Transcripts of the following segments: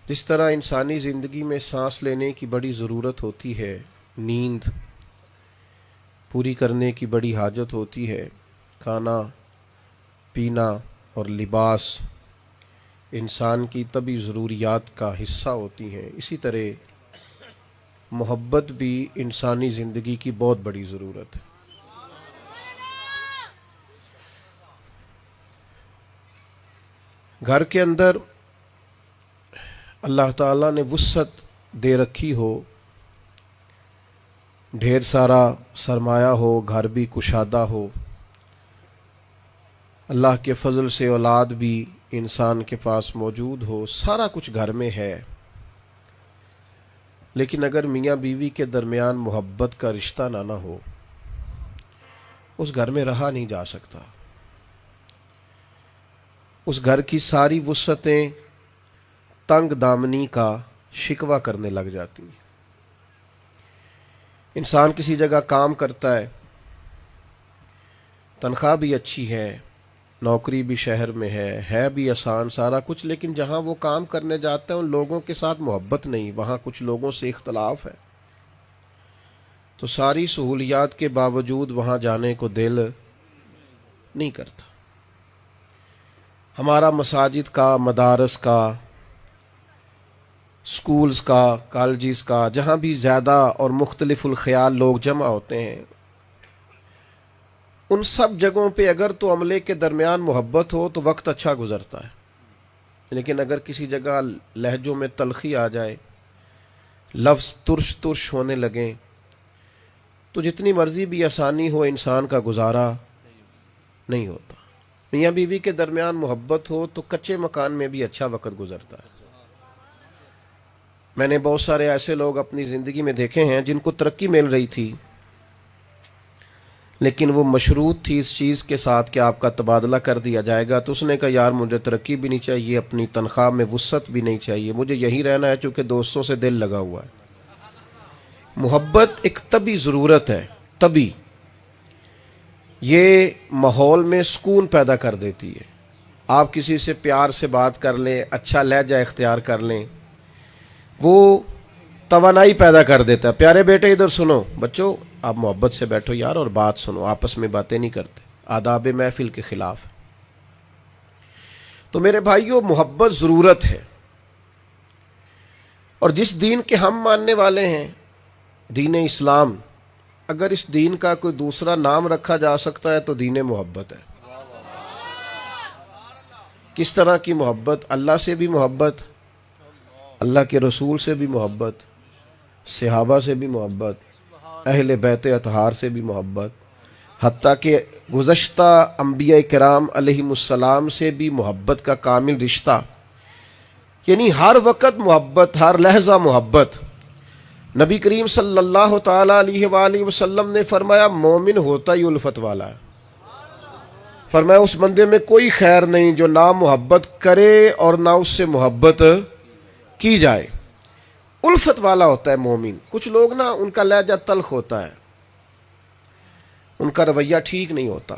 جس طرح انسانی زندگی میں سانس لینے کی بڑی ضرورت ہوتی ہے، نیند پوری کرنے کی بڑی حاجت ہوتی ہے، کھانا پینا اور لباس انسان کی طبی ضروریات کا حصہ ہوتی ہیں، اسی طرح محبت بھی انسانی زندگی کی بہت بڑی ضرورت ہے۔ گھر کے اندر اللہ تعالیٰ نے وسعت دے رکھی ہو، ڈھیر سارا سرمایہ ہو، گھر بھی کشادہ ہو، اللہ کے فضل سے اولاد بھی انسان کے پاس موجود ہو، سارا کچھ گھر میں ہے، لیکن اگر میاں بیوی کے درمیان محبت کا رشتہ نہ ہو، اس گھر میں رہا نہیں جا سکتا۔ اس گھر کی ساری وسعتیں تنگ دامنی کا شکوہ کرنے لگ جاتی ہیں۔ انسان کسی جگہ کام کرتا ہے، تنخواہ بھی اچھی ہے، نوکری بھی شہر میں ہے بھی آسان سارا کچھ، لیکن جہاں وہ کام کرنے جاتا ہے ان لوگوں کے ساتھ محبت نہیں، وہاں کچھ لوگوں سے اختلاف ہے، تو ساری سہولیات کے باوجود وہاں جانے کو دل نہیں کرتا۔ ہمارا مساجد کا، مدارس کا، سکولز کا، کالجز کا، جہاں بھی زیادہ اور مختلف الخیال لوگ جمع ہوتے ہیں، ان سب جگہوں پہ اگر تو عملے کے درمیان محبت ہو تو وقت اچھا گزرتا ہے، لیکن اگر کسی جگہ لہجوں میں تلخی آ جائے، لفظ ترش ترش ہونے لگیں، تو جتنی مرضی بھی آسانی ہو انسان کا گزارا نہیں ہوتا۔ میاں بیوی کے درمیان محبت ہو تو کچے مکان میں بھی اچھا وقت گزرتا ہے۔ میں نے بہت سارے ایسے لوگ اپنی زندگی میں دیکھے ہیں جن کو ترقی مل رہی تھی، لیکن وہ مشروط تھی اس چیز کے ساتھ کہ آپ کا تبادلہ کر دیا جائے گا، تو اس نے کہا یار مجھے ترقی بھی نہیں چاہیے، اپنی تنخواہ میں وسعت بھی نہیں چاہیے، مجھے یہی رہنا ہے چونکہ دوستوں سے دل لگا ہوا ہے۔ محبت ایک طبی ضرورت ہے، طبی، یہ ماحول میں سکون پیدا کر دیتی ہے۔ آپ کسی سے پیار سے بات کر لیں، اچھا لہجہ اختیار کر لیں، وہ توانائی پیدا کر دیتا ہے۔ پیارے بیٹے ادھر سنو، بچوں آپ محبت سے بیٹھو یار اور بات سنو، آپس میں باتیں نہیں کرتے، آداب محفل کے خلاف۔ تو میرے بھائیوں، محبت ضرورت ہے، اور جس دین کے ہم ماننے والے ہیں، دین اسلام، اگر اس دین کا کوئی دوسرا نام رکھا جا سکتا ہے تو دین محبت ہے۔ کس طرح کی محبت؟ اللہ سے بھی محبت، اللہ کے رسول سے بھی محبت، صحابہ سے بھی محبت، اہل بیت اطہار سے بھی محبت، حتیٰ کہ گزشتہ انبیاء کرام علیہم السلام سے بھی محبت کا کامل رشتہ، یعنی ہر وقت محبت، ہر لحظہ محبت۔ نبی کریم صلی اللہ تعالیٰ علیہ وآلہ وسلم نے فرمایا مومن ہوتا ہی الفت والا ہے۔ فرمایا اس بندے میں کوئی خیر نہیں جو نہ محبت کرے اور نہ اس سے محبت کی جائے، الفت والا ہوتا ہے مومن۔ کچھ لوگ نا ان کا لہجہ تلخ ہوتا ہے، ان کا رویہ ٹھیک نہیں ہوتا،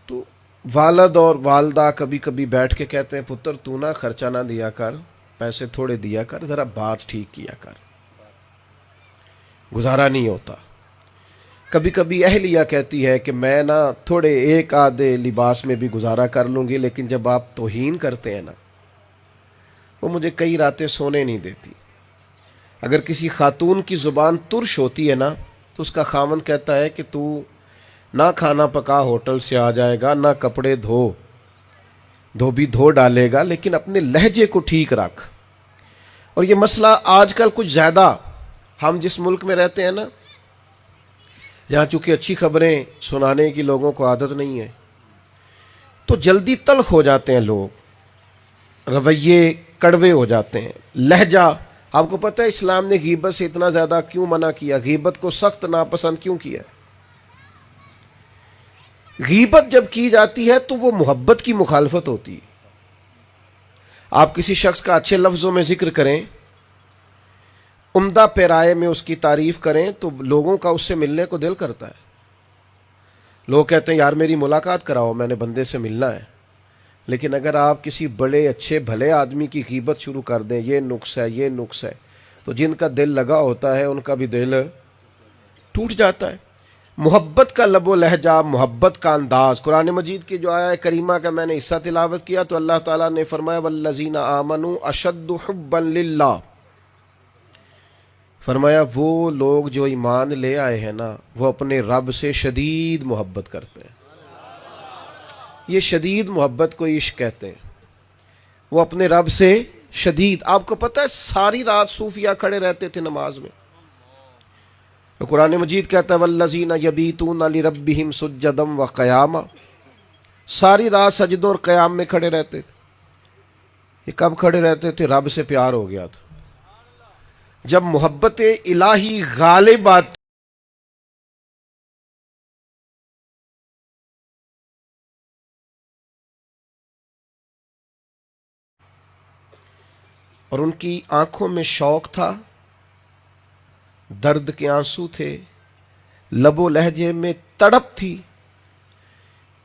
تو والد اور والدہ کبھی کبھی بیٹھ کے کہتے ہیں پتر تو نہ خرچہ نہ دیا کر، پیسے تھوڑے دیا کر، ذرا بات ٹھیک کیا کر، گزارا نہیں ہوتا۔ کبھی کبھی اہلیہ کہتی ہے کہ میں نا تھوڑے ایک آدھے لباس میں بھی گزارا کر لوں گی، لیکن جب آپ توہین کرتے ہیں نا، وہ مجھے کئی راتیں سونے نہیں دیتی۔ اگر کسی خاتون کی زبان ترش ہوتی ہے نا تو اس کا خاوند کہتا ہے کہ تو نہ کھانا پکا ہوٹل سے آ جائے گا، نہ کپڑے دھو ڈالے گا، لیکن اپنے لہجے کو ٹھیک رکھ۔ اور یہ مسئلہ آج کل کچھ زیادہ، ہم جس ملک میں رہتے ہیں نا، یہاں چونکہ اچھی خبریں سنانے کی لوگوں کو عادت نہیں ہے، تو جلدی تلخ ہو جاتے ہیں لوگ، رویے کڑوے ہو جاتے ہیں، لہجہ۔ آپ کو پتہ ہے اسلام نے غیبت سے اتنا زیادہ کیوں منع کیا، غیبت کو سخت ناپسند کیوں کیا؟ غیبت جب کی جاتی ہے تو وہ محبت کی مخالفت ہوتی ہے۔ آپ کسی شخص کا اچھے لفظوں میں ذکر کریں، عمدہ پیرائے میں اس کی تعریف کریں، تو لوگوں کا اس سے ملنے کو دل کرتا ہے۔ لوگ کہتے ہیں یار میری ملاقات کراؤ، میں نے بندے سے ملنا ہے، لیکن اگر آپ کسی بڑے اچھے بھلے آدمی کی غیبت شروع کر دیں، یہ نقص ہے یہ نقص ہے، تو جن کا دل لگا ہوتا ہے ان کا بھی دل ٹوٹ جاتا ہے۔ محبت کا لب و لہجہ، محبت کا انداز، قرآن مجید کی جو آیہ کریمہ کا میں نے حصہ تلاوت کیا تو اللہ تعالیٰ نے فرمایا والذین آمنوا اشد حبا للہ، فرمایا وہ لوگ جو ایمان لے آئے ہیں نا وہ اپنے رب سے شدید محبت کرتے ہیں۔ یہ شدید محبت کو عشق کہتے ہیں، وہ اپنے رب سے شدید۔ آپ کو پتہ ہے ساری رات صوفیہ کھڑے رہتے تھے نماز میں، تو قرآن مجید کہتا ہے والذین یبیتون لربہم سجدا وقیاما، ساری رات سجدوں اور قیام میں کھڑے رہتے تھے۔ یہ کب کھڑے رہتے تھے؟ رب سے پیار ہو گیا تھا، جب محبت الہی غالب آتی اور ان کی آنکھوں میں شوق تھا، درد کے آنسو تھے، لب و لہجے میں تڑپ تھی،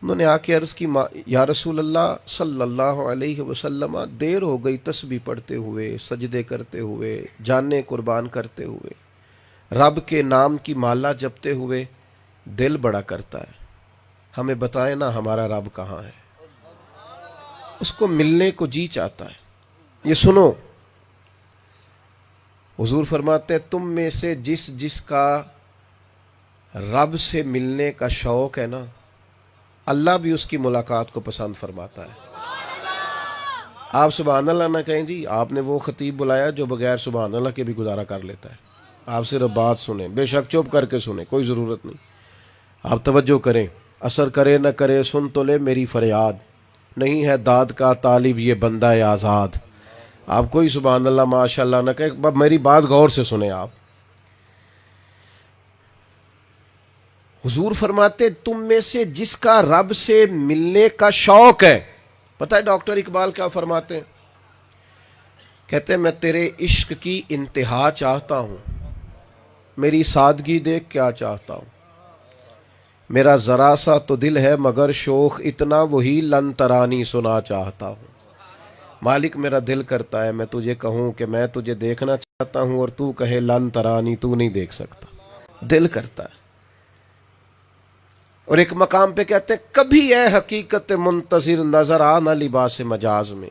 انہوں نے آ کے عرض کی یا رسول اللہ صلی اللہ علیہ وسلم دیر ہو گئی تسبیح پڑھتے ہوئے، سجدے کرتے ہوئے، جانیں قربان کرتے ہوئے، رب کے نام کی مالا جپتے ہوئے، دل بڑا کرتا ہے، ہمیں بتائیں نا ہمارا رب کہاں ہے؟ اس کو ملنے کو جی چاہتا ہے۔ یہ سنو، حضور فرماتے ہیں تم میں سے جس کا رب سے ملنے کا شوق ہے نا، اللہ بھی اس کی ملاقات کو پسند فرماتا ہے۔ آپ سبحان اللہ نہ کہیں جی، آپ نے وہ خطیب بلایا جو بغیر سبحان اللہ کے بھی گزارا کر لیتا ہے۔ آپ صرف بات سنیں، بے شک چپ کر کے سنیں، کوئی ضرورت نہیں، آپ توجہ کریں، اثر کرے نہ کرے سن تو لے میری فریاد، نہیں ہے داد کا طالب یہ بندہ آزاد۔ آپ کوئی سبحان اللہ ماشاء اللہ نہ کہیں، میری بات غور سے سنیں۔ آپ حضور فرماتے تم میں سے جس کا رب سے ملنے کا شوق ہے، پتہ ہے ڈاکٹر اقبال کیا فرماتے ہیں؟ کہتے ہیں میں تیرے عشق کی انتہا چاہتا ہوں، میری سادگی دیکھ کیا چاہتا ہوں، میرا ذرا سا تو دل ہے مگر شوق اتنا وہی لن ترانی سنا چاہتا ہوں۔ مالک میرا دل کرتا ہے میں تجھے کہوں کہ میں تجھے دیکھنا چاہتا ہوں اور تو کہے لن ترانی، تو نہیں دیکھ سکتا، دل کرتا ہے۔ اور ایک مقام پہ کہتے ہیں کبھی اے حقیقت منتظر نظر آنا لباس مجاز میں،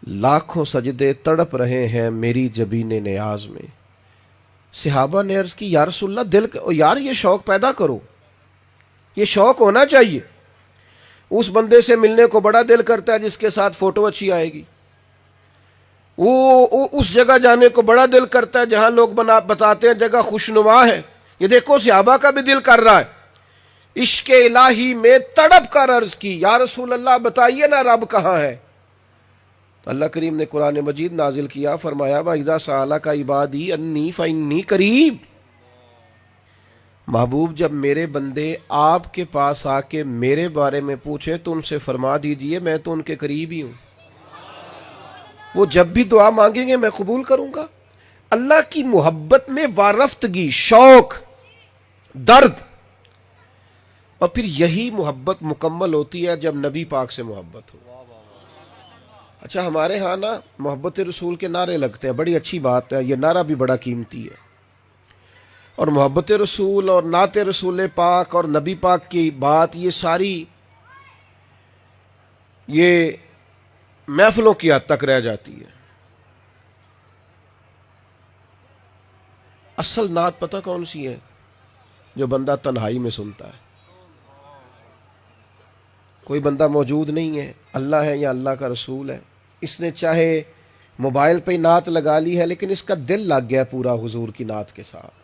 لاکھوں سجدے تڑپ رہے ہیں میری جبین نیاز میں۔ صحابہ نے عرض کی یا رسول اللہ یار یہ شوق پیدا کرو، یہ شوق ہونا چاہیے۔ اس بندے سے ملنے کو بڑا دل کرتا ہے جس کے ساتھ فوٹو اچھی آئے گی، وہ اس جگہ جانے کو بڑا دل کرتا ہے جہاں لوگ بتاتے ہیں جگہ خوشنما ہے۔ یہ دیکھو صحابہ کا بھی دل کر رہا ہے۔ عشق الہی میں تڑپ کر عرض کی یا رسول اللہ بتائیے نا رب کہاں ہے؟ تو اللہ کریم نے قرآن مجید نازل کیا، فرمایا وَإِذَا سَأَلَكَ عِبَادِي أَنِّي فَإِنِّي قَرِيبٌ، محبوب جب میرے بندے آپ کے پاس آ کے میرے بارے میں پوچھیں تو ان سے فرما دیجئے میں تو ان کے قریب ہی ہوں، وہ جب بھی دعا مانگیں گے میں قبول کروں گا۔ اللہ کی محبت میں وارفتگی، شوق، درد، اور پھر یہی محبت مکمل ہوتی ہے جب نبی پاک سے محبت ہو۔ اچھا ہمارے ہاں نا محبت رسول کے نعرے لگتے ہیں، بڑی اچھی بات ہے، یہ نعرہ بھی بڑا قیمتی ہے، اور محبت رسول اور نعت رسول پاک اور نبی پاک کی بات یہ ساری یہ محفلوں کی حد تک رہ جاتی ہے۔ اصل نعت پتہ کون سی ہے؟ جو بندہ تنہائی میں سنتا ہے، کوئی بندہ موجود نہیں ہے، اللہ ہے یا اللہ کا رسول ہے، اس نے چاہے موبائل پہ نعت لگا لی ہے لیکن اس کا دل لگ گیا پورا حضور کی نعت کے ساتھ،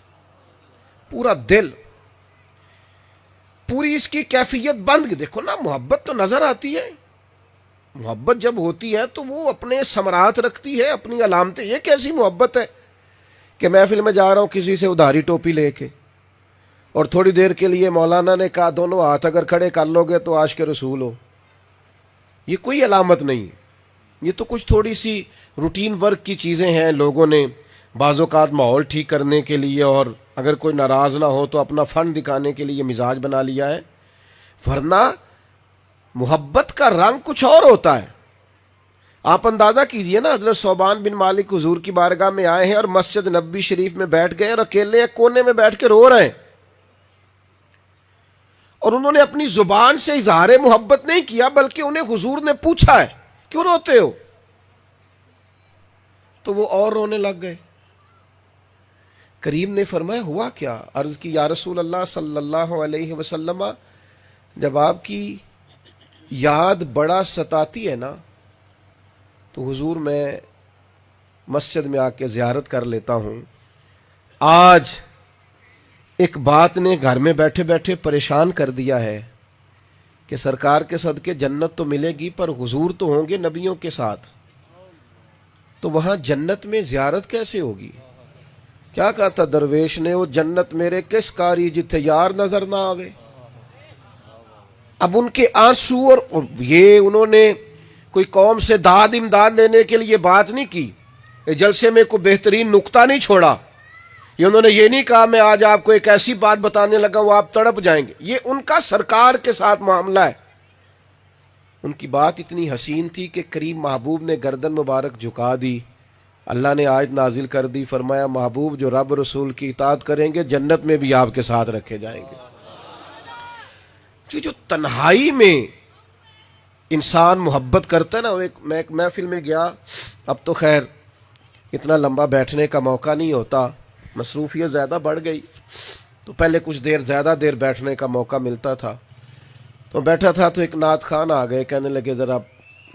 پورا دل، پوری اس کی کیفیت بند۔ دیکھو نا محبت تو نظر آتی ہے، محبت جب ہوتی ہے تو وہ اپنے ثمرات رکھتی ہے، اپنی علامتیں۔ یہ کیسی محبت ہے کہ محفل میں جا رہا ہوں کسی سے ادھاری ٹوپی لے کے، اور تھوڑی دیر کے لیے مولانا نے کہا دونوں ہاتھ اگر کھڑے کر لو گے تو عاشق رسول ہو۔ یہ کوئی علامت نہیں ہے، یہ تو کچھ تھوڑی سی روٹین ورک کی چیزیں ہیں، لوگوں نے بعض اوقات ماحول ٹھیک کرنے کے لیے اور اگر کوئی ناراض نہ ہو تو اپنا فن دکھانے کے لیے مزاج بنا لیا ہے، ورنہ محبت کا رنگ کچھ اور ہوتا ہے. آپ اندازہ کیجئے نا، حضرت ثوبان بن مالک حضور کی بارگاہ میں آئے ہیں اور مسجد نبوی شریف میں بیٹھ گئے اور اکیلے ایک کونے میں بیٹھ کے رو رہے ہیں، اور انہوں نے اپنی زبان سے اظہار محبت نہیں کیا، بلکہ انہیں حضور نے پوچھا ہے کیوں روتے ہو، تو وہ اور رونے لگ گئے. کریم نے فرمایا ہوا کیا؟ عرض کی یا رسول اللہ صلی اللہ علیہ وسلم، جب آپ کی یاد بڑا ستاتی ہے نا تو حضور میں مسجد میں آ کے زیارت کر لیتا ہوں. آج ایک بات نے گھر میں بیٹھے بیٹھے پریشان کر دیا ہے کہ سرکار کے صدقے جنت تو ملے گی، پر حضور تو ہوں گے نبیوں کے ساتھ، تو وہاں جنت میں زیارت کیسے ہوگی؟ کیا کہا تھا درویش نے، وہ جنت میرے کس کاری جتھے یار نظر نہ آوے. اب ان کے آنسو، اور یہ انہوں نے کوئی قوم سے داد امداد لینے کے لیے بات نہیں کی، جلسے میں کوئی بہترین نقطہ نہیں چھوڑا، یہ انہوں نے یہ نہیں کہا میں آج آپ کو ایک ایسی بات بتانے لگا وہ آپ تڑپ جائیں گے. یہ ان کا سرکار کے ساتھ معاملہ ہے. ان کی بات اتنی حسین تھی کہ کریم محبوب نے گردن مبارک جھکا دی. اللہ نے آیت نازل کر دی، فرمایا محبوب جو رب رسول کی اطاعت کریں گے جنت میں بھی آپ کے ساتھ رکھے جائیں گے. جو تنہائی میں انسان محبت کرتا ہے نا، میں ایک محفل میں گیا، اب تو خیر اتنا لمبا بیٹھنے کا موقع نہیں ہوتا، مصروفیت زیادہ بڑھ گئی، تو پہلے کچھ دیر زیادہ دیر بیٹھنے کا موقع ملتا تھا. تو بیٹھا تھا تو ایک نعت خان آ گئے، کہنے لگے ذرا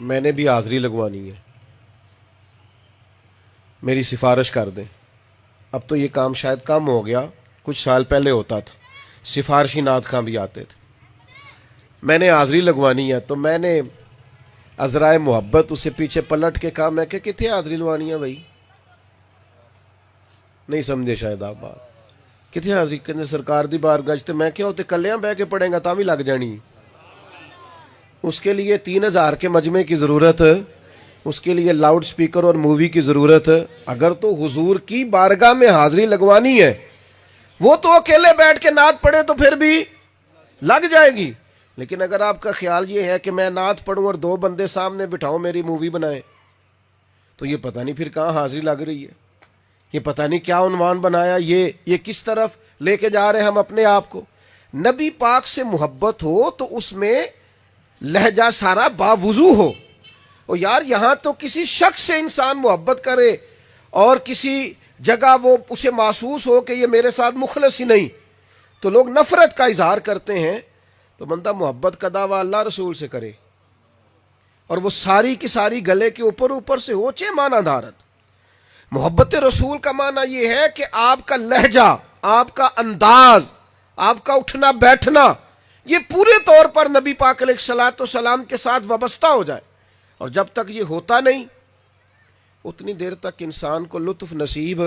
میں نے بھی حاضری لگوانی ہے، میری سفارش کر دیں. اب تو یہ کام شاید کم ہو گیا، کچھ سال پہلے ہوتا تھا، سفارشی نعت خان بھی آتے تھے. میں نے حاضری لگوانی ہے تو میں نے عذرائے محبت اسے پیچھے پلٹ کے کہا، میں کہ کتنے حاضری لگوانی ہے بھائی؟ نہیں سمجھے شاید آپ بات. کتنے حاضری کرنے سرکار دی بارگاہ تے میں کیا ہوتے کلیاں بہ کے پڑھیں گا تا بھی لگ جانی. اس کے لیے 3000 کے مجمع کی ضرورت، اس کے لیے لاؤڈ سپیکر اور مووی کی ضرورت. اگر تو حضور کی بارگاہ میں حاضری لگوانی ہے، وہ تو اکیلے بیٹھ کے نعت پڑھے تو پھر بھی لگ جائے گی. لیکن اگر آپ کا خیال یہ ہے کہ میں نعت پڑھوں اور 2 بندے سامنے بٹھاؤں میری مووی بنائیں، تو یہ پتہ نہیں پھر کہاں حاضری لگ رہی ہے، یہ پتہ نہیں کیا عنوان بنایا، یہ کس طرف لے کے جا رہے ہیں ہم اپنے آپ کو. نبی پاک سے محبت ہو تو اس میں لہجہ سارا باوضو ہو. اور یار یہاں تو کسی شخص سے انسان محبت کرے اور کسی جگہ وہ اسے محسوس ہو کہ یہ میرے ساتھ مخلص ہی نہیں، تو لوگ نفرت کا اظہار کرتے ہیں. تو بندہ محبت کا دعویٰ اللہ رسول سے کرے اور وہ ساری کی ساری گلے کے اوپر سے ہو، چے معنی دارت. محبت رسول کا معنی یہ ہے کہ آپ کا لہجہ، آپ کا انداز، آپ کا اٹھنا بیٹھنا یہ پورے طور پر نبی پاک علیہ الصلوۃ والسلام کے ساتھ وابستہ ہو جائے. اور جب تک یہ ہوتا نہیں اتنی دیر تک انسان کو لطف نصیب.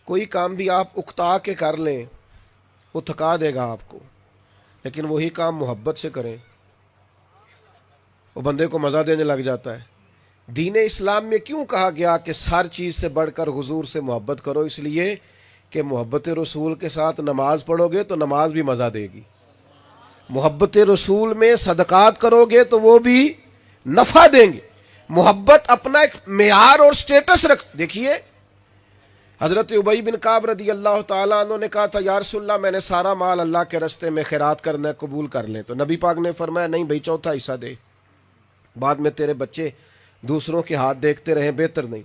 کوئی کام بھی آپ اکتا کے کر لیں وہ تھکا دے گا آپ کو، لیکن وہی کام محبت سے کریں وہ بندے کو مزہ دینے لگ جاتا ہے. دین اسلام میں کیوں کہا گیا کہ ہر چیز سے بڑھ کر حضور سے محبت کرو؟ اس لیے کہ محبت رسول کے ساتھ نماز پڑھو گے تو نماز بھی مزہ دے گی، محبت رسول میں صدقات کرو گے تو وہ بھی نفع دیں گے. محبت اپنا ایک معیار اور سٹیٹس دیکھیے حضرت ابی بن کعب رضی اللہ تعالیٰ عنہ نے کہا تھا یا رسول اللہ میں نے سارا مال اللہ کے راستے میں خیرات کرنا ہے، قبول کر لیں. تو نبی پاک نے فرمایا نہیں بھائی، چوتھا حصہ دے، بعد میں تیرے بچے دوسروں کے ہاتھ دیکھتے رہیں، بہتر نہیں.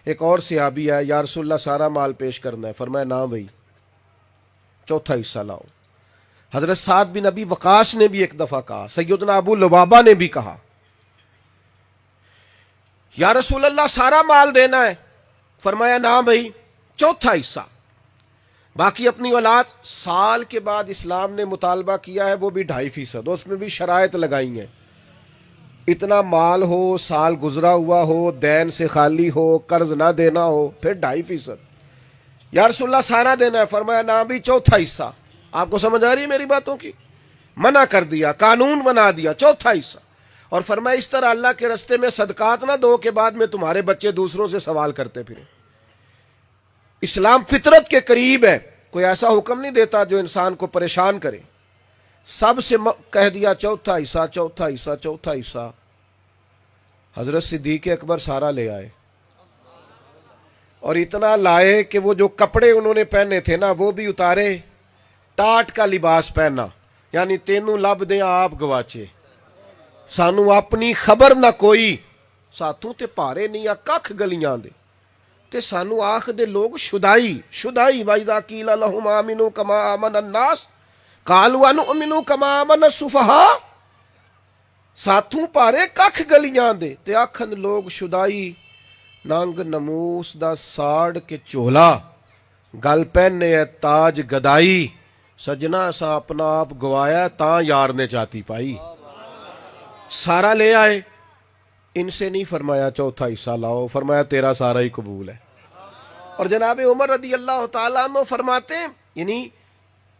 ایک اور صحابی ہے، یا رسول اللہ سارا مال پیش کرنا ہے، فرمایا نہ بھائی چوتھا حصہ لاؤ. حضرت سعد بن ابی وقاص نے بھی ایک دفعہ کہا، سیدنا ابو لبابہ نے بھی کہا یا رسول اللہ سارا مال دینا ہے، فرمایا نہ بھائی چوتھا حصہ. باقی اپنی اولاد. سال کے بعد اسلام نے مطالبہ کیا ہے وہ بھی 2.5%، اس میں بھی شرائط لگائی ہیں، اتنا مال ہو، سال گزرا ہوا ہو، دین سے خالی ہو، قرض نہ دینا ہو، پھر 2.5%. یا رسول اللہ سارا دینا ہے، فرمایا نہ بھی چوتھا حصہ. آپ کو سمجھ آ رہی ہے میری باتوں کی؟ منع کر دیا، قانون بنا دیا، چوتھا حصہ. اور فرمایا اس طرح اللہ کے راستے میں صدقات نہ دو کہ بعد میں تمہارے بچے دوسروں سے سوال کرتے پھریں. اسلام فطرت کے قریب ہے، کوئی ایسا حکم نہیں دیتا جو انسان کو پریشان کرے. سب سے کہہ دیا چوتھا حصہ چوتھا حصہ چوتھا حصہ. حضرت صدیق اکبر سارا لے آئے اور اتنا لائے کہ وہ جو کپڑے انہوں نے پہنے تھے نا وہ بھی اتارے, ٹاٹ کا لباس پہنا, یعنی تینوں لب دیں آپ گواچے, سانو اپنی خبر نہ کوئی, ساتھوں تے پارے نہیں آ ککھ گلیاں دے, تے سانو آخ دے لوگ شدائی شدائی. وَإِذَا قِيلَ لَهُمْ آمِنُوا كَمَا آمَنَ النَّاسُ قَالُوا أَنُؤْمِنُ كَمَا آمَنَ السُّفَهَاءُ. ساتھوں پارے ککھ گلیاں دے تے آکھن لوگ شدائی, ننگ نموس دا ساڑ کے چولا, گل پہنے ہے تاج گدائی, سجنا سا اپنا آپ گوایا تاں یار نے چاتی پائی. سارا لے آئے, ان سے نہیں فرمایا چوتھا حصہ لاؤ, فرمایا تیرا سارا ہی قبول ہے. اور جناب عمر رضی اللہ تعالیٰ عنہ فرماتے ہیں, یعنی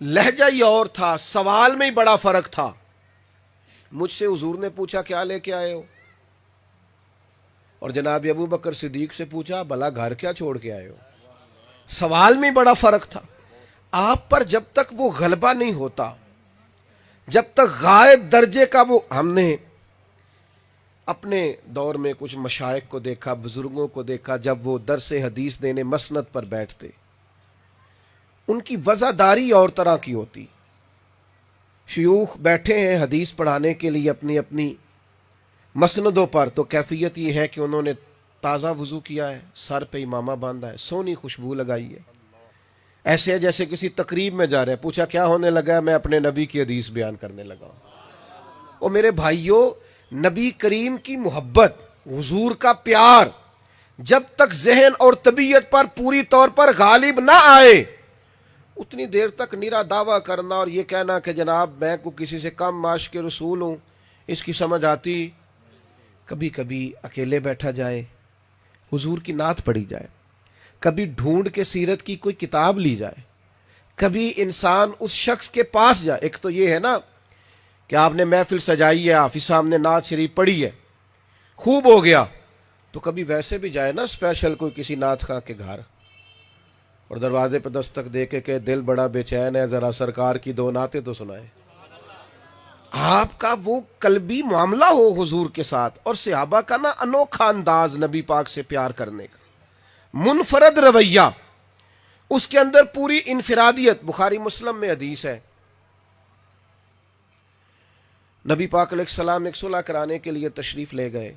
لہجہ ہی اور تھا, سوال میں ہی بڑا فرق تھا. مجھ سے حضور نے پوچھا کیا لے کے آئے ہو, اور جناب ابو بکر صدیق سے پوچھا بھلا گھر کیا چھوڑ کے آئے ہو. سوال میں بڑا فرق تھا. آپ پر جب تک وہ غلبہ نہیں ہوتا, جب تک غائب درجے کا وہ, ہم نے اپنے دور میں کچھ مشائخ کو دیکھا, بزرگوں کو دیکھا, جب وہ درس حدیث دینے مسند پر بیٹھتے, ان کی وضعداری اور طرح کی ہوتی. شیوخ بیٹھے ہیں حدیث پڑھانے کے لیے اپنی اپنی مسندوں پر, تو کیفیت یہ ہے کہ انہوں نے تازہ وضو کیا ہے, سر پہ امامہ باندھا ہے, سونی خوشبو لگائی ہے, ایسے ہے جیسے کسی تقریب میں جا رہے ہیں. پوچھا کیا ہونے لگا ہے, میں اپنے نبی کی حدیث بیان کرنے لگا ہوں. اور میرے بھائیوں, نبی کریم کی محبت, حضور کا پیار جب تک ذہن اور طبیعت پر پوری طور پر غالب نہ آئے, اتنی دیر تک نیرا دعویٰ کرنا اور یہ کہنا کہ جناب میں کو کسی سے کم معاش کے رسول ہوں, اس کی سمجھ آتی. کبھی کبھی اکیلے بیٹھا جائے, حضور کی نعت پڑھی جائے, کبھی ڈھونڈ کے سیرت کی کوئی کتاب لی جائے, کبھی انسان اس شخص کے پاس جائے. ایک تو یہ ہے نا کہ آپ نے محفل سجائی ہے, حافظ صاحب نے نعت شریف پڑھی ہے, خوب ہو گیا, تو کبھی ویسے بھی جائے نا اسپیشل کوئی کسی نعت خواں کے گھر, اور دروازے پہ دستک دے کے کہ دل بڑا بے چین ہے, ذرا سرکار کی دو نعتیں تو سنائے. آپ کا وہ قلبی معاملہ ہو حضور کے ساتھ, اور صحابہ کا نا انوکھا انداز نبی پاک سے پیار کرنے کا, منفرد رویہ, اس کے اندر پوری انفرادیت. بخاری مسلم میں حدیث ہے, نبی پاک علیہ السلام ایک صلح کرانے کے لیے تشریف لے گئے,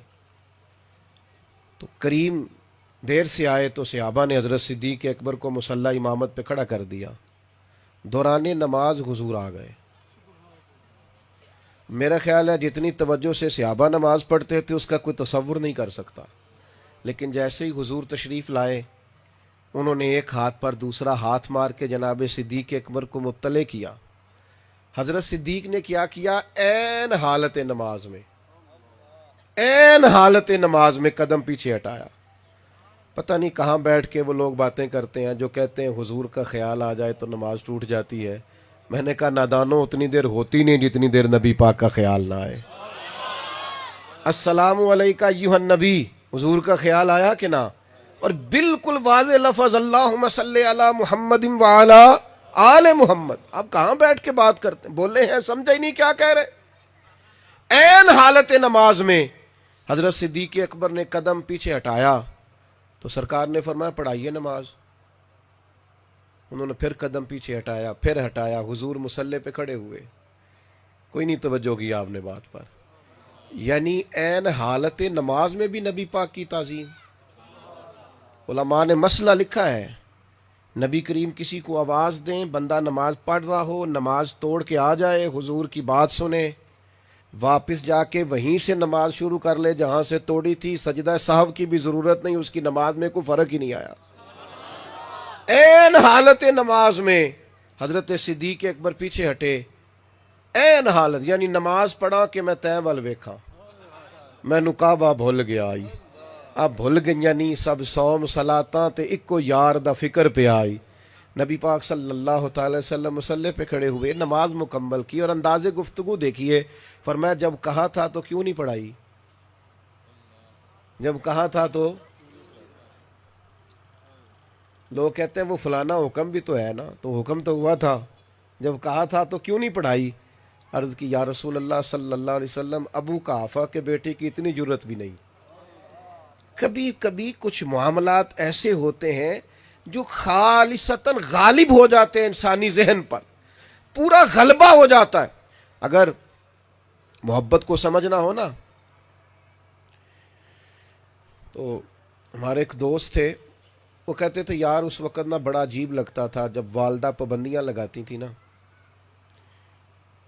تو کریم دیر سے آئے تو صحابہ نے حضرت صدیق اکبر کو مصلی امامت پہ کھڑا کر دیا. دوران نماز حضور آ گئے. میرا خیال ہے جتنی توجہ سے صحابہ نماز پڑھتے تھے اس کا کوئی تصور نہیں کر سکتا, لیکن جیسے ہی حضور تشریف لائے, انہوں نے ایک ہاتھ پر دوسرا ہاتھ مار کے جناب صدیق اکبر کو مطلع کیا. حضرت صدیق نے کیا کیا, عین حالت نماز میں, عین حالت نماز میں قدم پیچھے ہٹایا. پتہ نہیں کہاں بیٹھ کے وہ لوگ باتیں کرتے ہیں جو کہتے ہیں حضور کا خیال آ جائے تو نماز ٹوٹ جاتی ہے. میں نے کہا نادانو, اتنی دیر ہوتی نہیں جتنی دیر نبی پاک کا خیال نہ آئے. السلام علیکہ ایھا النبی, حضور کا خیال آیا کہ نہ, اور بالکل واضح لفظ اللہم صلی علی محمد وعلی آل محمد. آپ کہاں بیٹھ کے بات کرتے ہیں, بولے ہیں سمجھا ہی نہیں کیا کہہ رہے. عین حالت نماز میں حضرت صدیق اکبر نے قدم پیچھے ہٹایا تو سرکار نے فرمایا پڑھائیے نماز. انہوں نے پھر قدم پیچھے ہٹایا, پھر ہٹایا, حضور مصلی پہ کھڑے ہوئے, کوئی نہیں توجہ کی آپ نے بات پر. یعنی عین حالت نماز میں بھی نبی پاک کی تعظیم. علماء نے مسئلہ لکھا ہے, نبی کریم کسی کو آواز دیں, بندہ نماز پڑھ رہا ہو, نماز توڑ کے آ جائے, حضور کی بات سنے, واپس جا کے وہیں سے نماز شروع کر لے جہاں سے توڑی تھی, سجدہ سہو کی بھی ضرورت نہیں, اس کی نماز میں کوئی فرق ہی نہیں آیا. عین حالت نماز میں حضرت صدیق اکبر پیچھے ہٹے, عین حالت, یعنی نماز پڑھا کہ میں تین ول ویکھاں, مینوں کعبہ بھول گیا آئی. اب بھول گئیاں نہیں سب صوم صلاتاں تے اکو یار دا فکر پہ آئی. نبی پاک صلی اللہ تعالی وسلم مصلی پہ کھڑے ہوئے, نماز مکمل کی, اور انداز گفتگو دیکھیے, فرمایا جب کہا تھا تو کیوں نہیں پڑھائی, جب کہا تھا تو. لوگ کہتے ہیں وہ فلانا حکم بھی تو ہے نا, تو حکم تو ہوا تھا, جب کہا تھا تو کیوں نہیں پڑھائی. عرض کی یا رسول اللہ صلی اللہ علیہ وسلم، ابو قحافہ کے بیٹے کی اتنی جرت بھی نہیں۔ کبھی کبھی کچھ معاملات ایسے ہوتے ہیں جو خالصتاً غالب ہو جاتے ہیں انسانی ذہن پر، پورا غلبہ ہو جاتا ہے۔ اگر محبت کو سمجھنا ہو نا تو ہمارے ایک دوست تھے، وہ کہتے تھے یار اس وقت نا بڑا عجیب لگتا تھا جب والدہ پابندیاں لگاتی تھی نا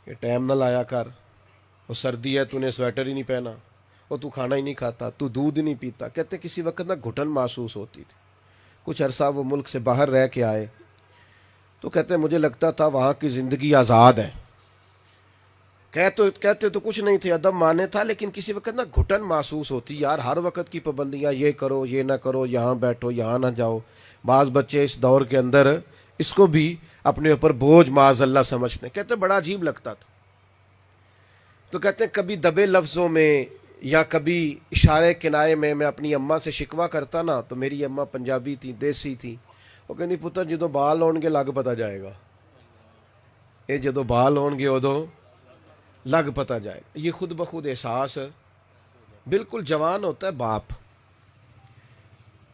کہ ٹائم نہ لایا کر، وہ سردی ہے تو نے سویٹر ہی نہیں پہنا، وہ تو کھانا ہی نہیں کھاتا، تو دودھ ہی نہیں پیتا۔ کہتے کسی وقت نا گھٹن محسوس ہوتی تھی۔ کچھ عرصہ وہ ملک سے باہر رہ کے آئے تو کہتے مجھے لگتا تھا وہاں کی زندگی آزاد ہے۔ کہتے تو کچھ نہیں تھے، ادب مانے تھا، لیکن کسی وقت نا گھٹن محسوس ہوتی، یار ہر وقت کی پابندیاں، یہ کرو یہ نہ کرو، یہاں بیٹھو یہاں نہ جاؤ۔ بعض بچے اس دور کے اندر اس کو بھی اپنے اوپر بوجھ معاذ اللہ سمجھتے ہیں۔ کہتے بڑا عجیب لگتا تھا۔ تو کہتے ہیں کبھی دبے لفظوں میں یا کبھی اشارے کنائے میں اپنی اماں سے شکوہ کرتا نا، تو میری اماں پنجابی تھی، دیسی تھی، وہ کہتی پتر جدو بال ہون گے لگ پتا جائے گا، یہ جدو بال ہون گے ادو لگ پتا جائے گا۔ یہ خود بخود احساس بالکل جوان ہوتا ہے باپ،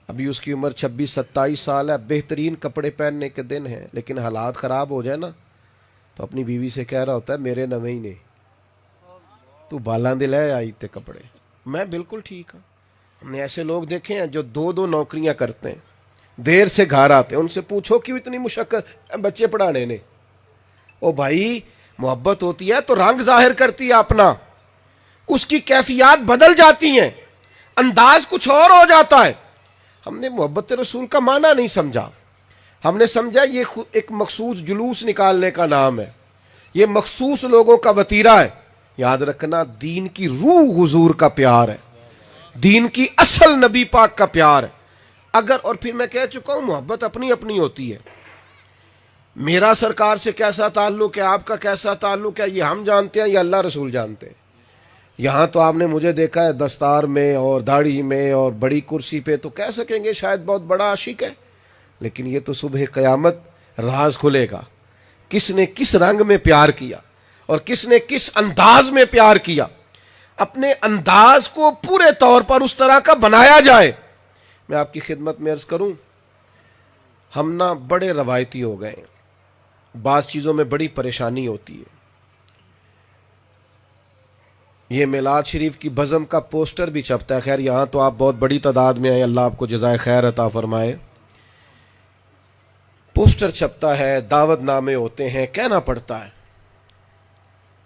ابھی اس کی عمر 26-27 سال ہے، بہترین کپڑے پہننے کے دن ہیں، لیکن حالات خراب ہو جائے نا تو اپنی بیوی سے کہہ رہا ہوتا ہے میرے نویں ہی نے تو بالاں دے لے آئی تے کپڑے، میں بالکل ٹھیک ہوں۔ ہم نے ایسے لوگ دیکھے ہیں جو 2 نوکریاں کرتے ہیں، دیر سے گھر آتے ہیں، ان سے پوچھو کیوں اتنی مشقت بچے پڑھانے نے؟ او بھائی محبت ہوتی ہے تو رنگ ظاہر کرتی ہے اپنا، اس کی کیفیات بدل جاتی ہیں، انداز کچھ اور ہو جاتا ہے۔ ہم نے محبت رسول کا معنی نہیں سمجھا، ہم نے سمجھا یہ ایک مخصوص جلوس نکالنے کا نام ہے، یہ مخصوص لوگوں کا وتیرہ ہے۔ یاد رکھنا دین کی روح حضور کا پیار ہے، دین کی اصل نبی پاک کا پیار ہے۔ اگر، اور پھر میں کہہ چکا ہوں محبت اپنی اپنی ہوتی ہے، میرا سرکار سے کیسا تعلق ہے، آپ کا کیسا تعلق ہے، یہ ہم جانتے ہیں، یہ اللہ رسول جانتے ہیں۔ یہاں تو آپ نے مجھے دیکھا ہے دستار میں اور داڑھی میں اور بڑی کرسی پہ، تو کہہ سکیں گے شاید بہت بڑا عاشق ہے، لیکن یہ تو صبح قیامت راز کھلے گا، کس نے کس رنگ میں پیار کیا اور کس نے کس انداز میں پیار کیا۔ اپنے انداز کو پورے طور پر اس طرح کا بنایا جائے۔ میں آپ کی خدمت میں عرض کروں، ہم نا بڑے روایتی ہو گئے ہیں، بعض چیزوں میں بڑی پریشانی ہوتی ہے۔ یہ میلاد شریف کی بزم کا پوسٹر بھی چھپتا ہے، خیر یہاں تو آپ بہت بڑی تعداد میں آئے، اللہ آپ کو جزائے خیر عطا فرمائے۔ پوسٹر چھپتا ہے، دعوت نامے ہوتے ہیں، کہنا پڑتا ہے۔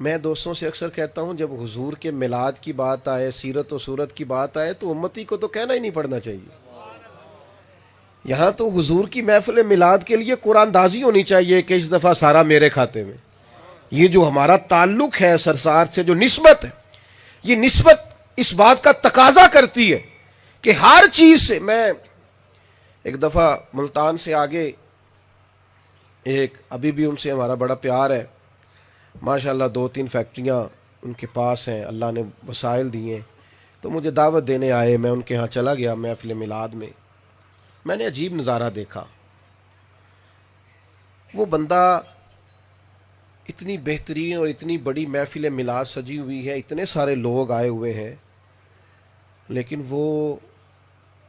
میں دوستوں سے اکثر کہتا ہوں جب حضور کے میلاد کی بات آئے، سیرت و صورت کی بات آئے تو امتی کو تو کہنا ہی نہیں پڑنا چاہیے۔ یہاں تو حضور کی محفل میلاد کے لیے قرآن دازی ہونی چاہیے کہ اس دفعہ سارا میرے کھاتے میں۔ یہ جو ہمارا تعلق ہے سرکار سے، جو نسبت ہے، یہ نسبت اس بات کا تقاضا کرتی ہے کہ ہر چیز سے۔ میں ایک دفعہ ملتان سے آگے ایک، ابھی بھی ان سے ہمارا بڑا پیار ہے، ماشاءاللہ 2-3 فیکٹریاں ان کے پاس ہیں، اللہ نے وسائل دیے، تو مجھے دعوت دینے آئے، میں ان کے ہاں چلا گیا محفل میلاد میں۔ میں نے عجیب نظارہ دیکھا، وہ بندہ اتنی بہترین اور اتنی بڑی محفل میلاد سجی ہوئی ہے، اتنے سارے لوگ آئے ہوئے ہیں، لیکن وہ،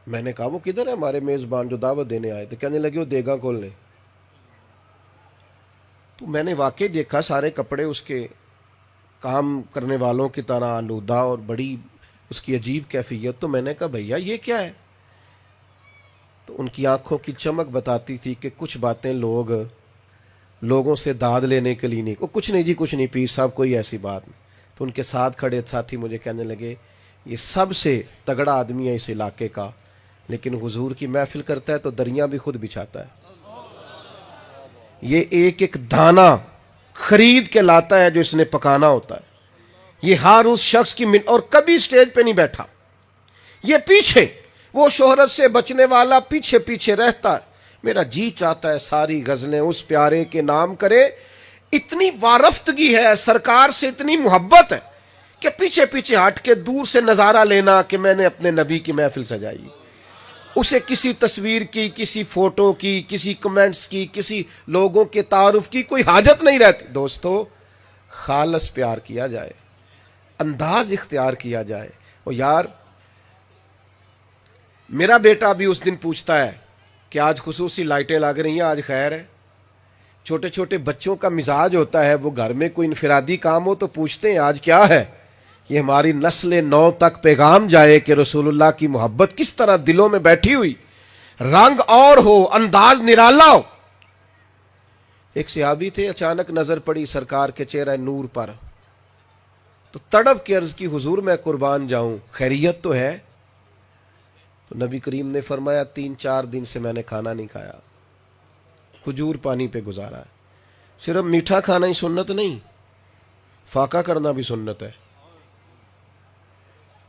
میں نے کہا وہ کدھر ہے ہمارے میزبان جو دعوت دینے آئے تھے؟ کہنے لگے وہ دیگا کھولنے۔ تو میں نے واقعی دیکھا سارے کپڑے اس کے کام کرنے والوں کی طرح آلودہ اور بڑی اس کی عجیب کیفیت۔ تو میں نے کہا بھیا یہ کیا ہے؟ تو ان کی آنکھوں کی چمک بتاتی تھی کہ کچھ باتیں لوگوں سے داد لینے کے لیے نہیں، وہ کچھ نہیں جی کچھ نہیں، پیر صاحب کوئی ایسی بات نہیں۔ تو ان کے ساتھ کھڑے ساتھی مجھے کہنے لگے یہ سب سے تگڑا آدمی ہے اس علاقے کا، لیکن حضور کی محفل کرتا ہے تو دریاں بھی خود بچھاتا ہے، یہ ایک ایک دانہ خرید کے لاتا ہے جو اس نے پکانا ہوتا ہے۔ یہ ہر اس شخص کی اور کبھی سٹیج پہ نہیں بیٹھا، یہ پیچھے، وہ شہرت سے بچنے والا پیچھے پیچھے رہتا ہے۔ میرا جی چاہتا ہے ساری غزلیں اس پیارے کے نام کرے۔ اتنی وارفتگی ہے سرکار سے، اتنی محبت ہے کہ پیچھے پیچھے ہٹ کے دور سے نظارہ لینا کہ میں نے اپنے نبی کی محفل سجائی۔ اسے کسی تصویر کی، کسی فوٹو کی، کسی کمنٹس کی، کسی لوگوں کے تعارف کی کوئی حاجت نہیں رہتی۔ دوستو خالص پیار کیا جائے، انداز اختیار کیا جائے۔ اور یار میرا بیٹا بھی اس دن پوچھتا ہے کہ آج خصوصی لائٹیں لگ رہی ہیں، آج خیر ہے۔ چھوٹے چھوٹے بچوں کا مزاج ہوتا ہے، وہ گھر میں کوئی انفرادی کام ہو تو پوچھتے ہیں آج کیا ہے۔ یہ ہماری نسل نو تک پیغام جائے کہ رسول اللہ کی محبت کس طرح دلوں میں بیٹھی ہوئی، رنگ اور ہو، انداز نرالا ہو۔ ایک صحابی تھے، اچانک نظر پڑی سرکار کے چہرہ نور پر، تو تڑپ کے عرض کی حضور میں قربان جاؤں، خیریت تو ہے؟ تو نبی کریم نے فرمایا 3-4 دن سے میں نے کھانا نہیں کھایا، کھجور پانی پہ گزارا ہے۔ صرف میٹھا کھانا ہی سنت نہیں، فاقہ کرنا بھی سنت ہے۔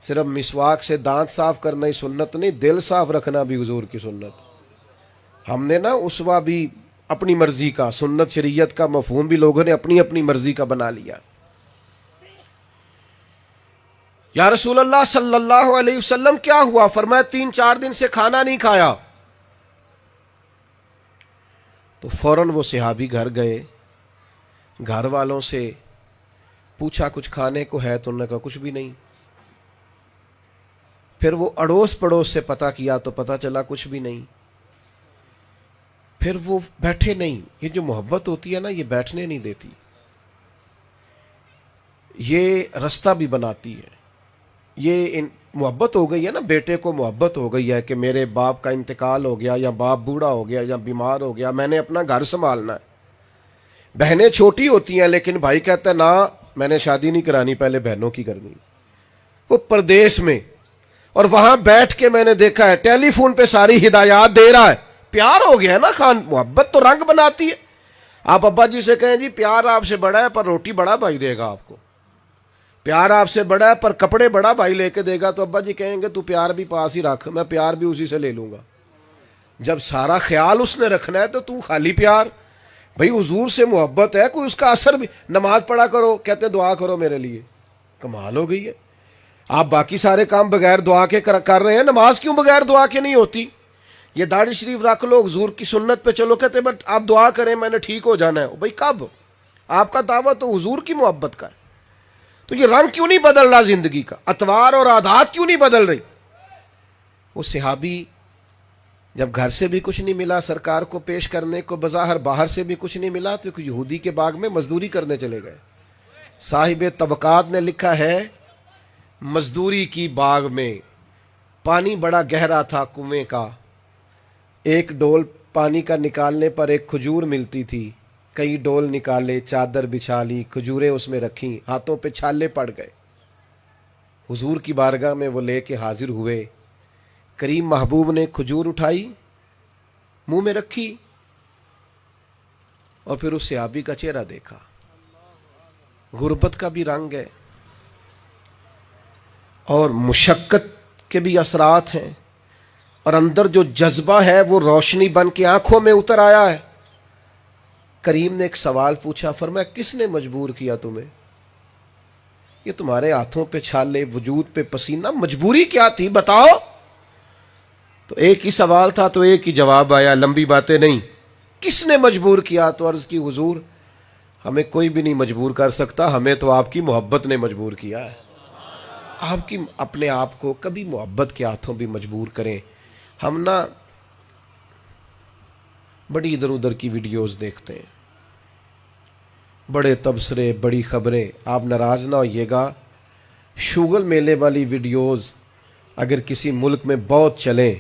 صرف مسواک سے دانت صاف کرنا ہی سنت نہیں، دل صاف رکھنا بھی حضور کی سنت۔ ہم نے نا اسوا بھی اپنی مرضی کا، سنت شریعت کا مفہوم بھی لوگوں نے اپنی اپنی مرضی کا بنا لیا۔ یا رسول اللہ صلی اللہ علیہ وسلم کیا ہوا؟ فرمایا 3-4 دن سے کھانا نہیں کھایا۔ تو فوراً وہ صحابی گھر گئے، گھر والوں سے پوچھا کچھ کھانے کو ہے؟ تو انہوں نے کہا کچھ بھی نہیں۔ پھر وہ اڑوس پڑوس سے پتہ کیا تو پتہ چلا کچھ بھی نہیں۔ پھر وہ بیٹھے نہیں۔ یہ جو محبت ہوتی ہے نا، یہ بیٹھنے نہیں دیتی، یہ رستہ بھی بناتی ہے۔ یہ محبت ہو گئی ہے نا، بیٹے کو محبت ہو گئی ہے کہ میرے باپ کا انتقال ہو گیا، یا باپ بوڑھا ہو گیا، یا بیمار ہو گیا، میں نے اپنا گھر سنبھالنا ہے۔ بہنیں چھوٹی ہوتی ہیں لیکن بھائی کہتا ہے نا میں نے شادی نہیں کرانی، پہلے بہنوں کی کرنی۔ وہ پردیس میں، اور وہاں بیٹھ کے میں نے دیکھا ہے ٹیلی فون پہ ساری ہدایات دے رہا ہے۔ پیار ہو گیا ہے نا خان، محبت تو رنگ بناتی ہے۔ آپ ابا جی سے کہیں جی پیار آپ سے بڑا ہے پر روٹی بڑا بھائی دے گا آپ کو، پیار آپ سے بڑا ہے پر کپڑے بڑا بھائی لے کے دے گا، تو ابا جی کہیں گے تو پیار بھی پاس ہی رکھ، میں پیار بھی اسی سے لے لوں گا۔ جب سارا خیال اس نے رکھنا ہے تو خالی پیار؟ بھئی حضور سے محبت ہے، کوئی اس کا اثر بھی۔ نماز پڑھا کرو، کہتے ہیں دعا کرو میرے لیے، کمال ہو گئی ہے۔ آپ باقی سارے کام بغیر دعا کے کر رہے ہیں، نماز کیوں بغیر دعا کے نہیں ہوتی؟ یہ داڑھی شریف رکھ لو، حضور کی سنت پہ چلو، کہتے ہیں بٹ آپ دعا کریں میں نے ٹھیک ہو جانا ہے۔ بھئی کب؟ آپ کا دعویٰ تو حضور کی محبت کا ہے، تو یہ رنگ کیوں نہیں بدل رہا زندگی کا؟ اطوار اور عادات کیوں نہیں بدل رہی؟ وہ صحابی جب گھر سے بھی کچھ نہیں ملا سرکار کو پیش کرنے کو، بظاہر باہر سے بھی کچھ نہیں ملا، تو یہودی کے باغ میں مزدوری کرنے چلے گئے۔ صاحب طبقات نے لکھا ہے مزدوری کی باغ میں پانی بڑا گہرا تھا کنویں کا، ایک ڈول پانی کا نکالنے پر ایک کھجور ملتی تھی، کئی ڈول نکالے، چادر بچھا لی، کھجوریں اس میں رکھیں، ہاتھوں پہ چھالے پڑ گئے۔ حضور کی بارگاہ میں وہ لے کے حاضر ہوئے، کریم محبوب نے کھجور اٹھائی، منہ میں رکھی، اور پھر اس صحابی کا چہرہ دیکھا۔ غربت کا بھی رنگ ہے اور مشقت کے بھی اثرات ہیں، اور اندر جو جذبہ ہے وہ روشنی بن کے آنکھوں میں اتر آیا ہے۔ کریم نے ایک سوال پوچھا، فرمایا کس نے مجبور کیا تمہیں؟ یہ تمہارے ہاتھوں پہ چھالے، وجود پہ پسینہ، مجبوری کیا تھی بتاؤ؟ تو ایک ہی سوال تھا تو ایک ہی جواب آیا، لمبی باتیں نہیں۔ کس نے مجبور کیا؟ تو عرض کی حضور ہمیں کوئی بھی نہیں مجبور کر سکتا، ہمیں تو آپ کی محبت نے مجبور کیا ہے۔ آپ کی اپنے آپ کو کبھی محبت کے ہاتھوں بھی مجبور کریں۔ ہم نا بڑی ادھر ادھر کی ویڈیوز دیکھتے ہیں، بڑے تبصرے، بڑی خبریں۔ آپ ناراض نہ ہوئیے گا، شوگل میلے والی ویڈیوز اگر کسی ملک میں بہت چلیں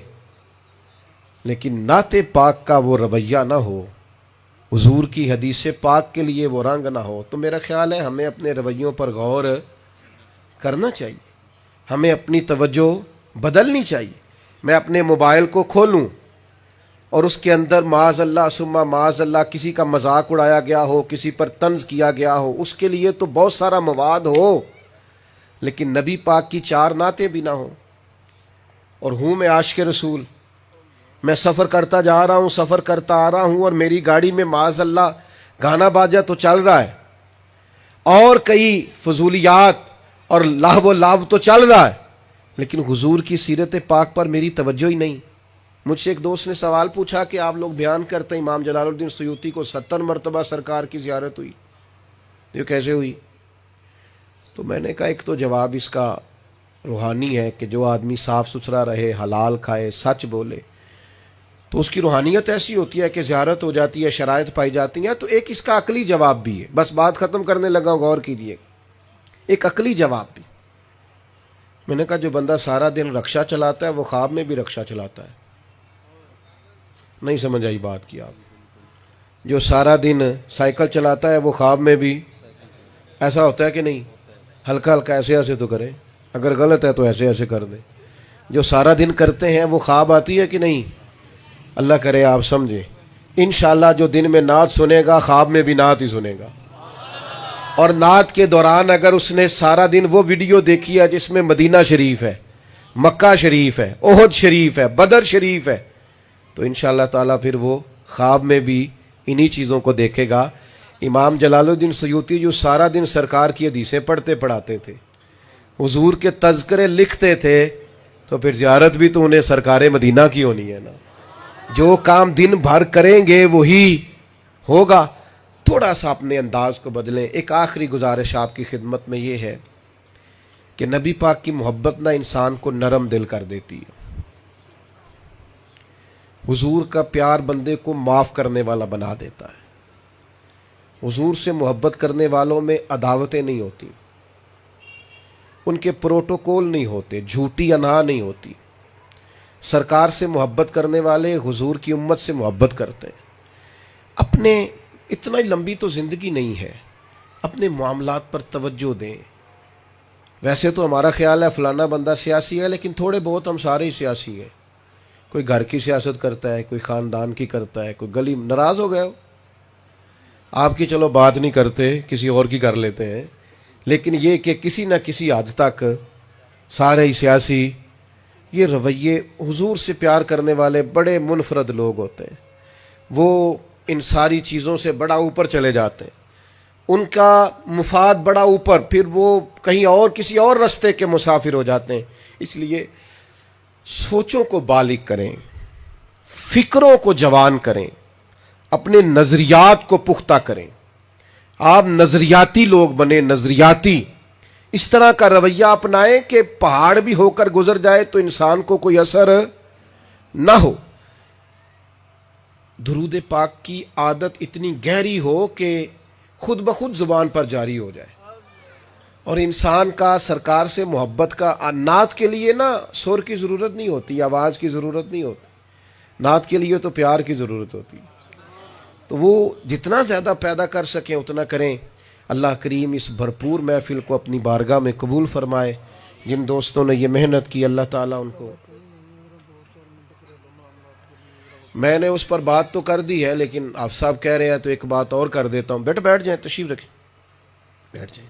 لیکن نعت پاک کا وہ رویہ نہ ہو، حضور کی حدیث پاک کے لیے وہ رنگ نہ ہو، تو میرا خیال ہے ہمیں اپنے رویوں پر غور کرنا چاہیے، ہمیں اپنی توجہ بدلنی چاہیے۔ میں اپنے موبائل کو کھولوں اور اس کے اندر معاذ اللہ ثم معاذ اللہ کسی کا مذاق اڑایا گیا ہو، کسی پر طنز کیا گیا ہو، اس کے لیے تو بہت سارا مواد ہو، لیکن نبی پاک کی 4 نعتیں بھی نہ ہوں۔ اور ہوں میں عاشق رسول، میں سفر کرتا جا رہا ہوں، سفر کرتا آ رہا ہوں، اور میری گاڑی میں معاذ اللہ گانا باجا تو چل رہا ہے، اور کئی فضولیات اور لہو و لعب تو چل رہا ہے، لیکن حضور کی سیرت پاک پر میری توجہ ہی نہیں۔ مجھ سے ایک دوست نے سوال پوچھا کہ آپ لوگ بیان کرتے ہیں امام جلال الدین سیوطی کو 70 مرتبہ سرکار کی زیارت ہوئی، یہ کیسے ہوئی؟ تو میں نے کہا ایک تو جواب اس کا روحانی ہے کہ جو آدمی صاف ستھرا رہے، حلال کھائے، سچ بولے، تو اس کی روحانیت ایسی ہوتی ہے کہ زیارت ہو جاتی ہے، شرائط پائی جاتی ہیں. تو ایک اس کا عقلی جواب بھی ہے. بس بات ختم کرنے لگا، غور کیجئے. ایک عقلی جواب بھی. میں نے کہا جو بندہ سارا دن رکشا چلاتا ہے وہ خواب میں بھی رکشا چلاتا ہے. نہیں سمجھ آئی بات کی آپ؟ جو سارا دن سائیکل چلاتا ہے وہ خواب میں بھی ایسا ہوتا ہے کہ نہیں؟ ہلکا ہلکا ایسے ایسے تو کریں، اگر غلط ہے تو ایسے ایسے کر دیں. جو سارا دن کرتے ہیں وہ خواب آتی ہے کہ نہیں؟ اللہ کرے آپ سمجھیں. انشاءاللہ جو دن میں نعت سنے گا خواب میں بھی نعت ہی سنے گا. اور نعت کے دوران اگر اس نے سارا دن وہ ویڈیو دیکھی ہے جس میں مدینہ شریف ہے، مکہ شریف ہے، احد شریف ہے، بدر شریف ہے، تو انشاءاللہ تعالیٰ پھر وہ خواب میں بھی انہی چیزوں کو دیکھے گا. امام جلال الدین سیوطی جو سارا دن سرکار کی حدیثیں پڑھتے پڑھاتے تھے، حضور کے تذکرے لکھتے تھے، تو پھر زیارت بھی تو انہیں سرکار مدینہ کی ہونی ہے نا. جو کام دن بھر کریں گے وہی ہوگا. تھوڑا سا اپنے انداز کو بدلیں. ایک آخری گزارش آپ کی خدمت میں یہ ہے کہ نبی پاک کی محبت نہ انسان کو نرم دل کر دیتی ہے. حضور کا پیار بندے کو معاف کرنے والا بنا دیتا ہے. حضور سے محبت کرنے والوں میں عداوتیں نہیں ہوتی، ان کے پروٹوکول نہیں ہوتے، جھوٹی انا نہیں ہوتی. سرکار سے محبت کرنے والے حضور کی امت سے محبت کرتے ہیں. اپنے اتنا لمبی تو زندگی نہیں ہے، اپنے معاملات پر توجہ دیں. ویسے تو ہمارا خیال ہے فلانا بندہ سیاسی ہے، لیکن تھوڑے بہت ہم سارے ہی سیاسی ہیں. کوئی گھر کی سیاست کرتا ہے، کوئی خاندان کی کرتا ہے، کوئی گلی. ناراض ہو گئے ہو آپ کی؟ چلو بات نہیں کرتے، کسی اور کی کر لیتے ہیں. لیکن یہ کہ کسی نہ کسی حد تک سارے ہی سیاسی، یہ رویے حضور سے پیار کرنے والے بڑے منفرد لوگ ہوتے ہیں. وہ ان ساری چیزوں سے بڑا اوپر چلے جاتے ہیں، ان کا مفاد بڑا اوپر، پھر وہ کہیں اور کسی اور رستے کے مسافر ہو جاتے ہیں. اس لیے سوچوں کو بالغ کریں، فکروں کو جوان کریں، اپنے نظریات کو پختہ کریں. آپ نظریاتی لوگ بنے، نظریاتی. اس طرح کا رویہ اپنائیں کہ پہاڑ بھی ہو کر گزر جائے تو انسان کو کوئی اثر نہ ہو. درود پاک کی عادت اتنی گہری ہو کہ خود بخود زبان پر جاری ہو جائے. اور انسان کا سرکار سے محبت کا، نعت کے لیے نا سر کی ضرورت نہیں ہوتی، آواز کی ضرورت نہیں ہوتی. نعت کے لیے تو پیار کی ضرورت ہوتی. تو وہ جتنا زیادہ پیدا کر سکیں اتنا کریں. اللہ کریم اس بھرپور محفل کو اپنی بارگاہ میں قبول فرمائے. جن دوستوں نے یہ محنت کی اللہ تعالیٰ ان کو، میں نے اس پر بات تو کر دی ہے لیکن آپ صاحب کہہ رہے ہیں تو ایک بات اور کر دیتا ہوں. بیٹھ جائیں، تشریف رکھیں، بیٹھ جائیں.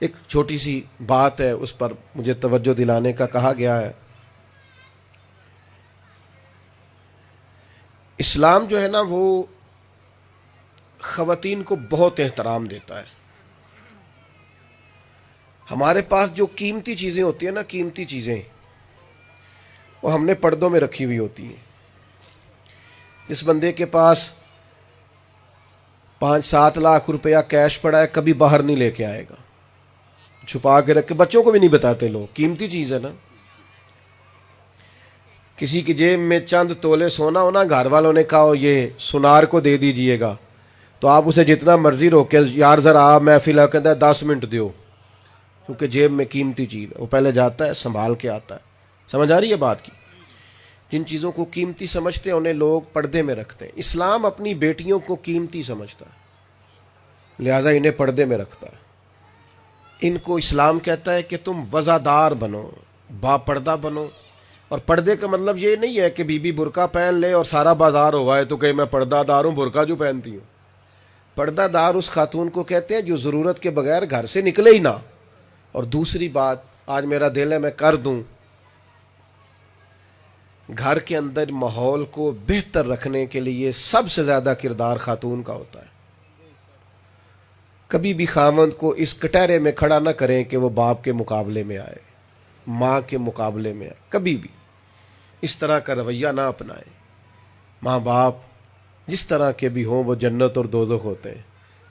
ایک چھوٹی سی بات ہے، اس پر مجھے توجہ دلانے کا کہا گیا ہے. اسلام جو ہے نا وہ خواتین کو بہت احترام دیتا ہے. ہمارے پاس جو قیمتی چیزیں ہوتی ہیں نا، قیمتی چیزیں، وہ ہم نے پردوں میں رکھی ہوئی ہوتی ہیں. جس بندے کے پاس 5-7 لاکھ روپیہ کیش پڑا ہے کبھی باہر نہیں لے کے آئے گا، چھپا کے رکھ کے. بچوں کو بھی نہیں بتاتے لوگ، قیمتی چیز ہے نا. کسی کی جیب میں چند تولے سونا ہونا، گھر والوں نے کہا یہ سنار کو دے دیجئے گا، تو آپ اسے جتنا مرضی روکے، یار ذرا آپ محفل ہے، کہتا ہے 10 منٹ دیو، کیونکہ جیب میں قیمتی چیز ہے. وہ پہلے جاتا ہے سنبھال کے آتا ہے. سمجھ آ رہی ہے بات کی؟ جن چیزوں کو قیمتی سمجھتے ہیں انہیں لوگ پردے میں رکھتے ہیں. اسلام اپنی بیٹیوں کو قیمتی سمجھتا ہے، لہذا انہیں پردے میں رکھتا ہے. ان کو اسلام کہتا ہے کہ تم وزادار بنو، با پردہ بنو. اور پردے کا مطلب یہ نہیں ہے کہ بی بی برقع پہن لے اور سارا بازار ہوا ہے تو کہ میں پردہ دار ہوں، برقع جو پہنتی ہوں. پردہ دار اس خاتون کو کہتے ہیں جو ضرورت کے بغیر گھر سے نکلے ہی نہ. اور دوسری بات، آج میرا دل ہے میں کر دوں، گھر کے اندر ماحول کو بہتر رکھنے کے لیے سب سے زیادہ کردار خاتون کا ہوتا ہے. کبھی بھی خاوند کو اس کٹہرے میں کھڑا نہ کریں کہ وہ باپ کے مقابلے میں آئے، ماں کے مقابلے میں آئے. کبھی بھی اس طرح کا رویہ نہ اپنائیں. ماں باپ جس طرح کے بھی ہوں وہ جنت اور دوزخ ہوتے ہیں.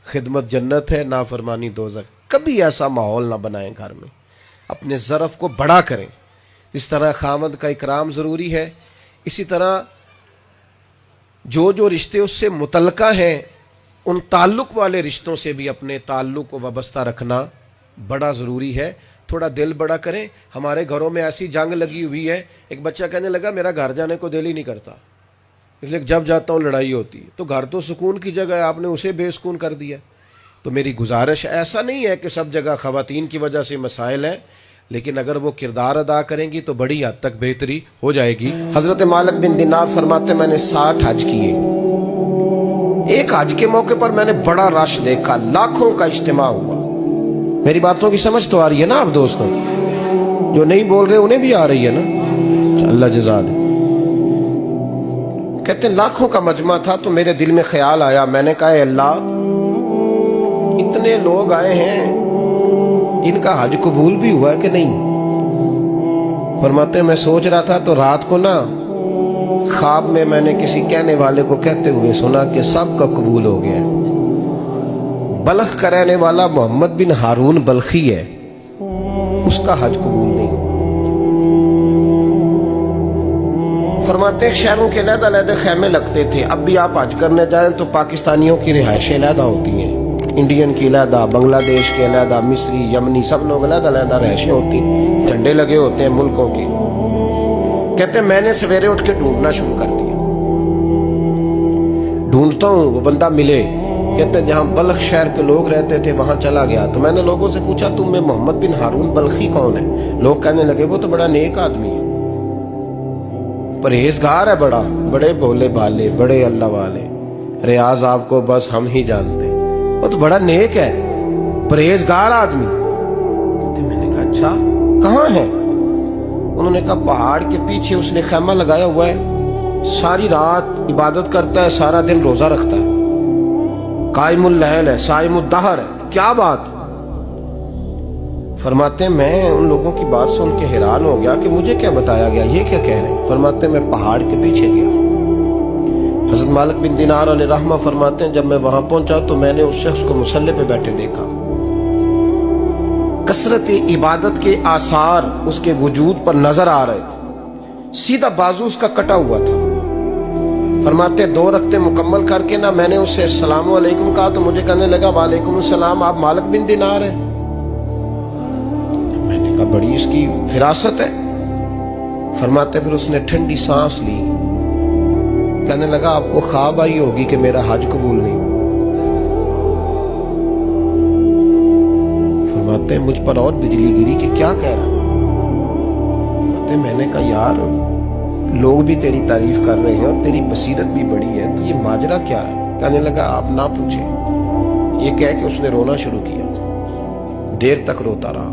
خدمت جنت ہے، نافرمانی دوزخ۔ کبھی ایسا ماحول نہ بنائیں گھر میں، اپنے ظرف کو بڑا کریں۔ اس طرح خامد کا اکرام ضروری ہے، اسی طرح جو رشتے اس سے متعلقہ ہیں ان تعلق والے رشتوں سے بھی اپنے تعلق کو وابستہ رکھنا بڑا ضروری ہے۔ تھوڑا دل بڑا کریں۔ ہمارے گھروں میں ایسی جنگ لگی ہوئی ہے، ایک بچہ کہنے لگا میرا گھر جانے کو دل ہی نہیں کرتا، اس لیے جب جاتا ہوں لڑائی ہوتی ہے۔ تو گھر تو سکون کی جگہ ہے، آپ نے اسے بے سکون کر دیا۔ تو میری گزارش ایسا نہیں ہے کہ سب جگہ خواتین کی وجہ سے مسائل ہیں، لیکن اگر وہ کردار ادا کریں گی تو بڑی حد تک بہتری ہو جائے گی۔ حضرت مالک بن دینار فرماتے میں نے 60 حج کیے، ایک حج کے موقع پر میں نے بڑا رش دیکھا، لاکھوں کا اجتماع ہوا۔ میری باتوں کی سمجھ تو آ رہی ہے نا آپ دوستوں؟ جو نہیں بول رہے انہیں بھی آ رہی ہے نا؟ اللہ جزا دے۔ کہتے ہیں لاکھوں کا مجمع تھا، تو میرے دل میں خیال آیا، میں نے کہا اے اللہ، اتنے لوگ آئے ہیں، ان کا حج قبول بھی ہوا ہے کہ نہیں؟ فرماتے ہیں میں سوچ رہا تھا تو رات کو نا خواب میں نے کسی کہنے والے کو کہتے ہوئے سنا کہ سب کا قبول ہو گیا ہے۔ بلخ کا رہنے والا محمد بن ہارون بلخی ہے، اس کا حج قبول نہیں ہوا۔ فرماتے ہیں شہروں کے علیحدہ علیحدہ خیمے لگتے تھے، اب بھی آپ حج کرنے جائیں تو پاکستانیوں کی رہائشیں علیحدہ ہوتی ہیں، انڈین کی علیحدہ، بنگلہ دیش کے علیحدہ، مصری، یمنی، سب لوگ علیحدہ علیحدہ رہائشیں ہوتی ہیں، جھنڈے لگے ہوتے ہیں ملکوں کے۔ کہتے ہیں میں نے سویرے اٹھ کے ڈھونڈنا شروع کر دیا، ڈھونڈتا ہوں وہ بندہ ملے۔ کہتے ہیں جہاں بلخ شہر کے لوگ رہتے تھے وہاں چلا گیا، تو میں نے لوگوں سے پوچھا تم میں محمد بن ہارون بلخی کون ہے؟ لوگ کہنے لگے وہ تو بڑا نیک آدمی ہے، پرہیزگار ہے، بڑے بولے بھالے، بڑے اللہ والے، ریاض آپ کو بس ہم ہی جانتے، وہ تو بڑا نیک ہے، پرہیزگار آدمی۔ میں نے کہا اچھا کہاں ہے؟ انہوں نے کہا پہاڑ کے پیچھے اس نے خیمہ لگایا ہوا ہے، ساری رات عبادت کرتا ہے، سارا دن روزہ رکھتا ہے، قائم اللیل ہے، صائم الدہر ہے۔ کیا بات؟ فرماتے ہیں میں ان لوگوں کی بات سن کے حیران ہو گیا کہ مجھے کیا بتایا گیا، یہ کیا کہہ رہے ہیں؟ فرماتے ہیں میں پہاڑ کے پیچھے گیا۔ حضرت مالک بن دینار علیہ رحمہ فرماتے ہیں جب میں وہاں پہنچا تو میں نے اس شخص کو مصلی پہ بیٹھے دیکھا، کثرت عبادت کے آثار اس کے وجود پر نظر آ رہے تھے، سیدھا بازو اس کا کٹا ہوا تھا۔ فرماتے 2 رکعتیں مکمل کر کے نا میں نے اسے السلام علیکم کہا تو مجھے کہنے لگا وعلیکم السلام، آپ مالک بن دینار ہیں؟ میں نے کہا بڑی اس کی فراست ہے۔ فرماتے پھر اس نے ٹھنڈی سانس لی، کہنے لگا آپ کو خواب آئی ہوگی کہ میرا حج قبول نہیں ہوا۔ فرماتے ہیں مجھ پر اور بجلی گری کہ کیا کہہ رہا؟ فرماتے میں نے کہا یار لوگ بھی تیری تعریف کر رہے ہیں اور تیری بصیرت بھی بڑی ہے، تو یہ ماجرا کیا ہے؟ کہنے لگا آپ نہ پوچھیں۔ یہ کہہ کے اس نے رونا شروع کیا، دیر تک روتا رہا۔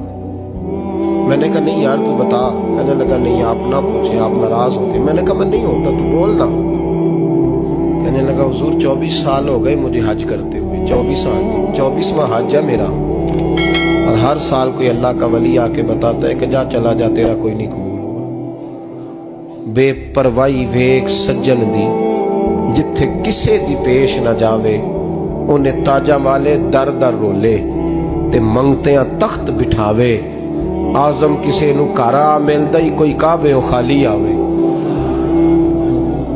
میں نے کہا نہیں یار تو بتا۔ کہنے لگا نہیں آپ نہ پوچھیں، آپ ناراض ہو گئے۔ میں نے کہا میں نہیں ہوتا، تو بولنا۔ کہنے لگا حضور 24 سال ہو گئے مجھے حج کرتے ہوئے، 24واں حج ہے میرا، اور ہر سال کوئی اللہ کا ولی آ کے بتاتا ہے کہ جا چلا جا تیرا کوئی نہیں قبول ہوا۔ بے پروائی ویک سجن دی جتھے کسے دی پیش نہ جاوے، انہیں تاجہ والے در در رولے تے منگتیاں تخت بٹھاوے، آزم کسے نو کارا ملدا ہی کوئی کعبے خالی آوے۔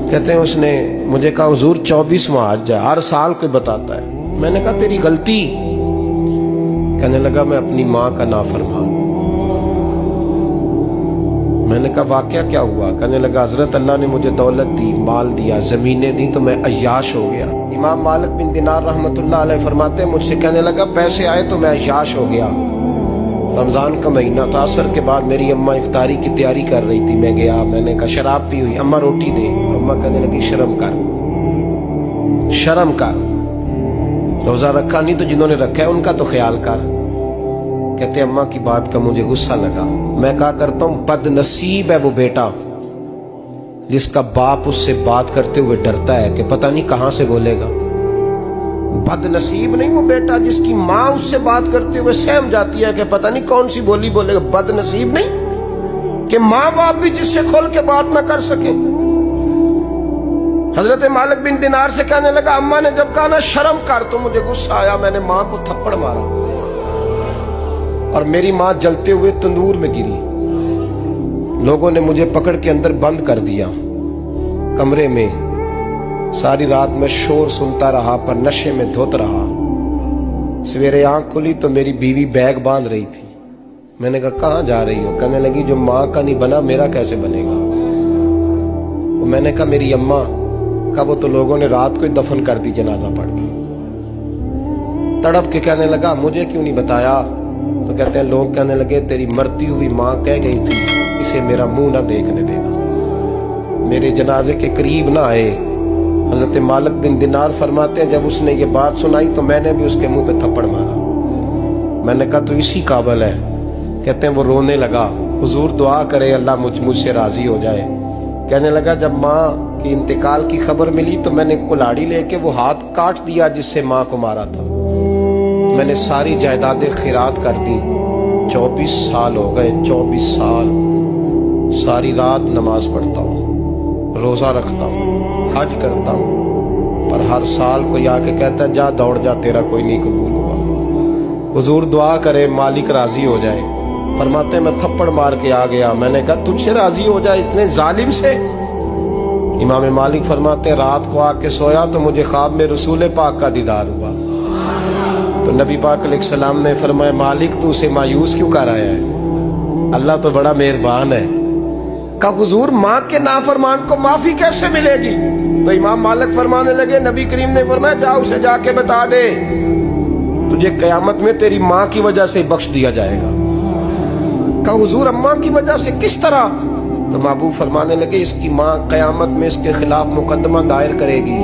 کہتے ہیں اس نے مجھے کہا حضور 24واں حج ہے، ہر سال کوئی بتاتا ہے۔ میں نے کہا تیری غلطی۔ کہنے لگا میں اپنی ماں کا نافرمان۔ میں نے کہا واقعہ کیا ہوا؟ کہنے لگا حضرت اللہ نے مجھے دولت دی، مال دیا، زمینیں دی، تو میں عیاش ہو گیا۔ امام مالک بن دینار رحمۃ اللہ علیہ فرماتے ہیں مجھ سے کہنے لگا پیسے آئے تو میں عیاش ہو گیا۔ رمضان کا مہینہ تھا، عصر کے بعد میری اماں افطاری کی تیاری کر رہی تھی، میں گیا، میں نے کہا شراب پی ہوئی، اماں روٹی دے، تو اماں کہنے لگی شرم کر، شرم کر، روزہ رکھا نہیں تو جنہوں نے رکھا ہے ان کا تو خیال کر۔ کہتے اماں کی بات کا مجھے غصہ لگا، میں کہا کرتا ہوں بد نصیب ہے وہ بیٹا جس کا باپ اس سے بات کرتے ہوئے ڈرتا ہے کہ پتہ نہیں کہاں سے بولے گا۔ بد نصیب نہیں وہ بیٹا جس کی ماں اس سے بات کرتے ہوئے سہم جاتی ہے کہ پتہ نہیں کون سی بولی بولے گا۔ بد نصیب نہیں کہ ماں باپ بھی جس سے کھول کے بات نہ کر سکے۔ حضرت مالک بن دینار سے کہنے لگا اماں نے جب کہا نا شرم کر تو مجھے غصہ آیا، میں نے ماں کو تھپڑ مارا اور میری ماں جلتے ہوئے تندور میں گری۔ لوگوں نے مجھے پکڑ کے اندر بند کر دیا کمرے میں، ساری رات میں شور سنتا رہا پر نشے میں دھوت رہا۔ سویرے آنکھ کھلی تو میری بیوی بیگ باندھ رہی تھی۔ میں نے کہا کہاں جا رہی ہو؟ کہنے لگی جو ماں کا نہیں بنا میرا کیسے بنے گا؟ میں نے کہا میری اماں کا، وہ تو لوگوں نے رات کو ہی دفن کر دی جنازہ پڑھ کے۔ تڑپ کے کہنے لگا مجھے کیوں نہیں بتایا؟ تو کہتے ہیں لوگ کہنے لگے تیری مرتی ہوئی ماں کہہ گئی تھی اسے میرا منہ نہ دیکھنے دینا، میرے جنازے کے قریب نہ آئے۔ حضرت مالک بن دینار فرماتے ہیں جب اس نے یہ بات سنائی تو میں نے بھی اس کے منہ پہ تھپڑ مارا۔ میں نے کہا تو اسی قابل ہے۔ کہتے ہیں وہ رونے لگا، حضور دعا کرے اللہ مجھ سے راضی ہو جائے۔ کہنے لگا جب ماں کی انتقال کی خبر ملی تو میں نے کلاڑی لے کے وہ ہاتھ کاٹ دیا جس سے ماں کو مارا تھا۔ میں نے ساری جائیدادیں خیرات کر دی۔ 24 سال ہو گئے، 24 سال ساری رات نماز پڑھتا ہوں، روزہ رکھتا ہوں، حج کرتا ہوں، پر ہر سال کوئی آ کے کہتا ہے جا دوڑ جا تیرا کوئی نہیں قبول ہوا۔ حضور دعا کرے مالک راضی ہو جائے۔ فرماتے میں تھپڑ مار کے آ گیا۔ میں نے کہا تجھ سے راضی ہو جائے اتنے ظالم سے؟ امام مالک فرماتے رات کو آ کے سویا تو مجھے خواب میں رسول پاک کا دیدار ہوا۔ تو نبی پاک علیہ السلام نے فرمایا مالک تو اسے مایوس کیوں کر آیا ہے؟ اللہ تو بڑا مہربان ہے۔ کہا حضور ماں کے نافرمان کو معافی کیسے ملے گی؟ تو امام مالک فرمانے لگے نبی کریم نے فرمایا جا اسے جا کے بتا دے تجھے قیامت میں تیری ماں کی وجہ سے بخش دیا جائے گا۔ کہا حضور اماں کی وجہ سے کس طرح؟ تو محبوب فرمانے لگے اس کی ماں قیامت میں اس کے خلاف مقدمہ دائر کرے گی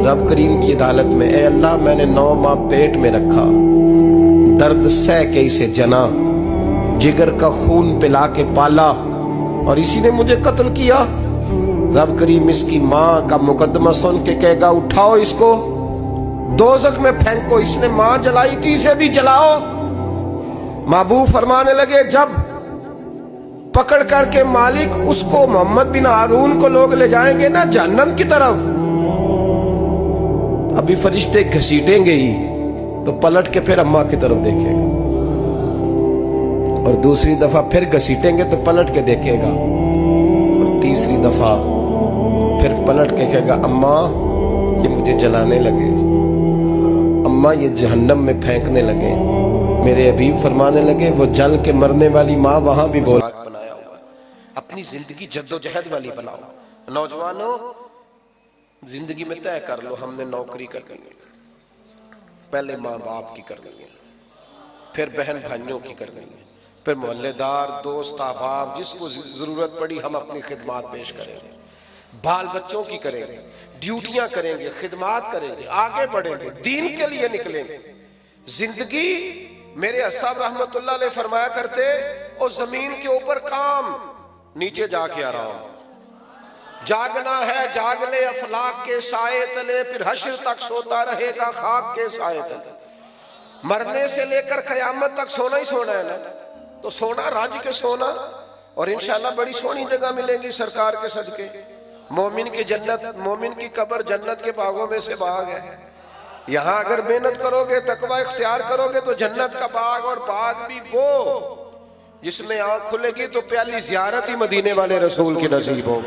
رب کریم کی عدالت میں، اے اللہ میں نے 9 ماہ پیٹ میں رکھا، درد سہ کے اسے جنا، جگر کا خون پلا کے پالا اور اسی نے مجھے قتل کیا۔ رب کریم اس کی ماں کا مقدمہ سن کے کہے گا اٹھاؤ اس کو دوزخ میں پھینکو، اس نے ماں جلائی تھی اسے بھی جلاؤ۔ محبوب فرمانے لگے جب پکڑ کر کے مالک اس کو محمد بن ہارون کو لوگ لے جائیں گے نا جہنم کی طرف، ابھی فرشتے گھسیٹیں گے ہی تو پلٹ کے پھر اماں کی طرف دیکھے گا اور دوسری دفعہ پھر گھسیٹیں گے تو پلٹ کے دیکھے گا اور تیسری دفعہ پھر پلٹ کے کہے گا اماں یہ مجھے جلانے لگے، اماں یہ جہنم میں پھینکنے لگے۔ میرے حبیب فرمانے لگے وہ جل کے مرنے والی ماں وہاں بھی بولا بنایا ہوا، اپنی زندگی جد و جہد والی بناؤ۔ نوجوانوں زندگی میں طے کر لو ہم نے نوکری کرنی ہے، پہلے ماں باپ کی کرنی ہے، پھر بہن بھائیوں کی کرنی ہے، پھر محلے دار دوست احباب جس کو ضرورت پڑی ہم اپنی خدمات پیش کریں گے، بال بچوں کی کریں گے، ڈیوٹیاں کریں گے، خدمات کریں گے، آگے بڑھیں گے، دین کے لیے نکلیں گے۔ زندگی میرے صاحب رحمت اللہ علیہ فرمایا کرتے اور زمین کے اوپر کام، نیچے جا کے آرام، جاگنا ہے جاگ لے افلاک کے سائے تلے، پھر حشر تک سوتا رہے گا خاک کے سائے تلے۔ مرنے سے لے کر قیامت تک سونا ہی سونا ہے نا، تو سونا راج کے سونا، اور انشاءاللہ بڑی سونی جگہ ملیں گی سرکار کے صدقے۔ مومن کی جنت، مومن کی قبر جنت کے باغوں میں سے باغ ہے۔ یہاں اگر محنت کرو گے تقوی اختیار کرو گے تو جنت کا باغ، اور باغ بھی وہ جس میں آنکھ کھلے گی تو پیالی زیارت ہی مدینے والے رسول کی نصیب ہو۔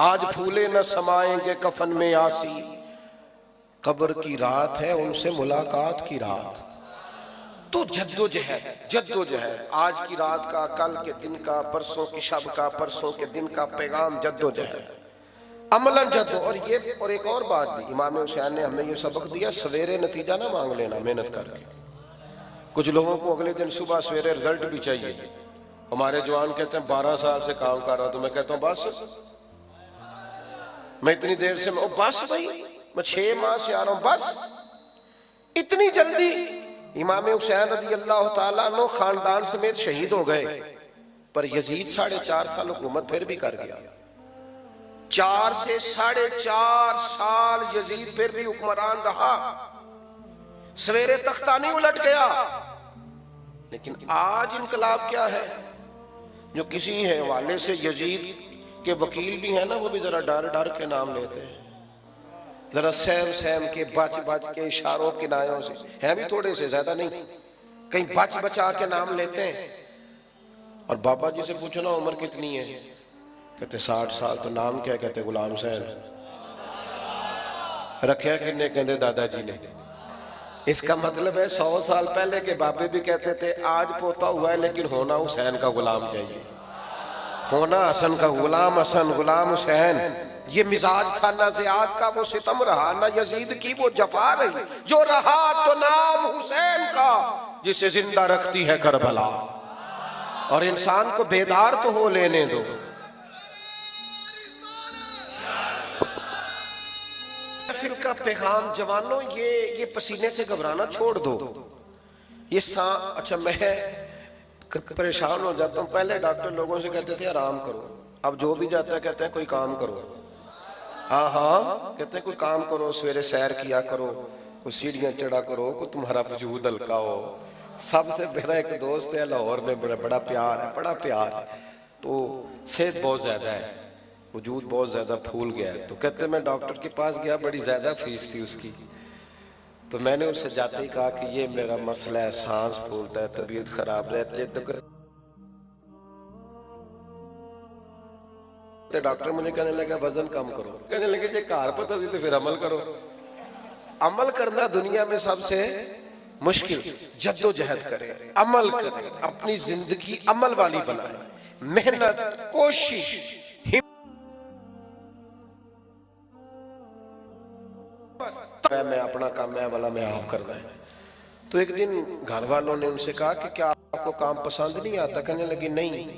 آج پھولے نہ سمائیں گے کفن میں آسی، قبر کی رات ہے ان سے ملاقات کی رات۔ تو جد و جہد آج کی رات کا، کل کے دن کا، پرسوں کی شب کا، پرسوں کے دن کا پیغام جد و جہد، عملاً جد۔ اور ایک اور بات بھی امام حسین نے ہمیں یہ سبق دیا، سویرے نتیجہ نہ مانگ لینا محنت کر کے۔ کچھ لوگوں کو اگلے دن صبح سویرے رزلٹ بھی چاہیے۔ ہمارے جوان کہتے ہیں 12 سال سے کام کر رہا، تو میں کہتا ہوں بس میں اتنی دیر سے بس بھائی میں 6 ماہ سے آ رہا ہوں، بس اتنی جلدی؟ امام حسین رضی اللہ تعالیٰ عنہ خاندان سمیت شہید ہو گئے، پر یزید 4.5 سال حکومت پھر بھی کر گیا۔ 4 سے 4.5 سال یزید پھر بھی حکمران رہا، سویرے تختہ نہیں الٹ گیا۔ لیکن آج انقلاب کیا ہے؟ جو کسی حوالے سے یزید کہ وکیل بھی ہیں نا وہ بھی ذرا ڈر ڈر کے نام لیتے ہیں، ذرا سہم سہم کے بچ بچ کے اشاروں کنایوں سے، ہیں بھی تھوڑے سے زیادہ نہیں، کہیں بچ بچا کے نام لیتے ہیں۔ اور بابا جی سے پوچھو نا عمر کتنی ہے، کہتے 60 سال، تو نام کیا؟ کہتے غلام حسین۔ رکھیا کنے؟ کہتے دادا جی نے۔ اس کا مطلب ہے 100 سال پہلے کے بابے بھی کہتے تھے آج پوتا ہوا ہے لیکن ہونا حسین کا غلام چاہیے، ہونا حسن کا غلام، حسن غلام حسین۔ یہ مزاج تھا نہ زیاد کا وہ ستم رہا، نہ یزید کی وہ جفا رہی، جو رہا تو نام حسین کا جسے زندہ رکھتی ہے کربلا۔ اور انسان کو بیدار تو ہو لینے دو۔ محفل کا پیغام جوانوں، یہ پسینے سے گھبرانا چھوڑ دو۔ یہ اچھا میں پریشان ہو جاتا ہوں، پہلے ڈاکٹر لوگوں سے کہتے تھے آرام کرو، اب جو بھی جاتا ہے کہتے ہیں کوئی کام کرو۔ ہاں کہتے ہیں کوئی کام کرو، سویرے سیر کیا کرو، کوئی سیڑھیاں چڑھا کرو، کوئی تمہارا وجود ہلکا ہو۔ سب سے میرا ایک دوست ہے لاہور میں، بڑا پیار ہے، بڑا پیار ہے، تو صحت بہت زیادہ ہے، وجود بہت زیادہ پھول گیا ہے، تو کہتے ہیں میں ڈاکٹر کے پاس گیا، بڑی زیادہ فیس تھی اس کی، تو میں نے اس سے جاتے ہی کہا کہ یہ میرا مسئلہ ہے، سانس پھولتا ہے، طبیعت خراب رہتی ہے، تو ڈاکٹر مجھے کہنے لگا وزن کم کرو، کہنے لگے جی کار پتہ ہوئی تو پھر عمل کرو۔ عمل کرنا دنیا میں سب سے مشکل، جد و جہد کرے، عمل کرے، اپنی زندگی عمل والی بنائے، محنت، کوشش، میں اپنا کام میں والا میں آپ کرنا ہے۔ تو ایک دن گھر والوں نے ان سے کہا کہ کیا آپ کو کام پسند نہیں آتا؟ کہنے لگی نہیں،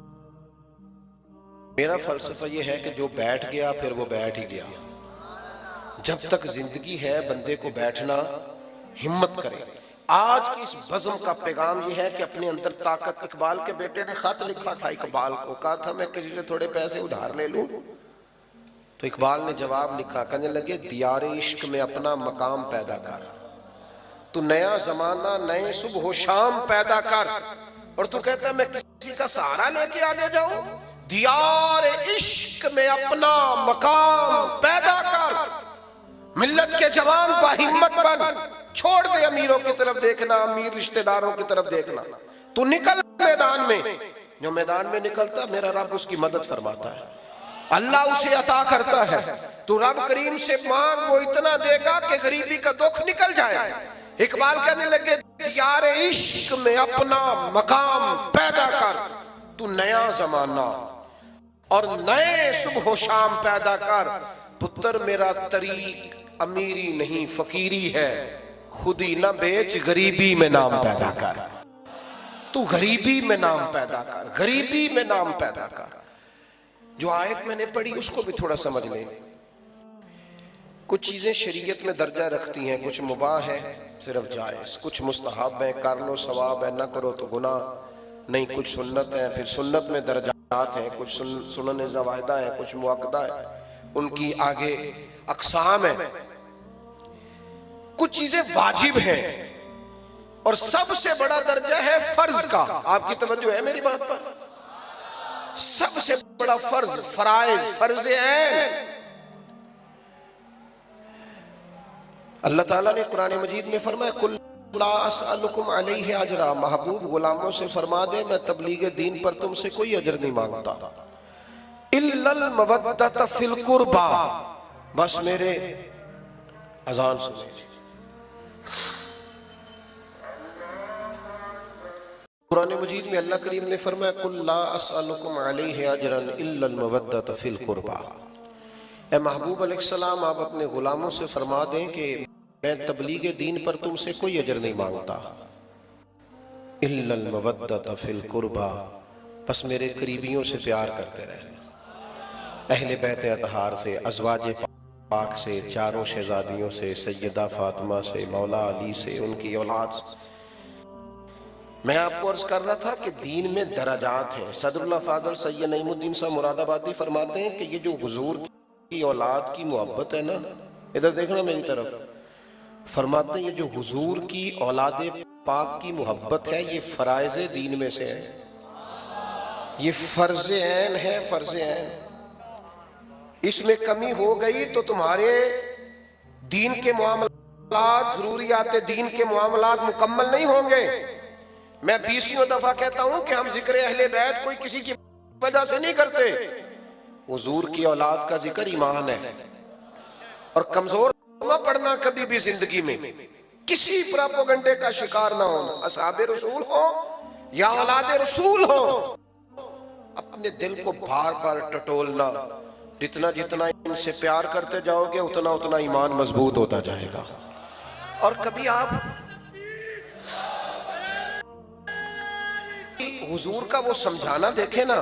میرا فلسفہ یہ ہے کہ جو بیٹھ گیا پھر وہ بیٹھ ہی گیا، جب تک زندگی ہے بندے کو بیٹھنا ہمت کرے۔ آج کی اس بزم کا پیغام یہ ہے کہ اپنے اندر طاقت، اقبال کے بیٹے نے خط لکھا تھا اقبال کو، کہا تھا میں کسی سے تھوڑے پیسے ادھار لے لوں، تو اقبال نے جواب لکھا، کہنے لگے دیار عشق میں اپنا مقام پیدا کر، تو نیا زمانہ نئے صبح و شام پیدا کر، اور تو کہتا ہے میں کسی کا سہارا لے کے آگے جاؤں؟ دیار عشق میں اپنا مقام پیدا کر، ملت کے جوان باہمت بن، چھوڑ دے امیروں کی طرف دیکھنا، امیر رشتہ داروں کی طرف دیکھنا، تو نکل میدان میں۔ جو میدان میں نکلتا میرا رب اس کی مدد فرماتا ہے، اللہ اسے عطا کرتا ہے، تو رب کریم سے مانگ، وہ اتنا دے گا کہ غریبی کا دکھ نکل جائے۔ اقبال کہنے لگے دیار عشق میں اپنا مقام پیدا کر، تو نیا زمانہ اور نئے صبح و شام پیدا کر، پتر میرا طریق امیری نہیں فقیری ہے، خودی نہ بیچ غریبی میں نام پیدا کر، تو غریبی میں نام پیدا کر، غریبی میں نام پیدا کر۔ جو آیت میں نے پڑھی اس کو بھی تھوڑا سمجھ لیں۔ کچھ چیزیں شریعت میں درجہ رکھتی ہیں، کچھ مباح ہے صرف جائز، کچھ مستحب ہیں کر لو ثواب ہے، نہ کرو تو گناہ نہیں، کچھ سنت ہیں، پھر سنت میں درجات ہیں، کچھ سنن زوائدہ ہیں، کچھ مؤکدہ ہیں، ان کی آگے اقسام ہیں، کچھ چیزیں واجب ہیں، اور سب سے بڑا درجہ ہے فرض کا۔ آپ کی توجہ ہے میری بات پر؟ سب سے بڑا فرض، فرائض، فرض عین۔ اللہ تعالیٰ نے قرآن مجید میں فرمایا قل لا اسألکم علیہ اجرا، محبوب غلاموں سے فرما دے میں تبلیغ دین پر تم سے کوئی اجر نہیں مانگتا، الا المودۃ فی القربى، بس میرے اذان سنیں۔ قرآن مجید میں اللہ کریم نے فرمایا قل لا اسألکم علیہ اجرا الا المودۃ فی القربى، اے محبوب علیہ السلام آپ اپنے غلاموں سے فرما دیں کہ میں تبلیغ دین پر تم سے کوئی اجر نہیں مانگتا، الا المودۃ فی القربى، بس میرے قریبیوں سے پیار کرتے رہے، اہل بیت اطہار سے، ازواج پاک سے، چاروں شہزادیوں سے، سیدہ فاطمہ سے، مولا علی سے، ان کی اولاد سے۔ میں آپ کو عرض کر رہا تھا کہ دین میں درجات ہیں۔ صدر اللہ فاضل سید نعیم الدین صاحب مراد آبادی فرماتے ہیں کہ یہ جو حضور کی اولاد کی محبت ہے نا، ادھر دیکھنا میری طرف، فرماتے ہیں یہ جو حضور کی اولاد پاک کی محبت ہے یہ فرائض دین میں سے ہے، یہ فرض عین ہے، فرض عین۔ اس میں کمی ہو گئی تو تمہارے دین کے معاملات، ضروریات دین کے معاملات مکمل نہیں ہوں گے۔ میں 20 دفعہ کہتا ہوں کہ ہم ذکر اہل بیت کوئی کسی کی وجہ سے نہیں کرتے۔ حضور کی اولاد کا ذکر ایمان ہے، اور کمزور نہ پڑنا کبھی بھی زندگی میں، کسی پراپوگنڈے کا شکار نہ ہونا۔ اصحاب رسول ہو یا اولاد رسول ہو، اپنے دل کو بار بار ٹٹولنا، جتنا جتنا ان سے پیار کرتے جاؤ گے اتنا اتنا ایمان مضبوط ہوتا جائے گا۔ اور کبھی آپ حضور کا وہ سمجھانا دیکھیں نا،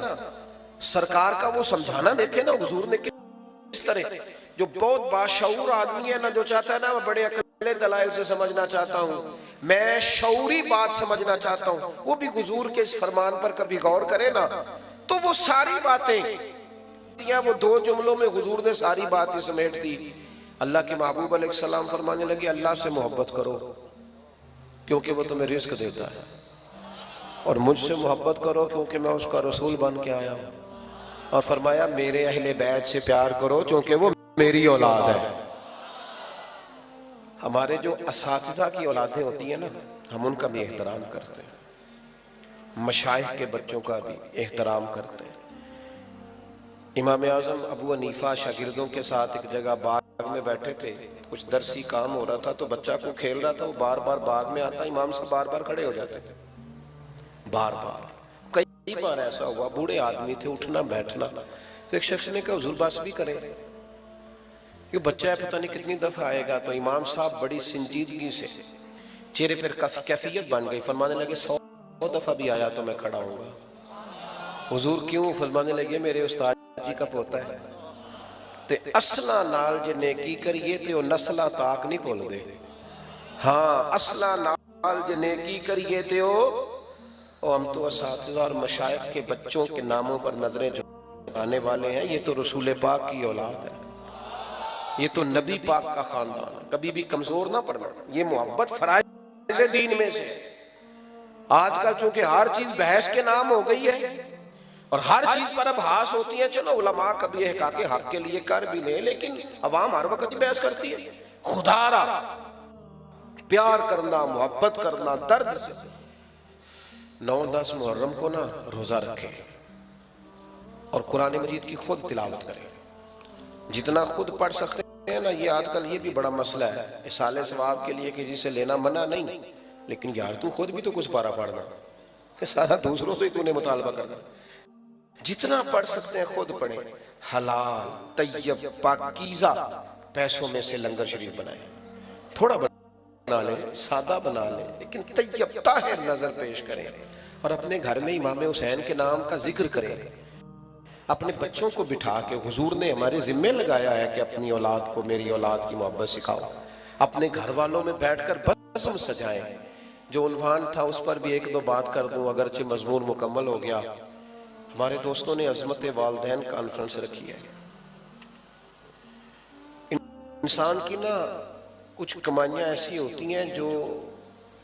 سرکار کا وہ سمجھانا دیکھیں نا، حضور نے کس طرح، جو بہت باشعور آدمی ہے نا، جو چاہتا ہے نا میں بڑے عقلے دلائل سے سمجھنا چاہتا ہوں، میں شعوری بات سمجھنا چاہتا ہوں، وہ بھی حضور کے اس فرمان پر کبھی غور کرے نا، تو وہ ساری باتیں، وہ 2 جملوں میں حضور نے ساری باتیں سمیٹ دی۔ اللہ کے محبوب علیہ السلام فرمانے لگے اللہ سے محبت کرو کیونکہ وہ تمہیں رزق دیتا ہے، اور مجھ سے محبت کرو کیونکہ میں اس کا رسول بن کے آیا ہوں، اور فرمایا میرے اہل بیت سے پیار کرو کیونکہ وہ میری اولاد ہے۔ ہمارے جو اساتذہ کی اولادیں ہوتی ہیں نا، ہم ان کا بھی احترام کرتے ہیں، مشائخ کے بچوں کا بھی احترام کرتے ہیں۔ امام اعظم ابو حنیفہ شاگردوں کے ساتھ ایک جگہ باغ میں بیٹھے تھے، کچھ درسی کام ہو رہا تھا، تو بچہ کو کھیل رہا تھا، وہ بار بار باغ میں آتا، امام صاحب بار بار کھڑے ہو جاتے تھے، بار بار، کئی بار ایسا ہوا، بوڑھے آدمی تھے، اٹھنا بیٹھنا، تو ایک شخص نے کہا حضور بس بھی کرے، یہ بچہ ہے پتہ نہیں کتنی دفعہ آئے گا۔ تو امام صاحب بڑی سنجیدگی سے، چہرے پر کیفیت بن گئی، فرمانے لگے 100 دفعہ بھی آیا تو میں کھڑا ہوں گا۔ حضور کیوں؟ فرمانے لگے میرے استاد جی کا پوتا ہے تے اصلا نال جے نیکی کریے تے او نسلہ تاک نہیں بھول دے۔ ہاں اصلا نال جے نیکی کریے تے او ہم تو اساتذہ اور مشائخ کے بچوں کے ناموں پر نظریں جھکانے والے ہیں، یہ تو رسول پاک کی اولاد ہے، یہ تو نبی پاک کا خاندان ہے، کبھی بھی کمزور نہ پڑنا۔ یہ محبت فرائض دین میں سے، آج کل چونکہ ہر چیز بحث کے نام ہو گئی ہے اور ہر چیز پر اب حاس ہوتی ہے، چلو علماء کبھی احقاق حق کے لیے کر بھی لیں، لیکن عوام ہر وقت ہی بحث کرتی ہے۔ خدا را پیار کرنا، محبت کرنا درد سے۔ 9-10 محرم کو نا روزہ رکھیں اور قرآن مجید کی خود تلاوت کریں، جتنا خود پڑھ سکتے ہیں نا۔ یہ آج کل یہ بھی بڑا مسئلہ ہے، اصالہ ثواب کے لیے کسی سے لینا منع نہیں، لیکن یار تو خود بھی تو کچھ پارا پڑھنا، کہ سارا دوسروں سے ہی تو نے مطالبہ کرنا۔ جتنا پڑھ سکتے ہیں خود پڑھیں، حلال طیب پاکیزہ پیسوں میں سے لنگر شریف بنائیں، تھوڑا بنا لیں، سادہ بنا لیں، لیکن طیب طاہر نظر پیش کریں، اور اپنے گھر میں امام حسین کے نام کا ذکر کریں۔ اپنے بچوں کو بٹھا کے، حضور نے ہمارے ذمہ لگایا ہے کہ اپنی اولاد کو میری اولاد کی محبت سکھاؤ، اپنے گھر والوں میں بیٹھ کر بزم سجائیں۔ جو عنوان تھا اس پر بھی 1-2 بات کر دوں، اگرچہ مضمون مکمل ہو گیا۔ ہمارے دوستوں نے عظمت والدین کانفرنس رکھی ہے۔ انسان کی نا کچھ کمائیاں ایسی ہوتی ہیں جو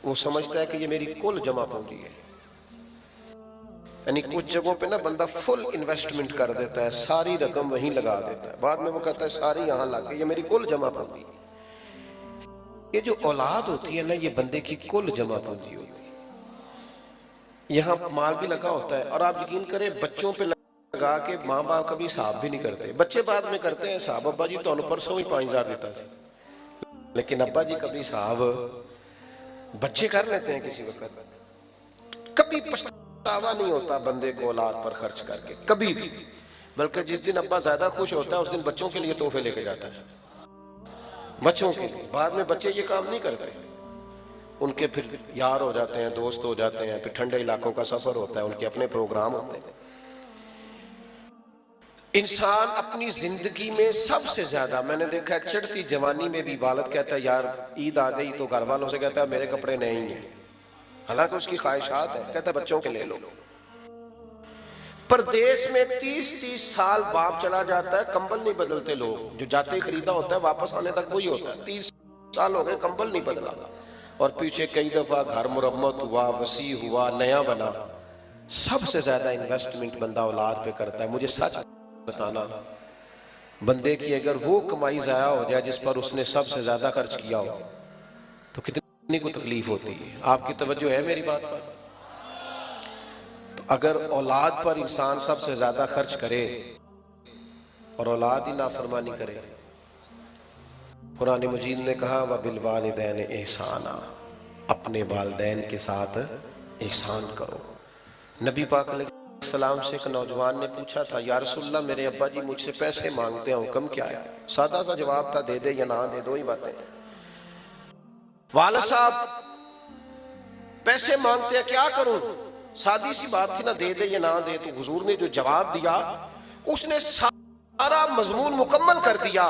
وہ سمجھتا ہے کہ یہ میری کل جمع پونجی ہے، یعنی کچھ جگہوں پہ نا بندہ فل انویسٹمنٹ کر دیتا ہے، ساری رقم وہیں لگا دیتا ہے، بعد میں وہ کہتا ہے ساری یہاں لگ گئی، یہ میری کل جمع پونجی۔ یہ جو اولاد ہوتی ہے نا، یہ بندے کی کل جمع پونجی ہوتی ہے۔ یہاں مال بھی لگا ہوتا ہے، اور آپ یقین کریں بچوں پہ لگا کے ماں باپ کبھی حساب بھی نہیں کرتے، بچے بعد میں کرتے ہیں حساب، ابا جی تو پرسوں ہی 5000 دیتا سی، لیکن ابا جی کبھی حساب بچے کر لیتے ہیں کسی وقت۔ کبھی پچھتاوا نہیں ہوتا بندے کو اولاد پر خرچ کر کے، کبھی بھی، بلکہ جس دن ابا زیادہ خوش ہوتا ہے اس دن بچوں کے لیے تحفے لے کے جاتا ہے، بچوں کے لیے۔ بعد میں بچے یہ کام نہیں کرتے، ان کے پھر یار ہو جاتے ہیں، دوست ہو جاتے ہیں، پھر ٹھنڈے علاقوں کا سفر ہوتا ہے، ان کے اپنے پروگرام ہوتے ہیں۔ انسان اپنی زندگی میں سب سے زیادہ، میں نے دیکھا ہے چڑھتی جوانی میں بھی والد کہتا ہے یار عید آ گئی تو گھر والوں سے کہتا ہے میرے کپڑے نہیں ہیں، حالانکہ اس کی خواہشات ہیں، کہتا ہے بچوں کے لے لو۔ پردیس میں 30 سال باپ چلا جاتا ہے، کمبل نہیں بدلتے لوگ، جو جاتے خریدا ہوتا ہے واپس آنے تک وہی ہوتا ہے، 30 سال ہو گئے کمبل نہیں بدلا، اور پیچھے کئی دفعہ گھر مرمت ہوا، وسیع ہوا، نیا بنا۔ سب سے زیادہ انویسٹمنٹ بندہ اولاد پہ کرتا ہے۔ مجھے سچ بتانا، بندے کی اگر وہ کمائی ضائع ہو جائے جس پر اس نے سب سے زیادہ خرچ کیا ہو تو کتنی کو تکلیف ہوتی ہے. آپ کی توجہ ہے میری بات پر؟ تو اگر اولاد پر انسان سب سے زیادہ خرچ کرے اور اولاد ہی نافرمانی کرے، قرآن مجید نے کہا وَبِالْوَالِدَيْنِ إِحْسَانًا، اپنے والدین کے ساتھ احسان کرو. نبی پاک علیہ السلام سے ایک نوجوان نے پوچھا تھا یا رسول اللہ میرے ابا جی مجھ سے پیسے مانگتے ہیں، حکم کیا ہے؟ سادہ سا جواب تھا، دے دے یا نہ دے، دو ہی باتیں. والد صاحب پیسے مانگتے ہیں کیا کروں؟ سادی سی بات تھی نا، دے دے یا نہ دے. تو حضور نے جو جواب دیا اس نے سارا مضمون مکمل کر دیا.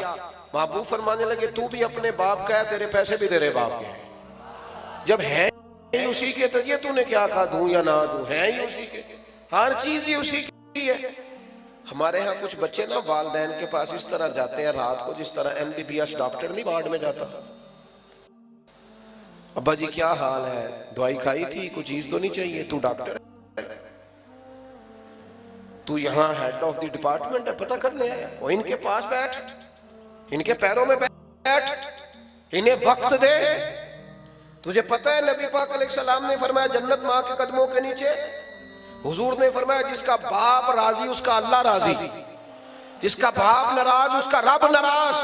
محبوب فرمانے لگے تو بھی اپنے باپ کا ہے، تیرے پیسے بھی تیرے باپ کے ہیں. جب ہے ہی اسی کے تو یہ تو نے کیا کہا دوں یا نہ دوں، ہے ہی اسی کے، ہر چیز ہی اسی کی ہے. ہمارے ہاں کچھ بچے نا والدین کے پاس اس طرح جاتے ہیں رات کو جس طرح MBBS ڈاکٹر نہیں وارڈ میں جاتا. ابا جی کیا حال ہے، دوائی کھائی تھی، کوئی چیز تو نہیں چاہیے؟ تو ڈاکٹر ہے، تو یہاں ہیڈ آف دی ڈپارٹمنٹ ہے، پتہ کرنے آیا. وہ ان کے پاس بیٹھ، ان کے پیروں میں بیٹھ، انہیں وقت دے. تجھے پتہ ہے نبی پاک علیہ السلام نے فرمایا جنت ماں کے قدموں کے نیچے. حضور نے فرمایا جس کا باپ راضی اس کا اللہ راضی، جس کا باپ ناراض اس کا رب ناراض.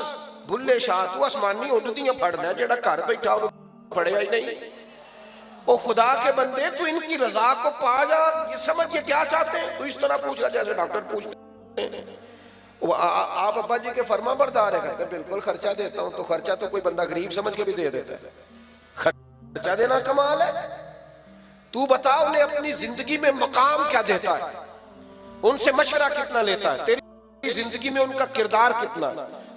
بلے شاہ تو آسمانی اٹھدیاں پڑھنا جڑا گھر بیٹھا پڑھیا ہی نہیں. او خدا کے بندے تو ان کی رضا کو پا جا، یہ سمجھ یہ کیا چاہتے ہیں. تو اس طرح پوچھ رہا جیسے ڈاکٹر پوچھتے ہیں آپ ابا جی کے فرما بردار ہے. کہتے ہیں بالکل خرچہ دیتا ہوں. تو خرچہ تو کوئی بندہ غریب سمجھ کے بھی دے دیتا ہے، خرچہ دینا کمال ہے. تو بتا انہیں اپنی زندگی میں مقام کیا دیتا ہے، ان سے مشورہ کتنا لیتا ہے، تیری زندگی میں ان کا کردار کتنا،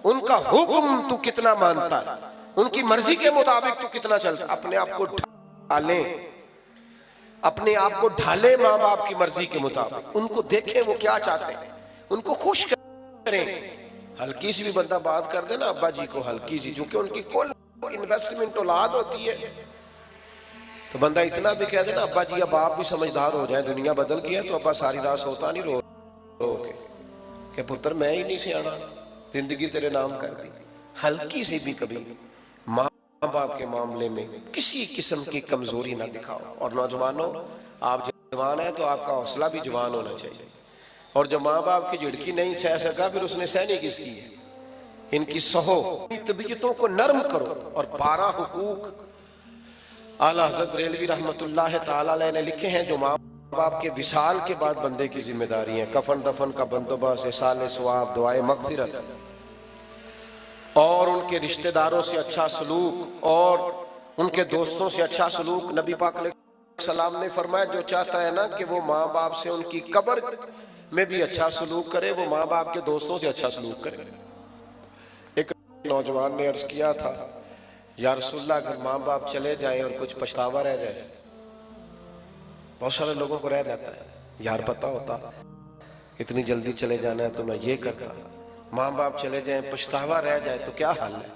ان کا حکم تو کتنا مانتا ہے، ان کی مرضی کے مطابق تو کتنا چلتا ہے. اپنے آپ کو ڈھالیں، اپنے آپ کو ڈھالیں ماں باپ کی مرضی کے مطابق. ان کو دیکھیں وہ کیا چاہتے ہیں، ان کو خوش کریں. ہلکی سی بھی بندہ بات کر دے نا ابا جی کو، ہلکی سی، جو کہ ان کی کل انویسٹمنٹ اولاد ہوتی ہے، تو بندہ اتنا بھی کہہ دے نا ابا جی اب آپ بھی سمجھدار ہو جائیں، دنیا بدل گیا. تو ابا ساری رات سوتا نہیں رو کے کہ پتر میں ہی نہیں سیانا، زندگی تیرے نام کر دی. ہلکی سی بھی کبھی ماں باپ کے معاملے میں کسی قسم کی کمزوری نہ دکھاؤ. اور نوجوانوں آپ جوان ہیں تو آپ کا حوصلہ بھی جوان ہونا چاہیے. اور جو ماں باپ کی جھڑکی نہیں سہ سکا پھر اس نے سہنی کس کی ہے؟ ان کی سہو. طبیعتوں کو نرم کرو. اور 12 حقوق اعلیٰ حضرت بریلوی رحمت اللہ تعالیٰ علیہ نے لکھے ہیں جو ماں باپ کے وصال کے بعد بندے کی ذمہ داری ہیں. کفن دفن کا بندوبست، احسان ثواب، دعائے مغفرت، اور ان کے رشتہ داروں سے اچھا سلوک، اور ان کے دوستوں سے اچھا سلوک. نبی پاک علیہ السلام نے فرمایا جو چاہتا ہے نا کہ وہ ماں باپ سے ان کی قبر میں بھی اچھا سلوک کرے، وہ ماں باپ کے دوستوں سے اچھا سلوک کرے. ایک نوجوان نے عرض کیا تھا یا رسول اللہ اگر ماں باپ چلے جائیں اور کچھ پچھتاوا رہ جائے. بہت سارے لوگوں کو رہ جاتا ہے یار پتہ ہوتا اتنی جلدی چلے جانا ہے تو میں یہ کرتا. ماں باپ چلے جائیں پچھتاوا رہ جائے تو کیا حال ہے؟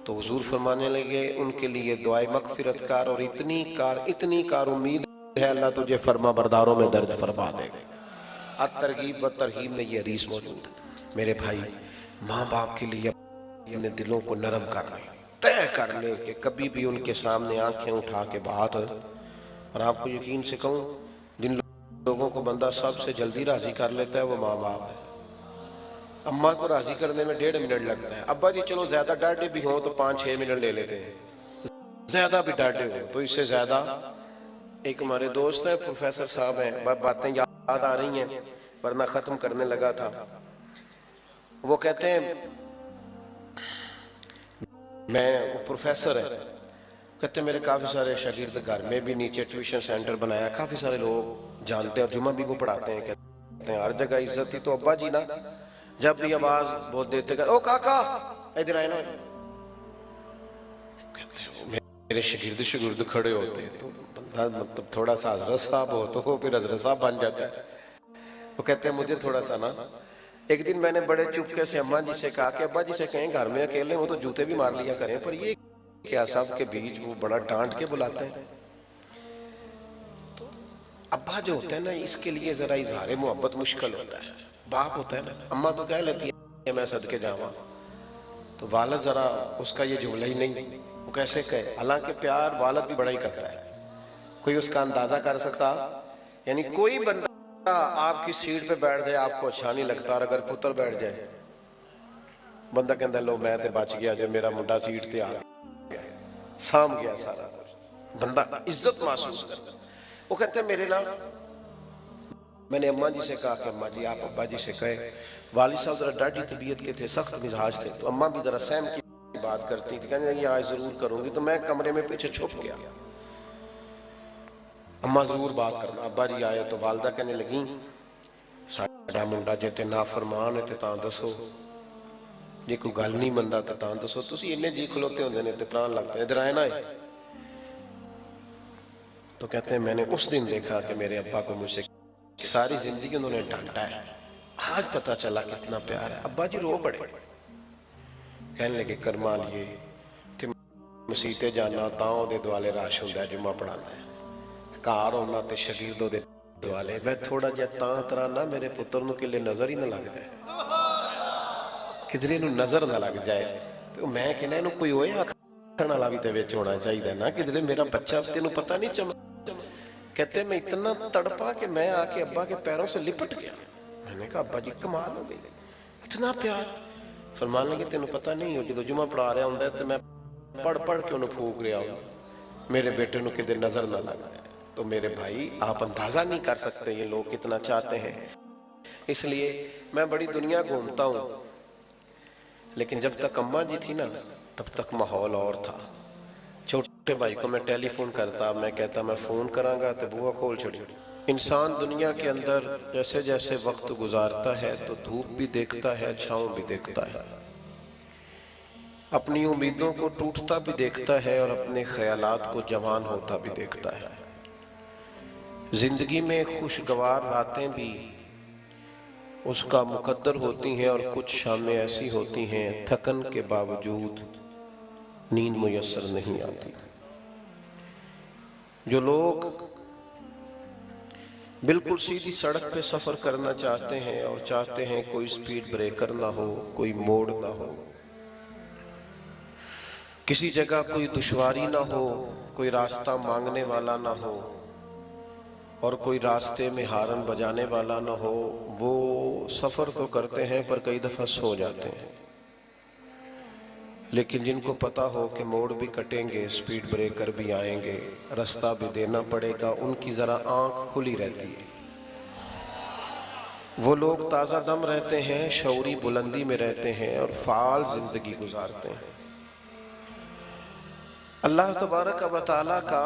تو حضور فرمانے لگے ان کے لیے دعائے مغفرت کار، اور اتنی کار امید ہے اللہ تجھے فرما برداروں میں درج فرما دے گا. الترغیب و ترہیب میں یہ حدیث موجود ہے. میرے بھائی ماں باپ کے لیے اپنے دلوں کو نرم کر لیں، طے کر لیں کہ کبھی بھی ان کے سامنے آنکھیں اٹھا کے بات. اور آپ کو یقین سے کہوں جن لوگوں کو بندہ سب سے جلدی راضی کر لیتا ہے وہ ماں باپ ہے. اماں کو راضی کرنے میں 1.5 منٹ لگتا ہے. ابا جی چلو زیادہ ڈاڈے بھی ہوں تو 5-6 منٹ لے لیتے ہیں، زیادہ بھی ڈاڈے ہوں تو اس سے زیادہ. ایک ہمارے دوست ہیں پروفیسر صاحب ہیں، باتیں یاد آ رہی ہیں ورنہ ختم کرنے لگا تھا. وہ کہتے ہیں میں پروفیسر ہے، کہتے ہیں میرے کافی سارے شاگرد گھر میں بھی نیچے ٹیوشن سینٹر بنایا، کافی سارے لوگ جانتے ہیں اور جمعہ بھی وہ پڑھاتے ہیں. کہتے ہیں ہر جگہ عزت تھی. تو ابا جی نا جب بھی آواز بہت دیتے کہ او کاکا ادھر آئے نا، کہتے ہیں میرے شاگرد کھڑے ہوتے ہیں تو بندہ مطلب تھوڑا سا حضرت صاحب ہو تو پھر حضرت صاحب بن جاتا ہے. وہ کہتے ہیں مجھے تھوڑا سا نا. ایک دن میں نے بڑے چپکے سے اماں جی سے کہا کہ ابا جی سے کہیں گھر میں اکیلے ہوں تو جوتے بھی مار لیا کریں، پر یہ کیا سب کے بیچ وہ بڑا ڈانٹ کے بلاتے ہیں. تو ابا جو ہوتا ہے نا اس کے لیے ذرا اظہار محبت مشکل ہوتا ہے. باپ ہوتا ہے نا، اماں تو کہہ لیتی ہے میں صدقے جاواں. تو والد ذرا اس کا یہ جملہ ہی نہیں، وہ کیسے کہے؟ حالانکہ پیار والد بھی بڑا ہی کرتا ہے. کوئی اس کا اندازہ کر سکتا؟ یعنی کوئی بندہ آپ کی سیٹ پہ بیٹھ جائے آپ کو اچھا نہیں لگتا، اور اگر پتر بیٹھ جائے بندہ کہتا ہے لو میں تے بچ گیا جو میرا منڈا سیٹ تے آ گیا، سام گیا سارا. بندہ عزت محسوس کرتا. وہ کہتے ہیں میرے نام، میں نے اماں جی سے کہا کہ اماں جی آپ ابا جی سے کہے. والد صاحب ذرا ڈاڈی طبیعت کے تھے، سخت مزاج تھے، تو اماں بھی ذرا سہم کی بات کرتی تھی، کہنے لگی آج ضرور کروں گی. تو میں کمرے میں پیچھے چھپ گیا، اماں ضرور بات کرنا. ابا جی آئے تو والدہ کہنے لگیں ساڈا منڈا جے تے نافرمان ہے تے تاں دسو، جے کوئی گل نہیں مندا تے تاں دسو. تسی اننے جی کھلوتے ہوندے نے تے تران لگتے ہیں ادھر آئے نہ. تو کہتے ہیں میں نے اس دن دیکھا کہ میرے ابا کو مجھ سے ساری زندگی انہوں نے ڈانٹا ہے، آج پتہ چلا کتنا پیار ہے. ابا جی رو پڑے، کہنے لگے کرما لیے تے مسیتے جانا تاں دے دوالے راش ہوندا ہے جمعہ پڑھانا ہے، کار ہونا تے شاگردوں دے دوالے. میں تھوڑا جہا تاں ترانا میرے پتر نو کلے نظر ہی نہ لگ جائے، کدھرے نو نظر نہ لگ جائے. تو میں کہنا انہوں کوئی ہوئے آکھن والا بھی تے وچ ہونا چاہیے نا، کدھرے میرا بچہ تینوں پتہ نہیں چمک. کہتے ہیں میں اتنا تڑپا کہ میں آ کے ابا کے پیروں سے لپٹ گیا. میں نے کہا ابا جی کمال ہو گئی، اتنا پیار. فرمان لگے تینوں پتہ نہیں ہو جدو جمعہ پڑھا رہا ہوں تو میں پڑھ پڑھ کے انہوں پھوک رہا ہوں میرے بیٹے نو کدھر نظر نہ لگ جائے. تو میرے بھائی آپ اندازہ نہیں کر سکتے یہ لوگ کتنا چاہتے ہیں. اس لیے میں بڑی دنیا گھومتا ہوں، لیکن جب تک اماں جی تھی نا تب تک ماحول اور تھا. چھوٹے بھائی کو میں ٹیلی فون کرتا، میں کہتا میں فون کراں گا تو بوہا کھول چھڑی. انسان دنیا کے اندر جیسے جیسے وقت گزارتا ہے تو دھوپ بھی دیکھتا ہے، چھاؤں بھی دیکھتا ہے، اپنی امیدوں کو ٹوٹتا بھی دیکھتا ہے اور اپنے خیالات کو جوان ہوتا بھی دیکھتا ہے. زندگی میں خوشگوار راتیں بھی اس کا مقدر ہوتی ہیں، اور کچھ شامیں ایسی ہوتی ہیں تھکن کے باوجود نیند میسر نہیں آتی. جو لوگ بالکل سیدھی سڑک پہ سفر کرنا چاہتے ہیں اور چاہتے ہیں کوئی سپیڈ بریکر نہ ہو، کوئی موڑ نہ ہو، کسی جگہ کوئی دشواری نہ ہو، کوئی راستہ مانگنے والا نہ ہو اور کوئی راستے میں ہارن بجانے والا نہ ہو، وہ سفر تو کرتے ہیں پر کئی دفعہ سو جاتے ہیں. لیکن جن کو پتا ہو کہ موڑ بھی کٹیں گے، سپیڈ بریکر بھی آئیں گے، راستہ بھی دینا پڑے گا، ان کی ذرا آنکھ کھلی رہتی ہے. وہ لوگ تازہ دم رہتے ہیں، شعوری بلندی میں رہتے ہیں اور فعال زندگی گزارتے ہیں. اللہ تبارک و تعالیٰ کا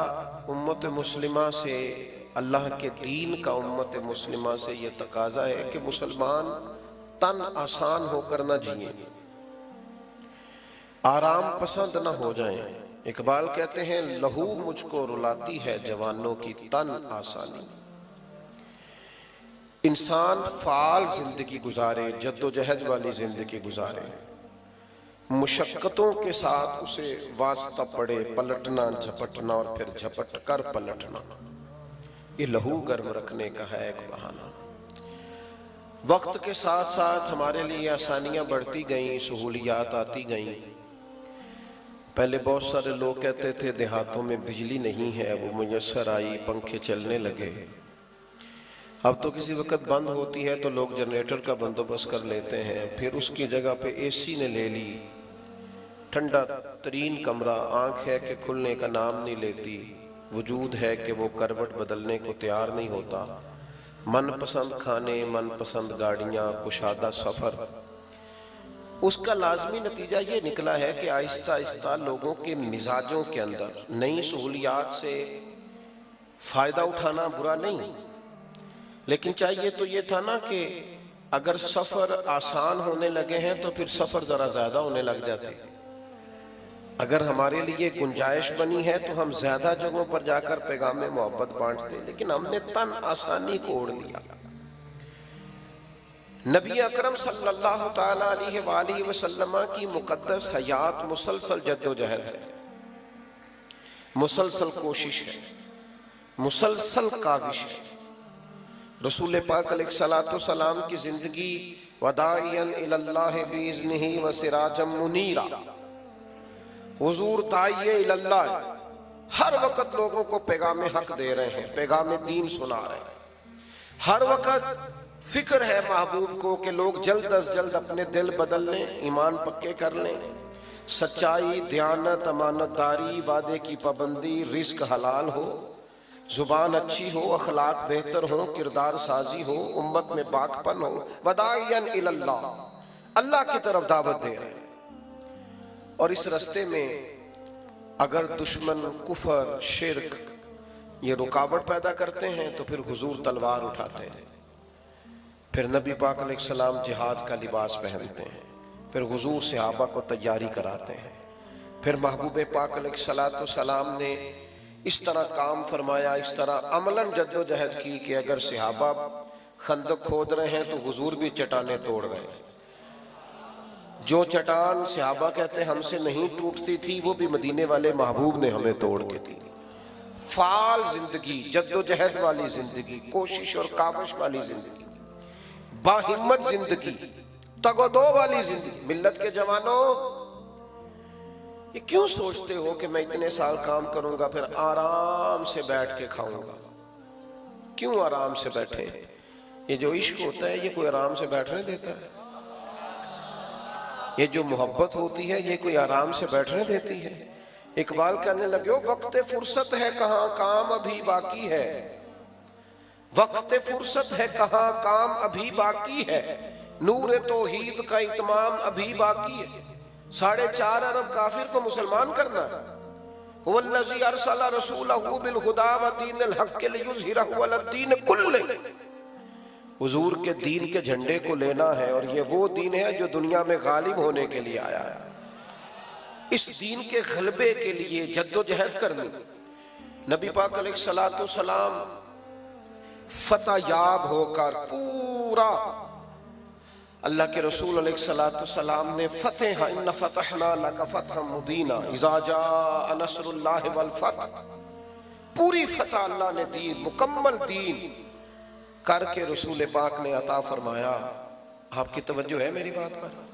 امت مسلمہ سے، اللہ کے دین کا امت مسلمہ سے یہ تقاضا ہے کہ مسلمان تن آسان ہو کر نہ جئیں، آرام پسند نہ ہو جائیں. اقبال کہتے ہیں لہو مجھ کو رلاتی ہے جوانوں کی تن آسانی. انسان فعال زندگی گزارے، جد و جہد والی زندگی گزارے، مشقتوں کے ساتھ اسے واسطہ پڑے، پلٹنا جھپٹنا اور پھر جھپٹ کر پلٹنا. یہ لہو گرم رکھنے کا ہے ایک بہانہ. وقت کے ساتھ ساتھ ہمارے لیے آسانیاں بڑھتی گئیں، سہولیات آتی گئیں. پہلے بہت سارے لوگ کہتے تھے دیہاتوں میں بجلی نہیں ہے، وہ میسر آئی، پنکھے چلنے لگے. اب تو کسی وقت بند ہوتی ہے تو لوگ جنریٹر کا بندوبست کر لیتے ہیں، پھر اس کی جگہ پہ اے سی نے لے لی. ٹھنڈا ترین کمرہ، آنکھ ہے کہ کھلنے کا نام نہیں لیتی، وجود ہے کہ وہ کروٹ بدلنے کو تیار نہیں ہوتا. من پسند کھانے، من پسند گاڑیاں، کشادہ سفر. اس کا لازمی نتیجہ یہ نکلا ہے کہ آہستہ آہستہ لوگوں کے مزاجوں کے اندر نئی سہولیات سے فائدہ اٹھانا برا نہیں، لیکن چاہیے تو یہ تھا نا کہ اگر سفر آسان ہونے لگے ہیں تو پھر سفر ذرا زیادہ ہونے لگ جاتے. اگر ہمارے لیے گنجائش بنی ہے تو ہم زیادہ جگہوں پر جا کر پیغام محبت بانٹتے، لیکن ہم نے تن آسانی کو اوڑھ لیا. نبی اکرم صلی اللہ تعالیٰ علیہ وآلہ وسلم کی مقدس حیات مسلسل جد و جہد ہے، مسلسل کوشش ہے، مسلسل کاوش ہے. رسول پاک علیہ الصلوۃ والسلام کی زندگی وداعیا الی اللہ باذنہ وسراجا منیرا، حضور داعی الی اللہ، ہر وقت لوگوں کو پیغام حق دے رہے ہیں، پیغام دین سنا رہے ہیں۔ ہر وقت فکر ہے محبوب کو کہ لوگ جلد از جلد اپنے دل بدل لیں، ایمان پکے کر لیں، سچائی، دیانت، امانت داری، وعدے کی پابندی، رزق حلال ہو، زبان اچھی ہو، اخلاق بہتر ہو، کردار سازی ہو، امت میں پاک پن ہو، وداعیا الی اللہ، اللہ کی طرف دعوت دے رہے ہیں۔ اور اس رستے میں اگر دشمن کفر، شرک یہ رکاوٹ پیدا کرتے ہیں تو پھر حضور تلوار اٹھاتے ہیں، پھر نبی پاک علیہ السلام جہاد کا لباس پہنتے ہیں، پھر حضور صحابہ کو تیاری کراتے ہیں، پھر محبوب پاک علیہ السلام نے اس طرح کام فرمایا، اس طرح عملاً جد و جہد کی کہ اگر صحابہ خندق کھود رہے ہیں تو حضور بھی چٹانیں توڑ رہے ہیں۔ جو چٹان صحابہ کہتے ہم سے نہیں ٹوٹتی تھی وہ بھی مدینے والے محبوب نے ہمیں توڑ کے دی۔ فعال زندگی، جد و جہد والی زندگی، کوشش اور کاوش والی زندگی، باہمت زندگی، تگ و دو والی زندگی۔ ملت کے جوانوں، یہ کیوں سوچتے ہو کہ میں اتنے سال کام کروں گا پھر آرام سے بیٹھ کے کھاؤں گا؟ کیوں آرام سے بیٹھے؟ یہ جو عشق ہوتا ہے یہ کوئی آرام سے بیٹھنے دیتا ہے؟ یہ جو محبت ہوتی ہے یہ کوئی آرام سے بیٹھنے دیتی ہے؟ اقبال کہنے لگے ہو وقت فرصت ہے کہاں کام ابھی باقی ہے، وقت فرصت ہے کہاں کام ابھی باقی ہے، نور توحید کا اتمام ابھی باقی ہے۔ 4.5 ارب کافر کو مسلمان کرنا ہے۔ هو الذی ارسل رسولہ بالہدی ودین الحق لیظہرہ علی الدین کلہ، حضور کے دین کے جھنڈے کو لینا ہے، اور یہ وہ دین ہے جو دنیا میں غالب ہونے کے لیے آیا ہے۔ اس دین کے غلبے کے لیے جد و جہد کرنی۔ نبی پاک علیہ الصلوۃ والسلام فتح یاب ہو کر پورا، اللہ کے رسول علیہ الصلوۃ والسلام نے فتح، ان فتحنا لک فتحا مبینا اذا جاء نصر اللہ والفتح، پوری فتح اللہ نے دی، مکمل دین کر کے رسول پاک نے عطا فرمایا۔ آپ کی توجہ ہے میری بات پر؟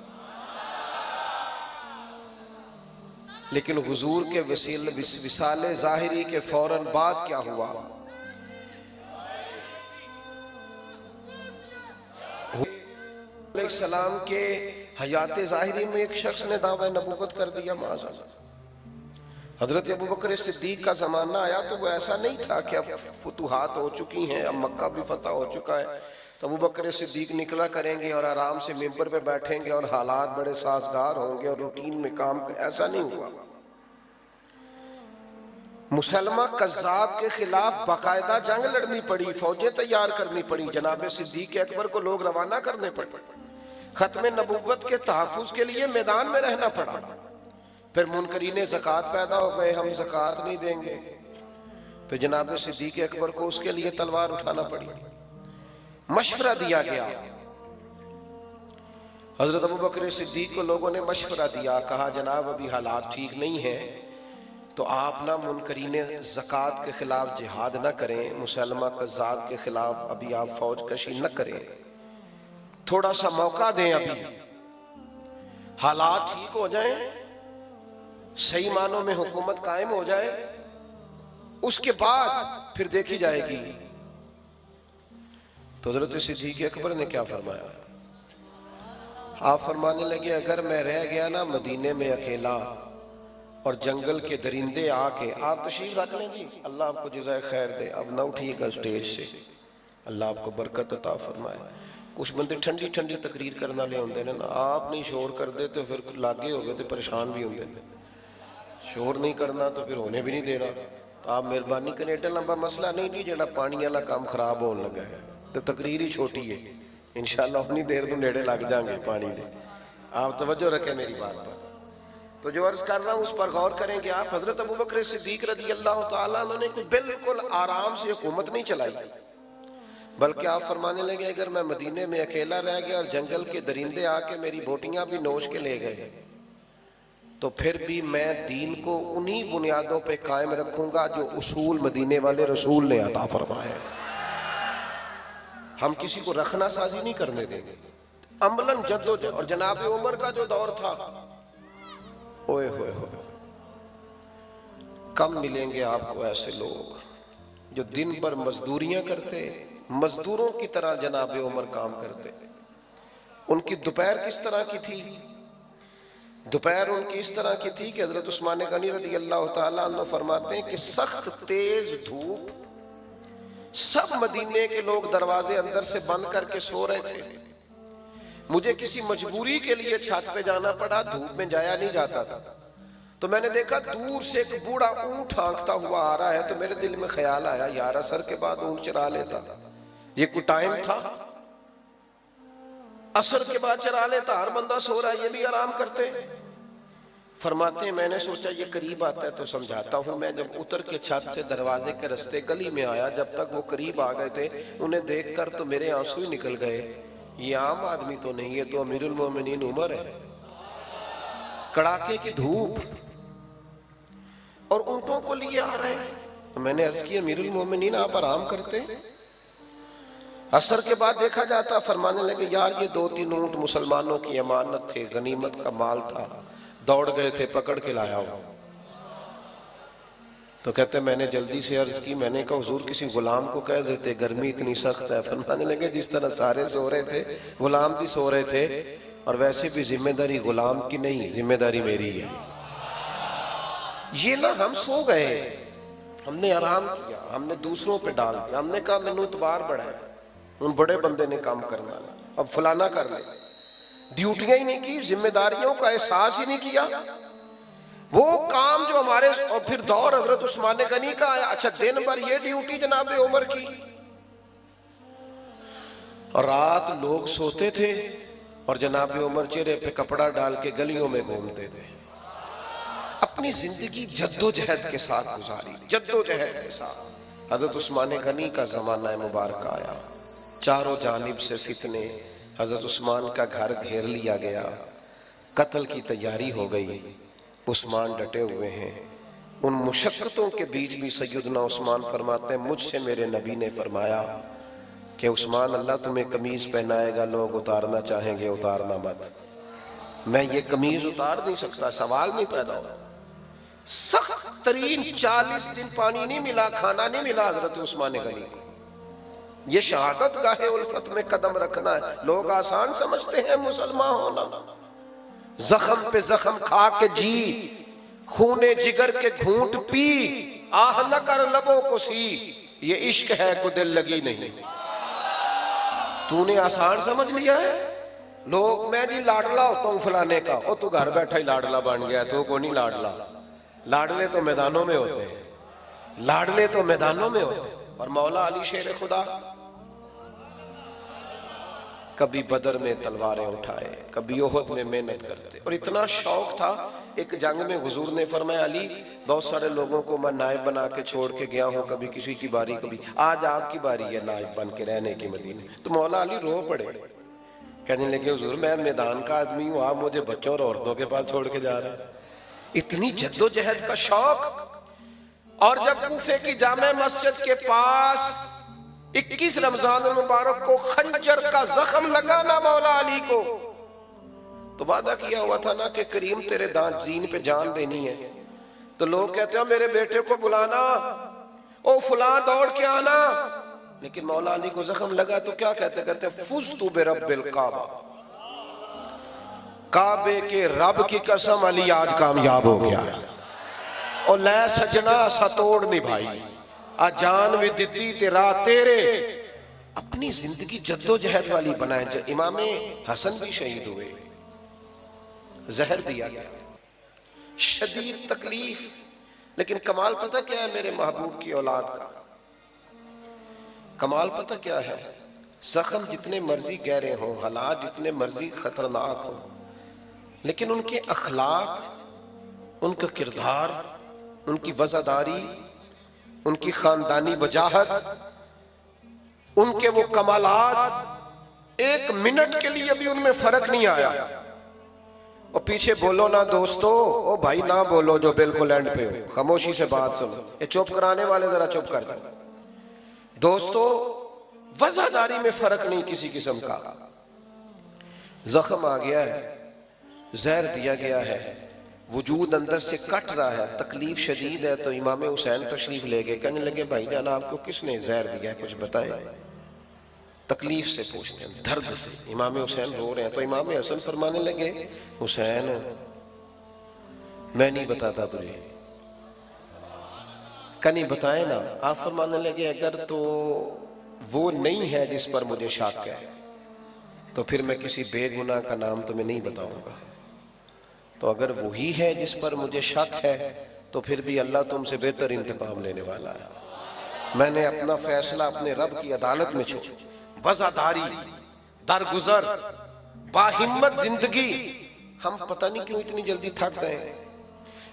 لیکن حضور کے وصال ظاہری کے فوراً بعد کیا ہوا؟ علیہ السلام کے حیات ظاہری میں ایک شخص نے دعوی نبوت کر دیا، معاذ اللہ۔ حضرت ابوبکر صدیق کا زمانہ آیا تو وہ ایسا نہیں تھا کہ اب فتوحات ہو چکی ہیں، اب مکہ بھی فتح ہو چکا ہے تو ابوبکر صدیق نکلا کریں گے اور آرام سے ممبر پہ بیٹھیں گے اور حالات بڑے سازگار ہوں گے اور روٹین میں کام، ایسا نہیں ہوا۔ مسلمہ کذاب کے خلاف باقاعدہ جنگ لڑنی پڑی، فوجیں تیار کرنی پڑی، جناب صدیق اکبر کو لوگ روانہ کرنے پڑے، ختم نبوت کے تحفظ کے لیے میدان میں رہنا پڑا۔ پھر منکرین زکوٰۃ پیدا ہو گئے، ہم زکوٰۃ نہیں دیں گے، پھر جناب صدیق اکبر کو اس کے لیے تلوار اٹھانا پڑی۔ مشورہ دیا گیا، حضرت ابوبکر صدیق کو لوگوں نے مشورہ دیا، کہا جناب ابھی حالات ٹھیک نہیں ہیں تو آپ نہ منکرین زکوٰۃ کے خلاف جہاد نہ کریں، مسلمہ کذاب کے خلاف ابھی آپ فوج کشی نہ کریں، تھوڑا سا موقع دیں، ابھی حالات ٹھیک ہو جائیں، صحیح معنوں میں حکومت قائم ہو جائے، اس کے بعد پھر دیکھی جائے گی۔ تو حضرت صدیق اکبر نے کیا فرمایا؟ آپ فرمانے لگے اگر میں رہ گیا نا مدینے میں اکیلا اور جنگل کے درندے آ کے، آپ تشریف رکھ لیں جی، اللہ آپ کو جزائے خیر دے، اب نہ اٹھیے گا اسٹیج سے، اللہ آپ کو برکت عطا فرمائے۔ کچھ بندے ٹھنڈی ٹھنڈی تقریر کرنا لے ہوندے نا، آپ نہیں شور کر دے تو پھر لاگے ہو گئے تو پریشان بھی ہوندے، شور نہیں کرنا تو پھر ہونے بھی نہیں دینا۔ تو آپ مہربانی کریں، ایڈا لمبا مسئلہ نہیں جی جڑا پانی والا کام خراب ہونے لگا ہے، تو تقریر ہی چھوٹی ہے، انشاءاللہ اتنی دیر تو نیڑے لگ جائیں گے پانی دے۔ آپ توجہ رکھیں میری بات پر، تو جو عرض کر رہا ہوں اس پر غور کریں کہ آپ حضرت ابوبکر صدیق رضی اللہ تعالیٰ عنہ نے بالکل آرام سے حکومت نہیں چلائی، بلکہ آپ فرمانے لگے اگر میں مدینے میں اکیلا رہ گیا اور جنگل کے درندے آ کے میری بوٹیاں بھی نوش کے لے گئے تو پھر بھی میں دین کو انہی بنیادوں پہ قائم رکھوں گا جو اصول مدینے والے رسول نے عطا فرمائے۔ ہم کسی کو رکھنا سازی نہیں کرنے دیں گے، عملاً جدوجہد۔ اور جناب عمر کا جو دور تھا، اوئے ہوئے ہوئے، کم ملیں گے آپ کو ایسے لوگ جو دن بھر مزدوریاں کرتے، مزدوروں کی طرح جناب عمر کام کرتے۔ ان کی دوپہر کس طرح کی تھی؟ دوپہر ان کی اس طرح کی تھی کہ حضرت عثمان غنی رضی اللہ تعالیٰ عنہ فرماتے ہیں کہ سخت تیز دھوپ، سب مدینے کے لوگ دروازے اندر سے بند کر کے سو رہے تھے، مجھے کسی مجبوری کے لیے چھت پہ جانا پڑا، دھوپ میں جایا نہیں جاتا تھا، تو میں نے دیکھا دور سے ایک بوڑھا اونٹ ہانکتا ہوا آ رہا ہے، تو میرے دل میں خیال آیا یار عصر کے بعد اونٹ چرا لیتا، یہ کوئی ٹائم تھا؟ عصر کے بعد چرا لیتا، ہر بندہ سو رہا ہے، یہ بھی آرام کرتے۔ فرماتے ہیں میں نے سوچا یہ قریب آتا ہے تو سمجھاتا ہوں۔ میں جب اتر کے چھت سے دروازے کے رستے گلی میں آیا، جب تک وہ قریب آ گئے تھے، انہیں دیکھ کر تو میرے آنسو ہی نکل گئے۔ یہ عام آدمی تو نہیں، یہ تو امیر المومنین عمر ہے، کڑاکے کی دھوپ اور اونٹوں کو لیے آ رہے ہیں۔ تو میں نے عرض کی امیر المومنین آپ آرام کرتے؟ عصر کے بعد دیکھا جاتا۔ فرمانے لگے یار یہ 2-3 اونٹ مسلمانوں کی امانت تھے، غنیمت کا مال تھا، دوڑ گئے تھے، پکڑ کے لایا ہو۔ تو کہتے میں نے جلدی سے عرض کی، میں نے کہا حضور کسی غلام کو کہہ دیتے، گرمی اتنی سخت ہے۔ فرمانے لگے جس طرح سارے سو رہے تھے غلام بھی سو رہے تھے، اور ویسے بھی ذمہ داری غلام کی نہیں، ذمہ داری میری ہے۔ یہ نہ ہم سو گئے، ہم نے آرام کیا، ہم نے دوسروں پہ ڈال دیا، ہم نے کہا مینوں اتبار بڑا ہے، ان بڑے بندے نے کام کرنا، اب فلانا کر لے، ڈیوٹیاں ہی نہیں کی، ذمہ داریوں کا احساس ہی نہیں کیا۔ وہ کام جو ہمارے، اور پھر دور حضرت عثمان غنی کا آیا، اچھا دن بھر یہ ڈیوٹی جناب عمر کی، اور رات لوگ سوتے تھے اور جناب عمر چہرے پہ کپڑا ڈال کے گلیوں میں گھومتے تھے۔ اپنی زندگی جد و جہد کے ساتھ گزاری، جد و جہد کے ساتھ۔ حضرت عثمان غنی کا زمانہ مبارک آیا، چاروں جانب سے فتنے، حضرت عثمان کا گھر گھیر لیا گیا، قتل کی تیاری ہو گئی، عثمان ڈٹے ہوئے ہیں۔ ان مشقتوں کے بیچ بھی سیدنا عثمان فرماتے ہیں مجھ سے میرے نبی نے فرمایا کہ عثمان اللہ تمہیں قمیض پہنائے گا، لوگ اتارنا چاہیں گے اتارنا مت، میں یہ قمیض اتار نہیں سکتا، سوال نہیں پیدا ہوا۔ سخت ترین 40 دن پانی نہیں ملا، کھانا نہیں ملا حضرت عثمان غنی کو۔ یہ شہادت گاہ الفت میں قدم رکھنا ہے۔ لوگ آسان سمجھتے ہیں مسلمان ہونا، زخم پہ زخم کھا کے جی، خونے جگر کے گھونٹ پی، آہ نہ کر لبوں کو سی، یہ عشق ہے کو دل لگی نہیں۔ تو نے آسان سمجھ لیا ہے۔ لوگ میں جی لاڈلا ہوتا ہوں فلانے کا، او تو گھر بیٹھا ہی لاڈلا بن گیا، تو کو نہیں لاڈلا۔ لاڈلے تو میدانوں میں ہوتے ہیں، لاڈلے تو میدانوں میں ہوتے ہیں۔ اور مولا علی شیر خدا کبھی بدر میں تلواریں اٹھائے، کبھی احد میں محنت کرتے، اور اتنا شوق تھا۔ ایک جنگ میں حضور نے فرمایا علی بہت سارے لوگوں کو میں نائب بنا کے چھوڑ کے گیا ہوں، کبھی کسی کی باری، کبھی آج آپ کی باری ہے نائب بن کے رہنے کی مدینے۔ تو مولا علی رو پڑے، کہنے لگے حضور میں میدان کا آدمی ہوں، آپ مجھے بچوں اور عورتوں کے پاس چھوڑ کے جا رہے ہیں۔ اتنی جد و جہد کا شوق۔ اور جب کوفے کی جامع مسجد کے پاس 21 رمضان المبارک کو خنجر کا زخم لگانا مولا علی کو، تو وعدہ کیا ہوا تھا نا کہ کریم تیرے دین پہ جان دینی ہے، تو لوگ کہتے ہیں میرے بیٹے کو بلانا، او فلاں دوڑ کے آنا، لیکن مولا علی کو زخم لگا تو کیا کہتے؟ کہتے فزت برب الکعبہ، کعبے کے رب کی قسم علی آج کامیاب ہو گیا، اور لے سجنا سا توڑ نہیں بھائی، آ جان بھی دیتی تیرا تیرے۔ اپنی زندگی جد و جہد والی بنائے۔ امام حسن بھی شہید ہوئے، زہر دیا گیا، شدید تکلیف، لیکن کمال پتہ کیا ہے میرے محبوب کی اولاد کا؟ کمال پتہ کیا ہے؟ زخم جتنے مرضی گہرے ہوں، حالات جتنے مرضی خطرناک ہوں، لیکن ان کے اخلاق، ان کا کردار، ان کی وزاداری، ان کی خاندانی وجاہت، ان کے وہ کمالات، ایک منٹ کے لیے بھی ان میں فرق نہیں آیا۔ اور پیچھے بولو نا دوستو، او بھائی نہ بولو جو بالکل اینڈ پہ ہو، خاموشی سے بات سنو، یہ چپ کرانے والے ذرا چپ کر دو۔ دوستو وضعداری میں فرق نہیں کسی قسم کا. زخم آ گیا ہے, زہر دیا گیا ہے, وجود اندر سے کٹ رہا ہے, تکلیف شدید ہے. تو امام حسین تشریف لے گئے, کہنے لگے بھائی جان آپ کو کس نے زہر دیا ہے, کچھ بتائیں. تکلیف سے پوچھتے ہیں, درد سے. امام حسین رو رہے ہیں. تو امام حسن فرمانے لگے حسین میں نہیں بتاتا تجھے, کنی بتائیں نا. آپ فرمانے لگے اگر تو وہ نہیں ہے جس پر مجھے شک ہے تو پھر میں کسی بے گناہ کا نام تمہیں نہیں بتاؤں گا. تو اگر وہی ہے جس پر مجھے شک ہے تو پھر بھی اللہ تم سے بہتر انتقام لینے والا ہے. میں نے اپنا فیصلہ اپنے رب کی عدالت میں چھوڑ. وضعداری, درگزر, باہمت زندگی. ہم پتہ نہیں کیوں اتنی جلدی تھک گئے.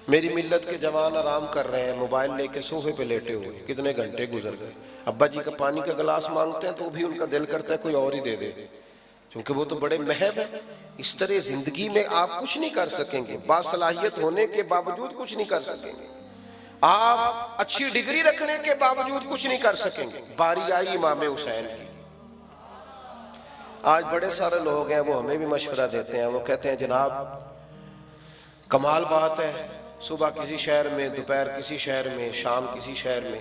میری ملت کے جوان آرام کر رہے ہیں, موبائل لے کے صوفے پہ لیٹے ہوئے, کتنے گھنٹے گزر گئے. ابا جی کا پانی کا گلاس مانگتے ہیں تو بھی ان کا دل کرتا ہے کوئی اور ہی دے دے, کیونکہ وہ تو بڑے محب ہیں. اس طرح زندگی میں آپ کچھ نہیں کر سکیں گے, باصلاحیت ہونے کے باوجود کچھ نہیں کر سکیں گے, آپ اچھی ڈگری رکھنے کے باوجود کچھ نہیں کر سکیں گے. باری آئی امام حسین کی. آج بڑے سارے لوگ ہیں وہ ہمیں بھی مشورہ دیتے ہیں, وہ کہتے ہیں جناب کمال بات ہے, صبح کسی شہر میں, دوپہر کسی شہر میں, شام کسی شہر میں,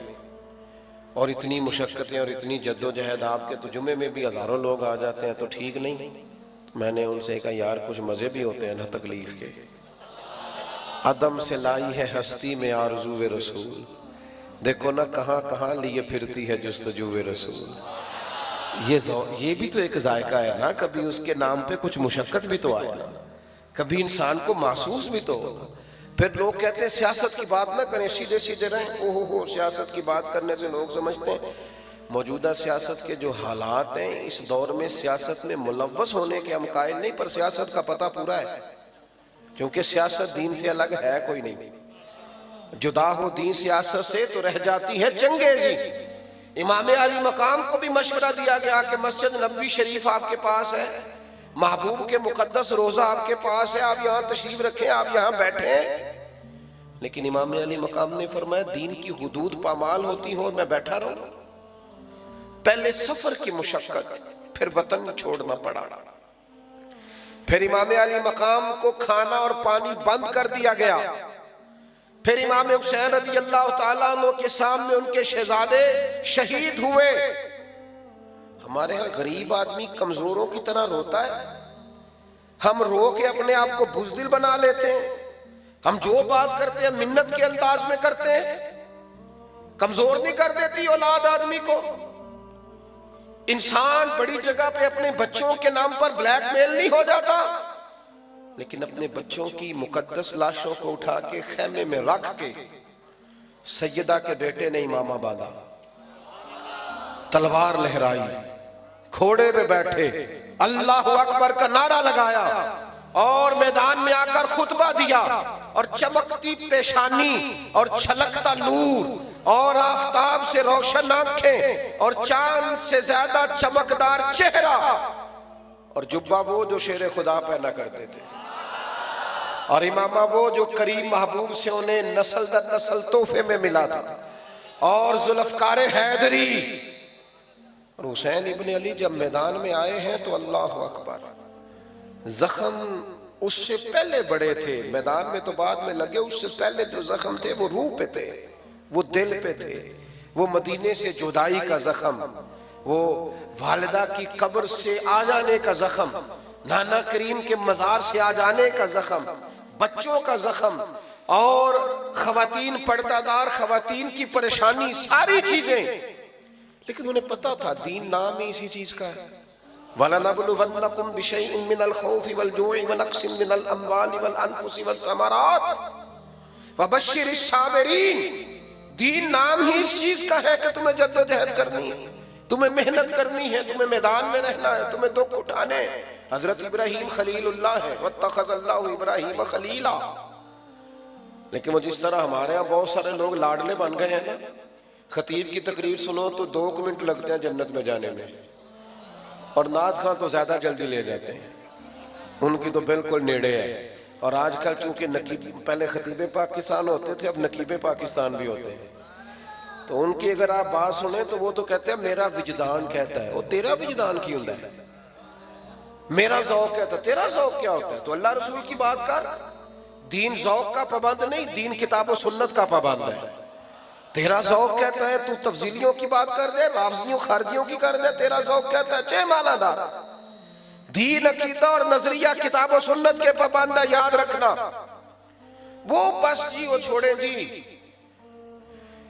اور اتنی مشقتیں اور اتنی جد و جہد, آپ کے تو جمعے میں بھی ہزاروں لوگ آ جاتے ہیں, تو ٹھیک نہیں. میں نے ان سے کہا یار کچھ مزے بھی ہوتے ہیں نا تکلیف کے. عدم سے لائی ہے ہستی میں آرزو رسول, دیکھو نا کہاں کہاں لیے پھرتی ہے جستجو رسول. یہ بھی تو ایک ذائقہ ہے نا, کبھی اس کے نام پہ کچھ مشقت بھی تو آئے نا, کبھی انسان کو محسوس بھی تو ہوگا. پھر لوگ کہتے ہیں سیاست کی بات نہ کریں, سیدھے سیدھے رہیں. اوہو سیاست کی بات کرنے سے لوگ سمجھتے ہیں موجودہ سیاست کے جو حالات ہیں اس دور میں سیاست میں ملوث ہونے کے ہم قائل نہیں, پر سیاست کا پتہ پورا ہے, کیونکہ سیاست دین سے الگ ہے کوئی نہیں. جدا ہو دین سیاست سے تو رہ جاتی ہے چنگیزی. امام علی مقام کو بھی مشورہ دیا گیا کہ مسجد نبوی شریف آپ کے پاس ہے, محبوب کے مقدس روزہ آپ کے پاس ہے, آپ یہاں تشریف رکھیں, آپ یہاں بیٹھیں. لیکن امام علی مقام نے فرمایا دین کی حدود پامال ہوتی ہو اور میں بیٹھا رہوں. پہلے سفر کی مشقت, پھر وطن چھوڑنا پڑا, پھر امام علی مقام کو کھانا اور پانی بند کر دیا گیا. پھر امام حسین رضی اللہ تعالیٰ عنہ کے سامنے ان کے شہزادے شہید ہوئے. ہمارے ہاں غریب آدمی کمزوروں کی طرح روتا ہے, ہم رو کے اپنے آپ کو بزدل بنا لیتے ہیں. ہم جو بات کرتے ہیں منت کے انداز میں کرتے ہیں. کمزور نہیں کر دیتی اولاد آدمی کو. انسان بڑی جگہ پہ اپنے بچوں کے نام پر بلیک میل نہیں ہو جاتا, لیکن اپنے بچوں کی مقدس لاشوں کو اٹھا کے خیمے میں رکھ کے سیدہ کے بیٹے نے امامہ باندھا, تلوار لہرائی, گھوڑے پہ بیٹھے, اللہ اکبر کا نعرہ لگایا اور میدان میں آ کر خطبہ دیا, اور چمکتی پیشانی اور چھلکتا نور اور آفتاب سے روشن آنکھیں اور چاند سے زیادہ چمکدار چہرہ, اور جبہ وہ جو شیر خدا پہنا کرتے تھے, اور امامہ وہ جو کریم محبوب سے انہیں نسل در نسل تحفے میں ملا تھا, اور ذوالفقار حیدری. اور حسین ابن علی جب میدان میں آئے ہیں تو اللہ اکبر, زخم اس سے پہلے بڑے تھے, میدان میں تو بعد میں لگے, اس سے پہلے جو زخم تھے وہ روح پہ تھے, وہ دل پہ تھے. وہ مدینے سے جدائی کا زخم, وہ والدہ کی قبر سے آ جانے کا زخم, نانا کریم کے مزار سے آ جانے کا زخم, بچوں کا زخم, اور خواتین پردہ دار خواتین کی پریشانی, ساری چیزیں. لیکن انہیں پتا تھا دین نام ہی اسی چیز کا ہے. وَلَنَبْلُوَنَّكُمْ بِشَيْءٍ مِّنَ الْخَوْفِ وَالْجُوعِ وَنَقْصٍ مِّنَ الْأَمْوَالِ وَالْأَنفُسِ وَالثَّمَرَاتِ وَبَشِّرِ الصَّابِرِينَ. دین نام ہی اس چیز کا ہے کہ تمہیں جد و جہد کرنی ہے, تمہیں محنت کرنی ہے, تمہیں میدان میں رہنا ہے, تمہیں دکھ اٹھانے. حضرت ابراہیم خلیل اللہ ہے, وَاتَّخَذَ اللَّهُ إِبْرَاهِيمَ خَلِيلًا. لیکن وہ جس طرح ہمارے ہاں بہت سارے لوگ لاڈلے بن گئے ہیں نا, خطیب کی تقریر سنو تو 2 منٹ لگتے ہیں جنت میں جانے میں, اور نعت خواں تو زیادہ جلدی لے جاتے ہیں, ان کی تو بالکل نیڑے ہے. اور آج کل چونکہ پہلے خطیب پاکستان ہوتے تھے, اب نقیب پاکستان بھی ہوتے ہیں. تو ان کی اگر آپ بات سنیں تو وہ تو کہتے ہیں میرا وجدان کہتا ہے. وہ تیرا وجدان کی ہوتا ہے؟ میرا ذوق کہتا ہے. تیرا ذوق کیا ہوتا ہے؟ تو اللہ رسول کی بات کر. دین ذوق کا پابند نہیں، دین کتاب و سنت کا پابند ہے. تیرا ذوق کہتا ہے تو تفضیلیوں کی بات کر دے، رافضیوں خارجیوں کی کر دے. تیرا ذوق کہتا ہے چے مالا دار. دین عقیدہ اور نظریہ کتاب و سنت کے پابند ہے، یاد رکھنا. وہ بس جی وہ چھوڑیں جی.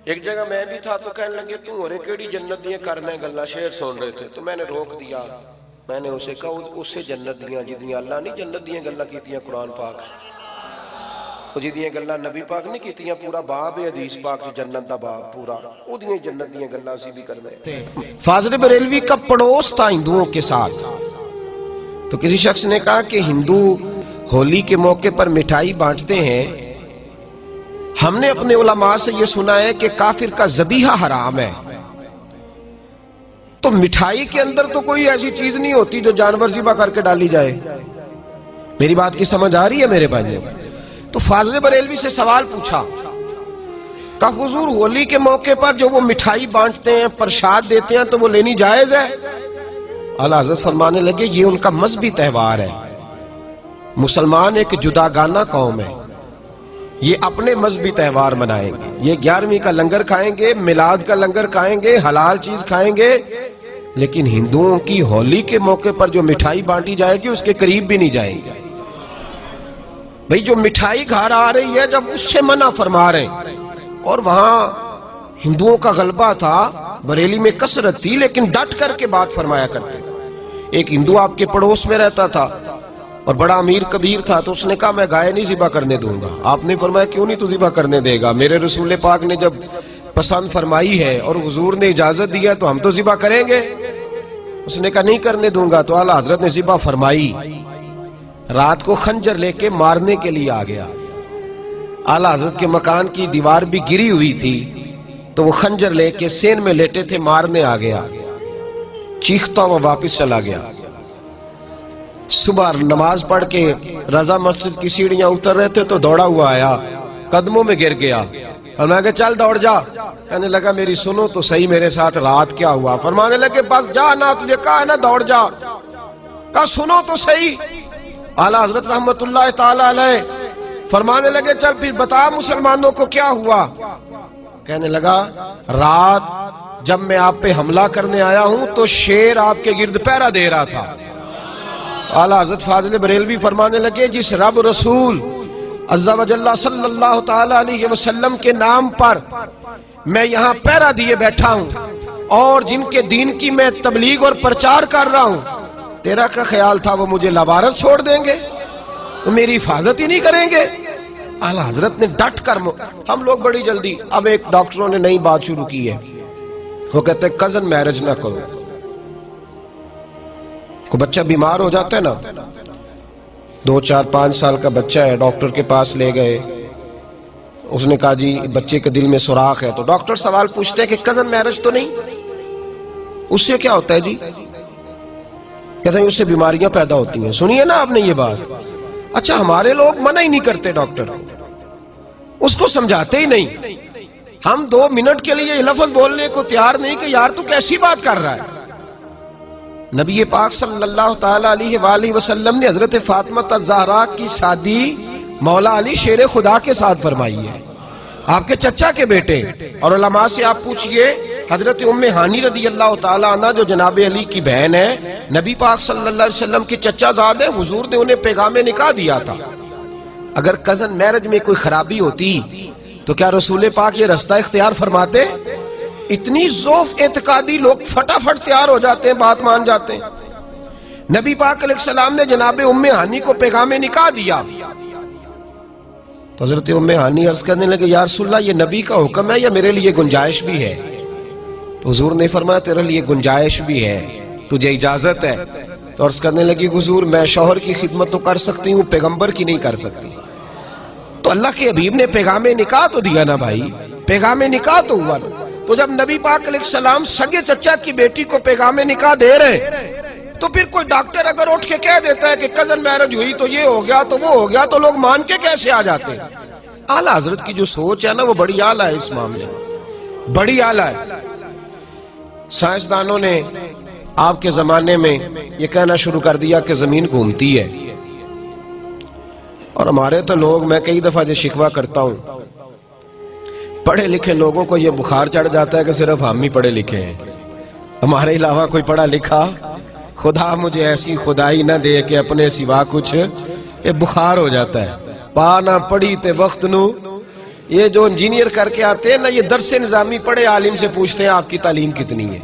ایک جگہ میں بھی تھا تو کہنے لگے تم اور کیڑی جنت دیاں کرنے گلا، شعر سن رہے تھے تو میں نے روک دیا. میں نے اسے کہا اس سے جنت دیاں جدیاں اللہ نہیں جنت دیاں گلا کیتیاں قرآن پاک سے، جدیاں گلا نبی پاک نہیں کیتیاں. پورا باب ہے حدیث پاک سے، جنت دا باب پورا، وہ دیاں جنت دیاں گلا اسی بھی کرنے. فاضل بریلوی کا پڑوس تھا ہندوؤں کے ساتھ. تو کسی شخص نے کہا کہ ہندو ہولی کے موقع پر مٹھائی بانٹتے ہیں، ہم نے اپنے علماء سے یہ سنا ہے کہ کافر کا ذبیحہ حرام ہے. تو مٹھائی کے اندر تو کوئی ایسی چیز نہیں ہوتی جو جانور ذبح کر کے ڈالی جائے. میری بات کی سمجھ آ رہی ہے میرے بھائیوں؟ تو فاضل بریلوی سے سوال پوچھا کہ حضور ہولی کے موقع پر جو وہ مٹھائی بانٹتے ہیں، پرشاد دیتے ہیں، تو وہ لینی جائز ہے؟ اعلیٰ حضرت فرمانے لگے یہ ان کا مذہبی تہوار ہے. مسلمان ایک جداگانہ قوم ہے، یہ اپنے مذہبی تہوار منائیں گے. یہ 11ویں کا لنگر کھائیں گے، میلاد کا لنگر کھائیں گے، حلال چیز کھائیں گے. لیکن ہندوؤں کی ہولی کے موقع پر جو مٹھائی بانٹی جائے گی اس کے قریب بھی نہیں جائیں گے. بھئی جو مٹھائی گھر آ رہی ہے جب اس سے منع فرما رہے ہیں، اور وہاں ہندوؤں کا غلبہ تھا، بریلی میں کثرت تھی لیکن ڈٹ کر کے بات فرمایا کرتے. ایک ہندو آپ کے پڑوس میں رہتا تھا اور بڑا امیر کبیر تھا، تو اس نے کہا میں گائے نہیں ذبح کرنے دوں گا. آپ نے فرمایا کیوں نہیں تو ذبح کرنے دے گا؟ میرے رسول پاک نے جب پسند فرمائی ہے اور حضور نے اجازت دیا تو ہم تو ذبح کریں گے. اس نے کہا نہیں کرنے دوں گا. تو اعلیٰ حضرت نے ذبح فرمائی. رات کو خنجر لے کے مارنے کے لیے آ گیا. اعلیٰ حضرت کے مکان کی دیوار بھی گری ہوئی تھی، تو وہ خنجر لے کے سین میں لیٹے تھے، مارنے آ گیا. چیختا وہ واپس چلا گیا. صبح نماز پڑھ کے رضا مسجد کی سیڑھیاں اتر رہے تھے تو دوڑا ہوا آیا، قدموں میں گر گیا. اور میں کہا چل دوڑ جا. کہنے لگا میری سنو تو صحیح میرے ساتھ رات کیا ہوا. فرمانے لگے بس جا نا، تجھے کہا ہے نا دوڑ جا. کہا سنو تو صحیح. اعلیٰ حضرت رحمت اللہ تعالی علیہ فرمانے لگے چل پھر بتا مسلمانوں کو کیا ہوا. کہنے لگا رات جب میں آپ پہ حملہ کرنے آیا ہوں تو شیر آپ کے گرد پہرا دے رہا تھا. اعلیٰ حضرت فاضل بریلوی فرمانے لگے جس رب رسول عز و جل صلی اللہ تعالی علیہ وسلم کے نام پر میں یہاں پہرا دیے بیٹھا ہوں اور جن کے دین کی میں تبلیغ اور پرچار کر رہا ہوں، تیرا کیا خیال تھا وہ مجھے لوارث چھوڑ دیں گے؟ تو میری حفاظت ہی نہیں کریں گے؟ اعلیٰ حضرت نے ڈٹ کر ہم لوگ بڑی جلدی، اب ایک ڈاکٹروں نے نئی بات شروع کی ہے، وہ کہتے ہیں کزن میرج نہ کرو. کوئی بچہ بیمار ہو جاتا ہے نا، 2 4 5 سال کا بچہ ہے، ڈاکٹر کے پاس لے گئے. اس نے کہا جی بچے کے دل میں سوراخ ہے. تو ڈاکٹر سوال پوچھتے ہیں کہ کزن میرج تو نہیں؟ اس سے کیا ہوتا ہے جی؟ کہتے ہیں اس سے بیماریاں پیدا ہوتی ہیں. سنیے نا آپ نے یہ بات. اچھا ہمارے لوگ منع ہی نہیں کرتے ڈاکٹر، اس کو سمجھاتے ہی نہیں. ہم 2 منٹ کے لیے یہ لفظ بولنے کو تیار نہیں کہ یار تو کیسی بات کر رہا ہے. نبی پاک صلی اللہ تعالی علیہ وآلہ وسلم نے حضرت فاطمہ الزہرا کی شادی مولا علی شیر خدا کے ساتھ فرمائی ہے، آپ کے چچا کے بیٹے. اور علماء سے آپ پوچھئے، حضرت ام ہانی رضی اللہ تعالی عنہ جو جناب علی کی بہن ہے، نبی پاک صلی اللہ علیہ وسلم کی چچا زاد ہے، حضور نے انہیں پیغام نکاح دیا تھا. اگر کزن میرج میں کوئی خرابی ہوتی تو کیا رسول پاک یہ رستہ اختیار فرماتے؟ اتنی ضعف اعتقادی لوگ فٹافٹ تیار ہو جاتے ہیں، بات مان جاتے ہیں. نبی پاک علیہ السلام نے جناب ام ہانی کو پیغام نکاح دیا تو حضرت ام ہانی عرض کرنے لگے یا رسول اللہ یہ نبی کا حکم ہے یا میرے لیے گنجائش بھی ہے؟ تو حضور نے فرمایا تیرے لیے گنجائش بھی ہے، تجھے اجازت ہے. تو عرض کرنے لگی حضور میں شوہر کی خدمت تو کر سکتی ہوں، پیغمبر کی نہیں کر سکتی. تو اللہ کے حبیب نے پیغام نکاح تو دیا نا بھائی، پیغام نکاح تو ہوا نا. تو جب نبی پاک علیہ السلام سگے چچا کی بیٹی کو پیغام نکاح دے رہے تو پھر کوئی ڈاکٹر اگر اٹھ کے کہہ دیتا ہے کہ کزن میرج ہوئی تو یہ ہو گیا تو وہ ہو گیا، تو لوگ مان کے کیسے آ جاتے ہیں؟ اعلیٰ حضرت کی جو سوچ ہے نا وہ بڑی اعلیٰ ہے اس معاملے میں. بڑی اعلیٰ ہے۔ سائنسدانوں نے آپ کے زمانے میں یہ کہنا شروع کر دیا کہ زمین گھومتی ہے، اور ہمارے تو لوگ، میں کئی دفعہ جو شکوہ کرتا ہوں، پڑھے لکھے لوگوں کو یہ بخار چڑھ جاتا ہے کہ صرف ہم ہی پڑھے لکھے ہیں، ہمارے علاوہ کوئی پڑھا لکھا، خدا مجھے ایسی خدائی نہ دے کہ اپنے سوا کچھ، یہ بخار ہو جاتا ہے۔ پانا پڑھی تے وقت نو، یہ جو انجینئر کر کے آتے ہیں نا، یہ درس نظامی پڑھے عالم سے پوچھتے ہیں آپ کی تعلیم کتنی ہے،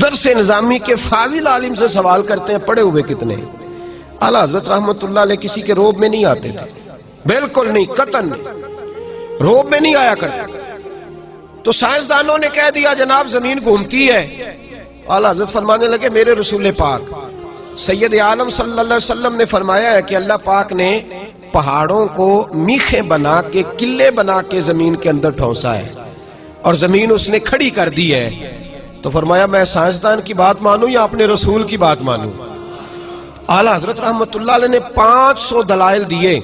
درس نظامی کے فاضل عالم سے سوال کرتے ہیں پڑھے ہوئے کتنے ہیں۔ اعلیٰ حضرت رحمت اللہ علیہ کسی کے روب میں نہیں آتے تھے، بالکل نہیں، قطعاً نہیں، روب میں نہیں آیا کرتے۔ تو سائنسدانوں نے کہہ دیا جناب زمین گھومتی ہے، اعلیٰ حضرت فرمانے لگے میرے رسول پاک سید عالم صلی اللہ علیہ وسلم نے فرمایا ہے کہ اللہ پاک نے پہاڑوں کو میخیں بنا کے، قلعے بنا کے زمین کے اندر ٹھونسا ہے، اور زمین اس نے کھڑی کر دی ہے۔ تو فرمایا میں سائنسدان کی بات مانوں یا اپنے رسول کی بات مانوں؟ اعلیٰ حضرت رحمت اللہ علیہ نے 500 دلائل دیے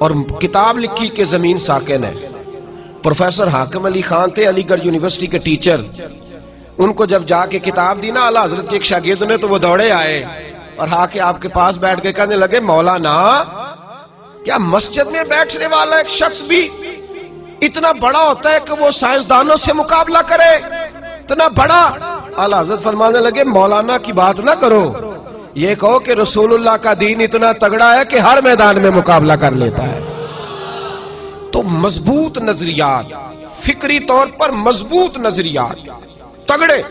اور کتاب لکھی کہ زمین ساکن ہے۔ پروفیسر حاکم علی خان تھے، علی گڑھ یونیورسٹی کے ٹیچر، ان کو جب جا کے کتاب دی نا اعلیٰ حضرت کے ایک شاگرد نے، تو وہ دوڑے آئے اور آ کے آپ کے پاس بیٹھ کے کہنے لگے مولانا، کیا مسجد میں بیٹھنے والا ایک شخص بھی اتنا بڑا ہوتا ہے کہ وہ سائنسدانوں سے مقابلہ کرے؟ اتنا بڑا؟ اعلیٰ حضرت فرمانے لگے مولانا کی بات نہ کرو، یہ کہو کہ رسول اللہ کا دین اتنا تگڑا ہے کہ ہر میدان میں مقابلہ کر لیتا ہے۔ تو مضبوط نظریات، فکری طور پر مضبوط نظریات، تگڑے۔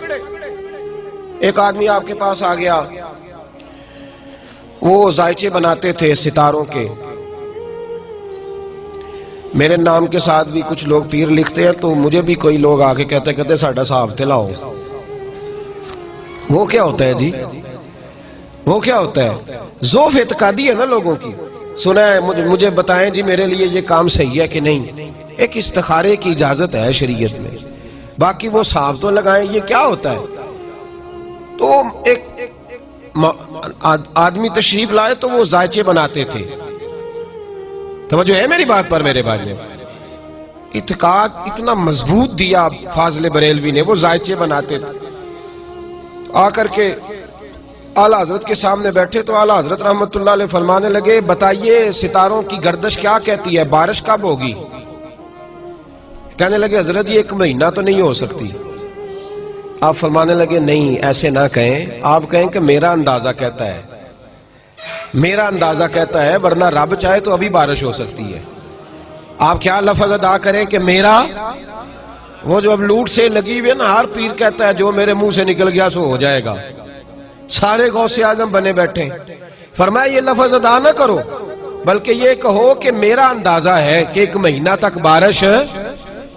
ایک آدمی آپ کے پاس آ گیا، وہ ذائچے بناتے تھے ستاروں کے، میرے نام کے ساتھ بھی کچھ لوگ پیر لکھتے ہیں، تو مجھے بھی کوئی لوگ آ کے کہتے ساڈا صاحب تے لاؤ۔ وہ کیا ہوتا ہے جی؟ وہ کیا ہوتا ہے؟ ذوف اعتقادی ہے نا لوگوں کی، سنا ہے مجھے بتائیں جی میرے لیے یہ کام صحیح ہے کہ نہیں۔ ایک استخارے کی اجازت ہے شریعت میں، باقی وہ صاحب تو لگائیں، یہ کیا ہوتا ہے؟ تو ایک آدمی تشریف لائے تو وہ ذائچے بناتے تھے، توجہ ہے میری بات پر میرے بھائی نے؟ اعتقاد اتنا مضبوط دیا فاضل بریلوی نے، وہ ذائچے بناتے تھے۔ آ کر کے اعلیٰ حضرت کے سامنے بیٹھے تو اعلیٰ حضرت رحمت اللہ علیہ فرمانے لگے بتائیے ستاروں کی گردش کیا کہتی ہے، بارش کب ہوگی؟ کہنے لگے حضرت یہ 1 مہینہ تو نہیں ہو سکتی۔ آپ فرمانے لگے نہیں ایسے نہ کہیں، آپ کہیں کہ میرا اندازہ کہتا ہے، میرا اندازہ کہتا ہے، ورنہ رب چاہے تو ابھی بارش ہو سکتی ہے۔ آپ کیا لفظ ادا کریں کہ میرا، وہ جو اب لوٹ سے لگی ہوئی ہے نا، ہر پیر کہتا ہے جو میرے منہ سے نکل گیا سو ہو جائے گا، سارے غوث اعظم بنے بیٹھے۔ فرمایا یہ لفظ ادا نہ کرو، بلکہ یہ کہو کہ میرا اندازہ ہے کہ 1 مہینہ تک بارش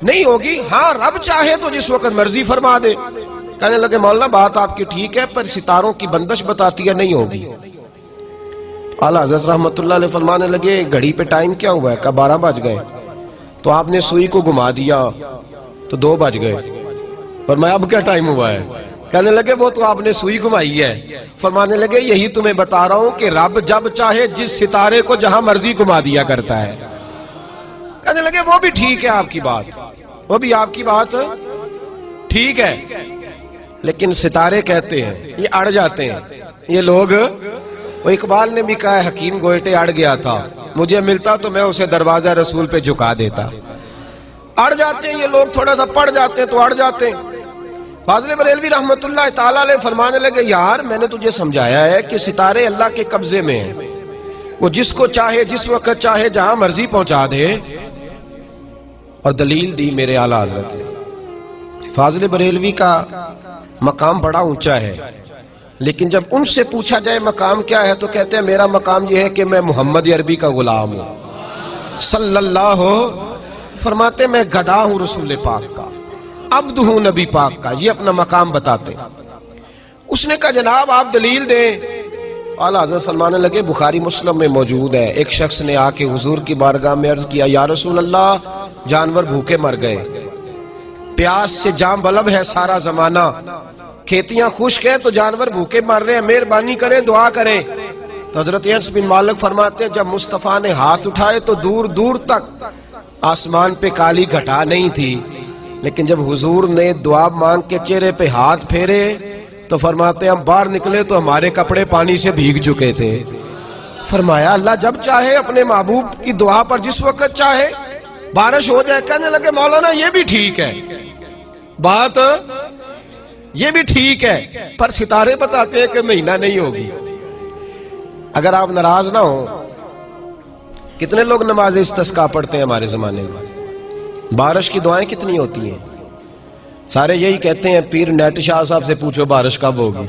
نہیں ہوگی، ہاں رب چاہے تو جس وقت مرضی فرما دے۔ کہنے لگے مولانا بات آپ کی ٹھیک ہے، پر ستاروں کی بندش بتاتی ہے نہیں ہوگی۔ اعلیٰ حضرت رحمت اللہ علیہ فرمانے لگے گھڑی پہ ٹائم کیا ہوا ہے؟ کہا 12 بج گئے۔ تو آپ نے سوئی کو گھما دیا تو 2 بج گئے۔ فرمایا اب کیا ٹائم ہوا ہے؟ کہنے لگے وہ تو آپ نے سوئی گھمائی ہے۔ فرمانے لگے یہی تمہیں بتا رہا ہوں کہ رب جب چاہے جس ستارے کو جہاں مرضی گھما دیا کرتا ہے۔ کہنے لگے وہ بھی ٹھیک ہے آپ کی بات، وہ بھی آپ کی بات ٹھیک ہے، لیکن ستارے کہتے ہیں یہ اڑ جاتے ہیں یہ لوگ۔ وہ اقبال نے بھی کہا ہے حکیم گوئٹے اڑ گیا تھا، مجھے ملتا تو میں اسے دروازہ رسول پہ جھکا دیتا۔ اڑ جاتے ہیں یہ لوگ، تھوڑا سا پڑ جاتے ہیں تو اڑ جاتے ہیں۔ فاضل بریلوی رحمت اللہ تعالیٰ علیہ فرمانے لگے یار میں نے تجھے سمجھایا ہے کہ ستارے اللہ کے قبضے میں ہیں، وہ جس کو چاہے جس وقت چاہے جہاں مرضی پہنچا دے۔ اور دلیل دی میرے اعلیٰ حضرت نے۔ فاضل بریلوی کا مقام بڑا اونچا ہے، لیکن جب ان سے پوچھا جائے مقام کیا ہے تو کہتے ہیں میرا مقام یہ ہے کہ میں محمد عربی کا غلام ہوں صلی اللہ۔ فرماتے میں گدا ہوں رسول پاک کا، عبد ہوں نبی پاک کا، یہ اپنا مقام بتاتے۔ اس نے کہا جناب آپ دلیل دیں۔ اعلیٰ حضرت فرمانے لگے بخاری مسلم میں موجود ہے، ایک شخص نے آ کے حضور کی بارگاہ میں عرض کیا یا رسول اللہ جانور بھوکے مر گئے، پیاس سے جام بلب ہے سارا زمانہ، کھیتیاں خشک ہیں تو جانور بھوکے مر رہے ہیں، مہربانی کریں دعا کریں۔ تو حضرت انس بن مالک فرماتے ہیں جب مصطفیٰ نے ہاتھ اٹھائے تو دور دور تک آسمان پہ کالی گھٹا نہیں تھی، لیکن جب حضور نے دعا مانگ کے چہرے پہ ہاتھ پھیرے تو فرماتے ہم باہر نکلے تو ہمارے کپڑے پانی سے بھیگ چکے تھے۔ فرمایا اللہ جب چاہے اپنے محبوب کی دعا پر جس وقت چاہے بارش ہو جائے۔ کہنے لگے مولانا یہ بھی ٹھیک ہے، بات یہ بھی ٹھیک ہے، پر ستارے بتاتے ہیں کہ مہینہ نہیں ہوگی۔ اگر آپ ناراض نہ ہوں، کتنے لوگ نماز استسقاء پڑھتے ہیں ہمارے زمانے میں؟ بارش کی دعائیں کتنی ہوتی ہیں؟ سارے یہی کہتے ہیں پیر نیٹ شاہ صاحب سے پوچھو بارش کب ہوگی،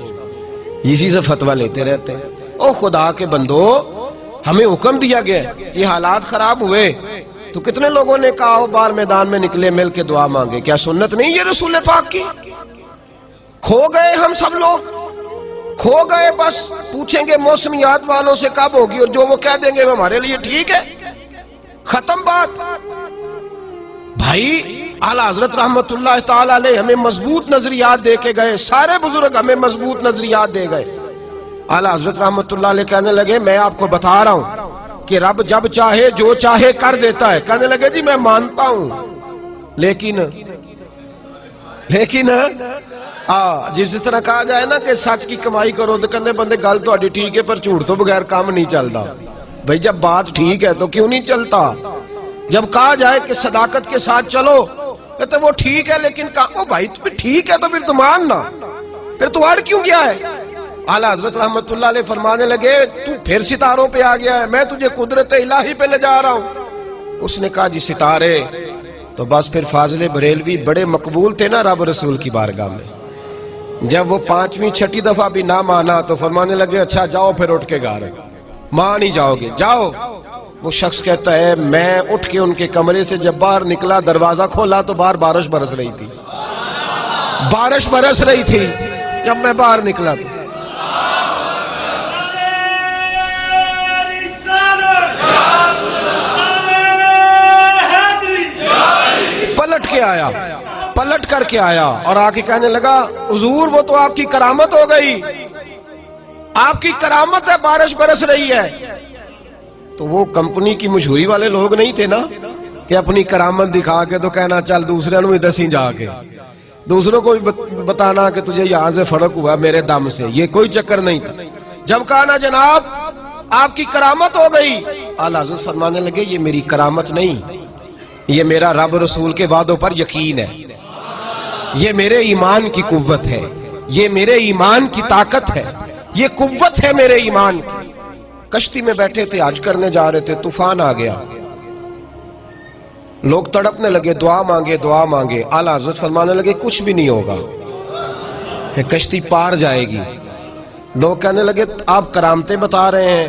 اسی سے فتویٰ لیتے رہتے ہیں۔ او خدا کے بندو، ہمیں حکم دیا گیا، یہ حالات خراب ہوئے تو کتنے لوگوں نے کہا ہو باہر میدان میں نکلے مل کے دعا مانگے؟ کیا سنت نہیں یہ رسول پاک کی؟ کھو گئے ہم سب لوگ، کھو گئے۔ بس پوچھیں گے موسمیات والوں سے کب ہوگی اور جو وہ کہہ دیں گے وہ ہمارے لیے ٹھیک ہے، ختم بات۔ بھائی اعلیٰ حضرت رحمت اللہ تعالی علیہ ہمیں مضبوط نظریات دے کے گئے، سارے بزرگ ہمیں مضبوط نظریات دے گئے۔ اعلیٰ حضرت رحمت اللہ علیہ کہنے لگے میں آپ کو بتا رہا ہوں کہ رب جب چاہے جو چاہے کر دیتا ہے۔ کہنے لگے جی میں مانتا ہوں، لیکن جس طرح کہا جائے نا کہ سچ کی کمائی کرو تو کہنے بندے گل تو ٹھیک ہے پر جھوٹ تو بغیر کام نہیں چلتا۔ بھائی جب بات ٹھیک ہے تو کیوں نہیں چلتا؟ جب کہا جائے کہ صداقت کے ساتھ چلو کہتے وہ ٹھیک ہے، لیکن کہا بھائی ٹھیک ہے تو پھر تو ماننا، پھر تو اڑ کیوں گیا ہے؟ اعلیٰ حضرت رحمت اللہ علیہ فرمانے لگے تو پھر ستاروں پہ آ گیا ہے، میں تجھے قدرت الہی پہ لے جا رہا ہوں۔ اس نے کہا جی ستارے تو بس پھر فاضل بریلوی بڑے مقبول تھے نا رب رسول کی بارگاہ میں۔ جب وہ 5ویں 6ٹھی دفعہ بھی نہ مانا تو فرمانے لگے اچھا جاؤ پھر اٹھ کے گھر، مان نہیں جاؤ گے جاؤ۔ وہ شخص کہتا ہے میں اٹھ کے ان کے کمرے سے جب باہر نکلا دروازہ کھولا تو باہر بارش برس رہی تھی، بارش برس رہی تھی جب میں باہر نکلا تو۔ پلٹ کر کے آیا اور آ کے کہنے لگا حضور وہ تو آپ کی کرامت ہو گئی، آپ کی کرامت ہے بارش برس رہی ہے۔ تو وہ کمپنی کی مشہوری والے لوگ نہیں تھے نا کہ اپنی کرامت دکھا کے تو کہنا چل دوسرے نو دسی جا کے دوسروں کو بھی بتانا کہ تجھے یہاں سے فرق ہوا میرے دم سے، یہ کوئی چکر نہیں تھا۔ جب کہا نا جناب آپ کی کرامت ہو گئی، اعلیٰ حضرت فرمانے لگے یہ میری کرامت نہیں، یہ میرا رب رسول کے وعدوں پر یقین ہے، یہ میرے ایمان کی قوت ہے، یہ میرے ایمان کی طاقت ہے، یہ قوت ہے میرے ایمان کی۔ کشتی میں بیٹھے تھے حج کرنے جا رہے تھے، طوفان آ گیا، لوگ تڑپنے لگے دعا مانگے دعا مانگے۔ اعلیٰ حضرت فرمانے لگے کچھ بھی نہیں ہوگا، کشتی پار جائے گی۔ لوگ کہنے لگے آپ کرامتیں بتا رہے ہیں،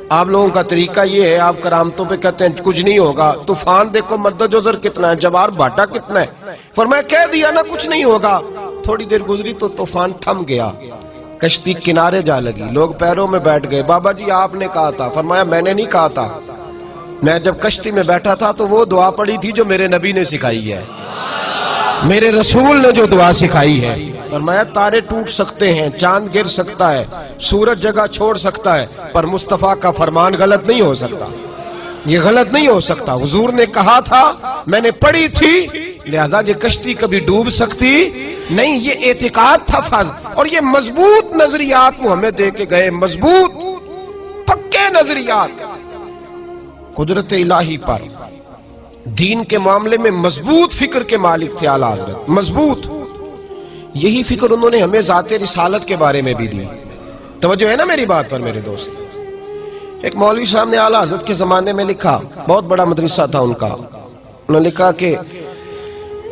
آپ لوگوں کا طریقہ یہ ہے آپ کرامتوں پہ کہتے ہیں کچھ نہیں ہوگا، طوفان دیکھو مد جزر کتنا ہے، جوار بھاٹا کتنا ہے۔ فرمایا کہہ دیا نا کچھ نہیں ہوگا۔ تھوڑی دیر گزری تو طوفان تھم گیا، کشتی کنارے جا لگی، لوگ پیروں میں بیٹھ گئے۔ بابا جی آپ نے کہا تھا۔ فرمایا میں نے نہیں کہا تھا، میں جب کشتی میں بیٹھا تھا تو وہ دعا پڑھی تھی جو میرے نبی نے سکھائی ہے، میرے رسول نے جو دعا سکھائی ہے۔ فرمایا تارے ٹوٹ سکتے ہیں، چاند گر سکتا ہے، سورج جگہ چھوڑ سکتا ہے، پر مصطفیٰ کا فرمان غلط نہیں ہو سکتا، یہ غلط نہیں ہو سکتا۔ حضور نے کہا تھا، میں نے پڑھی تھی، لہذا یہ کشتی کبھی ڈوب سکتی نہیں، یہ اعتقاد تھا فرض۔ اور یہ مضبوط نظریات وہ ہمیں دے کے گئے، مضبوط پکے نظریات قدرت الہی پر، دین کے معاملے میں مضبوط فکر کے مالک تھے اعلیٰ حضرت، مضبوط۔ یہی فکر انہوں نے ہمیں ذات رسالت کے بارے میں بھی دی۔ توجہ ہے نا میری بات پر میرے دوست؟ ایک مولوی صاحب نے اعلیٰ حضرت کے زمانے میں لکھا، بہت بڑا مدرسہ تھا ان کا، انہوں نے لکھا کہ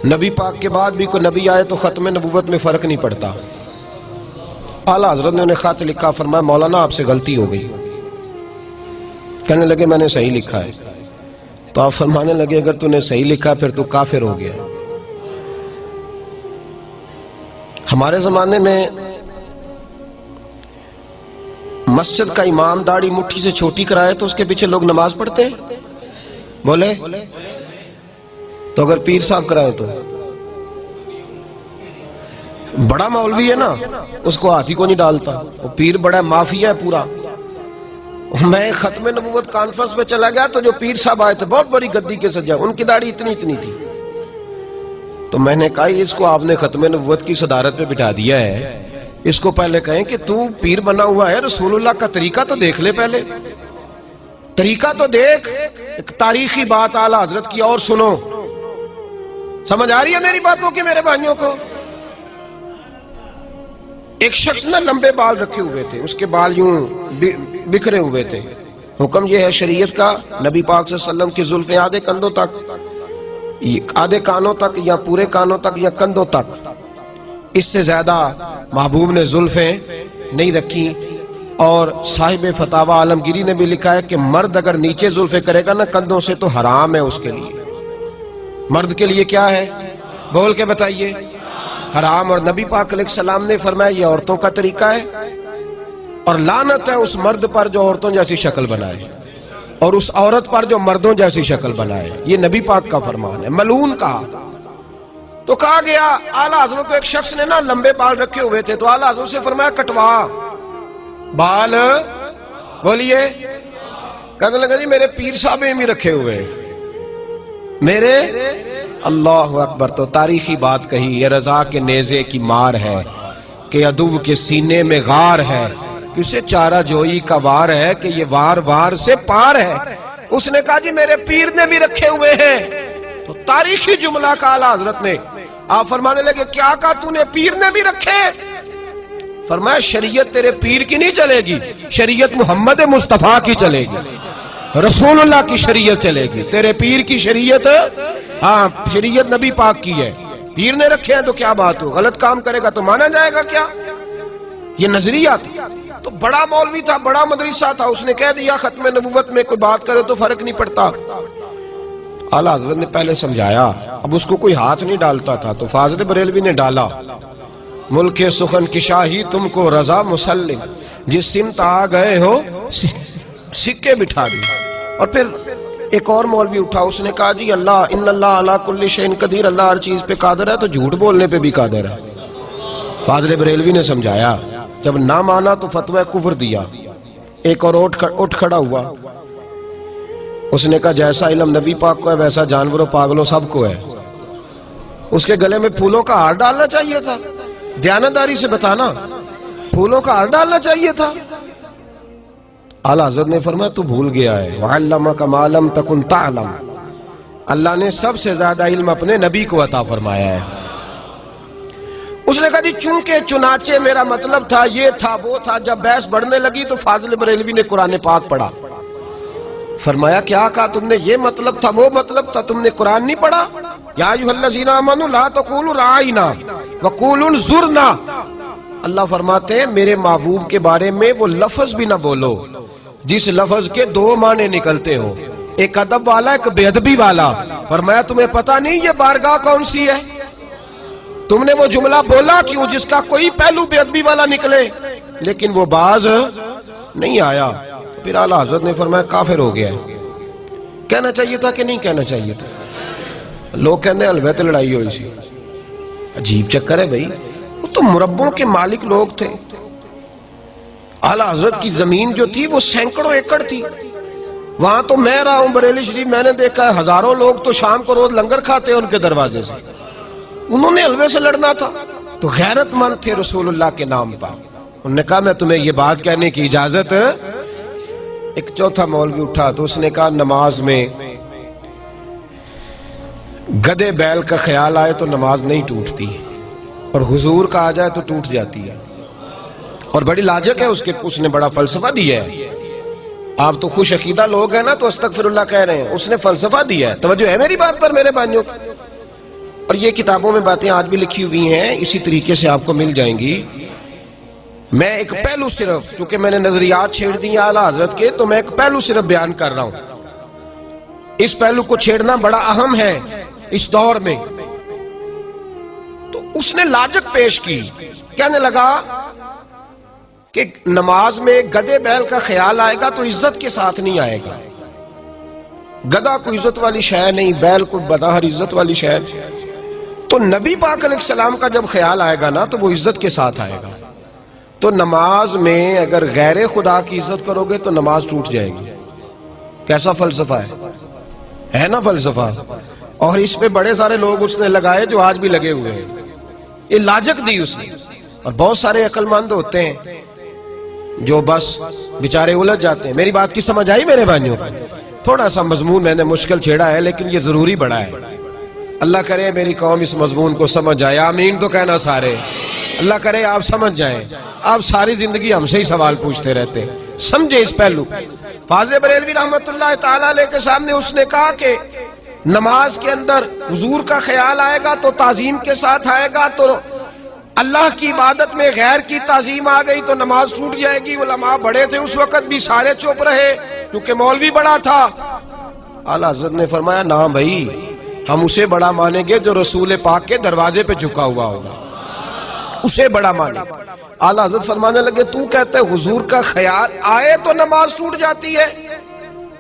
نبی پاک کے بعد بھی کوئی نبی آئے تو ختم نبوت میں فرق نہیں پڑتا۔ اعلیٰ حضرت نے انہیں خط لکھا، فرمایا مولانا آپ سے غلطی ہو گئی۔ کہنے لگے میں نے صحیح لکھا ہے۔ تو آپ فرمانے لگے اگر تو نے صحیح لکھا پھر تو کافر ہو گیا۔ ہمارے زمانے میں مسجد کا امام داڑھی مٹھی سے چھوٹی کرائے تو اس کے پیچھے لوگ نماز پڑھتے ہیں، بولے؟ تو اگر پیر صاحب کرائے تو بڑا مولوی ہے نا، اس کو ہاتھ ہی کو نہیں ڈالتا، وہ پیر بڑا مافیا ہے پورا، میں ختم نبوت کانفرنس میں چلا گیا تو جو پیر صاحب آئے تھے بہت بڑی گدی کے سجا، ان کی داڑھی اتنی اتنی تھی، تو میں نے کہا اس کو آپ نے ختم نبوت کی صدارت پہ بٹھا دیا ہے، اس کو پہلے کہیں کہ تو پیر بنا ہوا ہے، رسول اللہ کا طریقہ تو دیکھ لے، پہلے طریقہ تو دیکھ، ایک تاریخی بات اعلیٰ حضرت کی اور سنو، سمجھ آ رہی ہے میری باتوں کی میرے بھائیوں کو؟ ایک شخص نہ لمبے بال رکھے ہوئے تھے، اس کے بال یوں بکھرے ہوئے تھے، حکم یہ ہے شریعت کا، نبی پاک صلی اللہ علیہ وسلم کی زلفیں آدھے کندھوں تک، آدھے کانوں تک یا پورے کانوں تک یا کندھوں تک، اس سے زیادہ محبوب نے زلفیں نہیں رکھی۔ اور صاحب فتاوی عالمگیری نے بھی لکھا ہے کہ مرد اگر نیچے زلفیں کرے گا نا کندھوں سے تو حرام ہے اس کے لیے، مرد کے لیے کیا ہے بول کے بتائیے، حرام۔ اور نبی پاک علیہ السلام نے فرمایا یہ عورتوں کا طریقہ ہے، اور لعنت ہے اس مرد پر جو عورتوں جیسی شکل بنائے، اور اس عورت پر جو مردوں جیسی شکل بنائے، یہ نبی پاک کا فرمان ہے، ملعون کہا۔ تو کہا گیا اعلیٰ حضرت کو ایک شخص نے نا لمبے بال رکھے ہوئے تھے، تو اعلیٰ حضرت سے فرمایا کٹوا بال، بولیے، کہنے لگا جی میرے پیر صاحب بھی رکھے ہوئے میرے، اللہ اکبر۔ تو تاریخی بات کہی، یہ رضا کے نیزے کی مار ہے کہ عدو کے سینے میں غار ہے، اسے چارہ جوئی کا وار ہے کہ یہ وار وار سے پار ہے۔ اس نے کہا جی میرے پیر نے بھی رکھے ہوئے ہیں، تو تاریخی جملہ کا اعلیٰ حضرت نے، آپ فرمانے لگے کیا کہا تو نے پیر نے بھی رکھے؟ فرمایا شریعت تیرے پیر کی نہیں چلے گی، شریعت محمد مصطفیٰ کی چلے گی، رسول اللہ کی شریعت چلے گی، تیرے پیر کی شریعت، ہاں شریعت نبی پاک کی ہے، پیر نے رکھے ہیں تو کیا بات ہو، غلط کام کرے گا تو مانا جائے گا کیا؟ یہ نظریہ تھا۔ تو بڑا مولوی تھا، بڑا مدرسہ تھا، اس نے کہہ دیا ختم نبوت میں کوئی بات کرے تو فرق نہیں پڑتا۔ اعلیٰ حضرت نے پہلے سمجھایا، اب اس کو کوئی ہاتھ نہیں ڈالتا تھا، تو فاضل بریلوی نے ڈالا، ملک سخن کی شاہی تم کو رضا مسلم، جس سمت آ گئے ہو سکے بٹھا دی۔ اور پھر ایک اور مولوی اٹھا، اس نے کہا جی اللہ ان اللہ علی کل شیء قدیر، اللہ ہر چیز پہ قادر ہے، تو جھوٹ بولنے پہ بھی قادر ہے۔ فاضل بریلوی نے سمجھایا، جب نہ مانا تو فتوی کفر دیا۔ ایک اور اٹھ کھڑا ہوا، اس نے کہا جیسا علم نبی پاک کو ہے ویسا جانوروں پاگلوں سب کو ہے۔ اس کے گلے میں پھولوں کا ہار ڈالنا چاہیے تھا، دیانتداری سے بتانا، پھولوں کا ہار ڈالنا چاہیے تھا۔ اعلیٰ حضرت نے فرمایا تو بھول گیا ہے، وَعَلَّمَكَ مَا لَمْ تَكُنْ تَعْلَمْ، اللہ نے سب سے زیادہ علم اپنے نبی کو عطا فرمایا ہے۔ اس نے کہا جی چونکہ چنانچہ میرا مطلب تھا، یہ تھا وہ تھا۔ جب بحث بڑھنے لگی تو فاضل بریلوی نے قرآن پاک پڑھا، فرمایا کیا کہا تم نے، یہ مطلب تھا وہ مطلب تھا، تم نے قرآن نہیں پڑھا؟ یا ایھا الذین آمنوا لا تقولوا رعینا وقولوا انظرنا، اللہ فرماتے ہیں میرے محبوب کے بارے میں وہ لفظ بھی نہ بولو جس لفظ کے دو معنی نکلتے ہو، ایک ادب والا ایک بے ادبی والا۔ فرمایا تمہیں پتہ نہیں یہ بارگاہ کون سی ہے؟ تم نے وہ جملہ بولا کیوں جس کا کوئی پہلو بے ادبی والا نکلے، لیکن وہ باز نہیں آیا۔ پھر اعلیٰ حضرت نے فرمایا کافر ہو گیا ہے۔ کہنا چاہیے تھا کہ نہیں کہنا چاہیے تھا؟ لوگ کہنے حلوے تے لڑائی ہوئی سی، عجیب چکر ہے بھائی، وہ تو مربوں کے مالک لوگ تھے۔ اعلیٰ حضرت کی زمین جو تھی وہ سینکڑوں ایکڑ تھی، وہاں تو میں رہا ہوں بریلی شریف، میں نے دیکھا ہے ہزاروں لوگ تو شام کو روز لنگر کھاتے ہیں ان کے دروازے سے، انہوں نے حلوے سے لڑنا تھا۔ تو غیرت مند تھے رسول اللہ کے نام پر، انہوں نے کہا میں تمہیں یہ بات کہنے کی اجازت۔ ایک چوتھا مولوی اٹھا تو اس نے کہا نماز میں گدے بیل کا خیال آئے تو نماز نہیں ٹوٹتی، اور حضور کا آ جائے تو ٹوٹ جاتی ہے، اور بڑی لاجک ہے اس نے بڑا فلسفہ دیا ہے۔ آپ تو خوش عقیدہ لوگ ہیں نا تو استغفر اللہ کہہ رہے ہیں، اس نے فلسفہ دیا ہے۔ توجہ ہے میری بات پر میرے بھائیوں؟ اور یہ کتابوں میں باتیں آج بھی لکھی ہوئی ہیں، اسی طریقے سے آپ کو مل جائیں گی۔ میں ایک پہلو صرف، چونکہ میں نے نظریات چھیڑ دی اعلیٰ حضرت کے، تو میں ایک پہلو صرف بیان کر رہا ہوں۔ اس پہلو کو چھیڑنا بڑا اہم ہے اس دور میں۔ تو اس نے لاجک پیش کی، کہنے لگا کہ نماز میں گدے بیل کا خیال آئے گا تو عزت کے ساتھ نہیں آئے گا، گدا کوئی عزت والی شے نہیں، بیل کوئی بظاہر عزت والی شے، تو نبی پاک علیہ السلام کا جب خیال آئے گا نا تو وہ عزت کے ساتھ آئے گا۔ تو نماز میں اگر غیر خدا کی عزت کرو گے تو نماز ٹوٹ جائے گی. کیسا فلسفہ ہے نا فلسفہ. اور اس پہ بڑے سارے لوگ اس نے لگائے جو آج بھی لگے ہوئے ہیں. یہ لاجک دی اس نے. اور بہت سارے عقل مند ہوتے ہیں جو بس بیچارے الجھ جاتے ہیں. میری بات کی سمجھ آئی میرے بھائیوں؟ تھوڑا سا مضمون میں نے مشکل چھیڑا ہے لیکن یہ ضروری بڑا ہے. اللہ کرے میری قوم اس مضمون کو سمجھ جائے. آمین تو کہنا سارے. اللہ کرے آپ سمجھ جائیں. آپ ساری زندگی ہم سے ہی سوال پوچھتے رہتے. سمجھے اس پہلو. فاضل بریلوی رحمت اللہ تعالیٰ علیہ کے سامنے اس نے کہا کہ نماز کے اندر حضور کا خیال آئے گا تو تعظیم کے ساتھ آئے گا, تو اللہ کی عبادت میں غیر کی تعظیم آ گئی تو نماز ٹوٹ جائے گی. علماء بڑے تھے اس وقت بھی, سارے چپ رہے کیونکہ مولوی بڑا تھا. اعلیٰ حضرت نے فرمایا نہ بھائی, ہم اسے بڑا مانیں گے جو رسول پاک کے دروازے پہ جھکا ہوا ہوگا, اسے بڑا مانیں. اعلیٰ حضرت فرمانے لگے تو کہتے ہیں حضور کا خیال آئے تو نماز ٹوٹ جاتی ہے.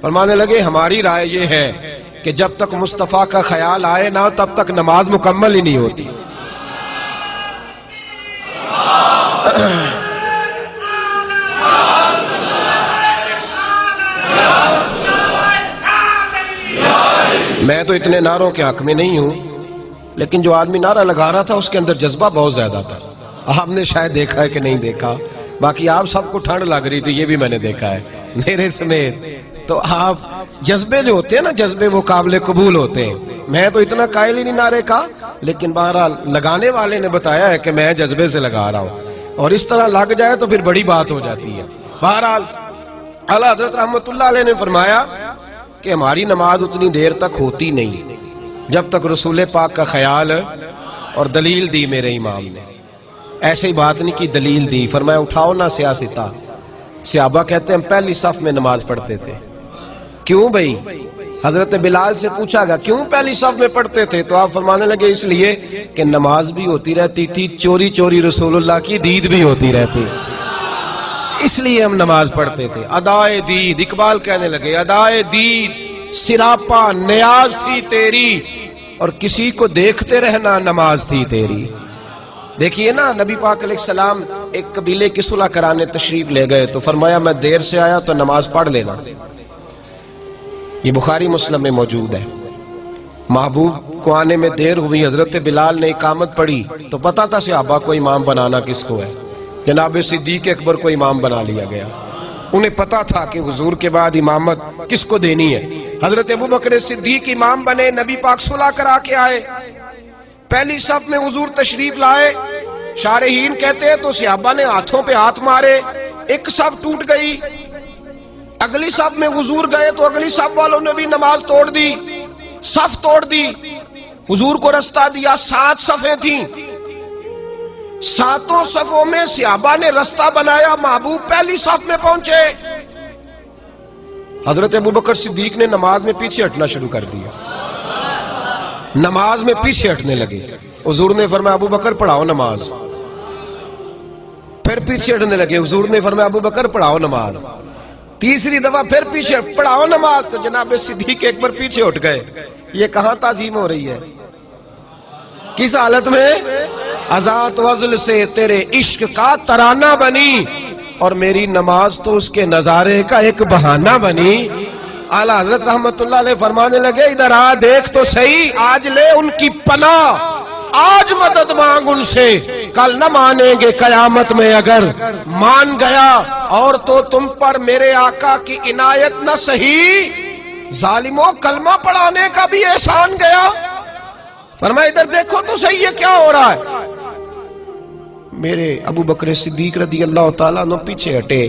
فرمانے لگے ہماری رائے یہ ہے کہ جب تک مصطفیٰ کا خیال آئے نہ تب تک نماز مکمل ہی نہیں ہوتی. میں تو اتنے نعروں کے حق میں نہیں ہوں, لیکن جو آدمی نعرہ لگا رہا تھا اس کے اندر جذبہ بہت زیادہ تھا. آپ نے شاید دیکھا ہے کہ نہیں دیکھا, باقی آپ سب کو ٹھنڈ لگ رہی تھی, یہ بھی میں نے دیکھا ہے میرے سمیت. تو آپ جذبے جو ہوتے ہیں نا, جذبے وہ قابل قبول ہوتے ہیں. میں تو اتنا قائل ہی نہیں نعرے کا, لیکن بہرحال لگانے والے نے بتایا ہے کہ میں جذبے سے لگا رہا ہوں, اور اس طرح لگ جائے تو پھر بڑی بات ہو جاتی ہے. بہرحال اعلیٰ حضرت رحمت اللہ علیہ نے فرمایا کہ ہماری نماز اتنی دیر تک ہوتی نہیں جب تک رسول پاک کا خیال, اور دلیل دی میرے امام نے. ایسے ہی بات نہیں کی, دلیل دی. فرمایا اٹھاؤ نہ سیاستہ. صحابہ کہتے ہیں ہم پہلی صف میں نماز پڑھتے تھے. کیوں بھائی؟ حضرت بلال سے پوچھا گیا کیوں پہلی صف میں پڑھتے تھے, تو آپ فرمانے لگے اس لیے کہ نماز بھی ہوتی رہتی تھی, چوری چوری رسول اللہ کی دید بھی ہوتی رہتی, اس لیے ہم نماز پڑھتے تھے. ادائے دید, اقبال کہنے لگے ادائے دید سراپا نیاز تھی تیری, اور کسی کو دیکھتے رہنا نماز تھی تیری. دیکھیے نا, نبی پاک علیہ السلام ایک قبیلے کی صلح کرانے تشریف لے گئے تو فرمایا میں دیر سے آیا تو نماز پڑھ لینا. یہ بخاری مسلم میں موجود ہے. محبوب کو آنے میں دیر ہوئی, حضرت بلال نے اقامت پڑھی تو پتا تھا صحابہ کو امام بنانا کس کو ہے. جناب صدیق اکبر کو امام بنا لیا گیا. انہیں پتا تھا کہ حضور کے بعد امامت کس کو دینی ہے. حضرت ابوبکر صدیق امام بنے, نبی پاک صلح کرا کے آئے, پہلی صف میں حضور تشریف لائے. شارحین کہتے ہیں تو صحابہ نے ہاتھوں پہ ہاتھ مارے, ایک صف ٹوٹ گئی. اگلی صف میں حضور گئے تو اگلی صف والوں نے بھی نماز توڑ دی, صف توڑ دی. حضور کو رستہ دیا, 7 صفیں تھیں, 7 صفوں میں صحابہ نے رستہ بنایا, محبوب پہلی صف میں پہنچے. حضرت ابوبکر صدیق نے نماز میں پیچھے ہٹنا شروع کر دیا, نماز میں پیچھے ہٹنے لگے. حضور نے فرمایا ابوبکر پڑھاؤ نماز. پھر پیچھے ہٹنے لگے. حضور نے فرمایا ابوبکر پڑھاؤ نماز. تیسری دفعہ پھر پیچھے پڑھاؤ نماز, تو جناب صدیق ایک بار پیچھے ہٹ گئے. یہ کہاں تعظیم ہو رہی ہے, کس حالت میں؟ ازات وزل سے تیرے عشق کا ترانہ بنی, اور میری نماز تو اس کے نظارے کا ایک بہانہ بنی. اعلیٰ حضرت رحمت اللہ علیہ فرمانے لگے ادھر آ دیکھ تو صحیح, آج لے ان کی پناہ, آج مدد مانگ ان سے, کل نہ مانیں گے قیامت میں اگر مان گیا. اور تو تم پر میرے آقا کی عنایت نہ سہی, ظالموں کلمہ پڑھانے کا بھی احسان گیا. فرمایا ادھر دیکھو تو صحیح یہ کیا ہو رہا ہے. میرے ابو بکر صدیق رضی اللہ تعالیٰ عنہ پیچھے ہٹے.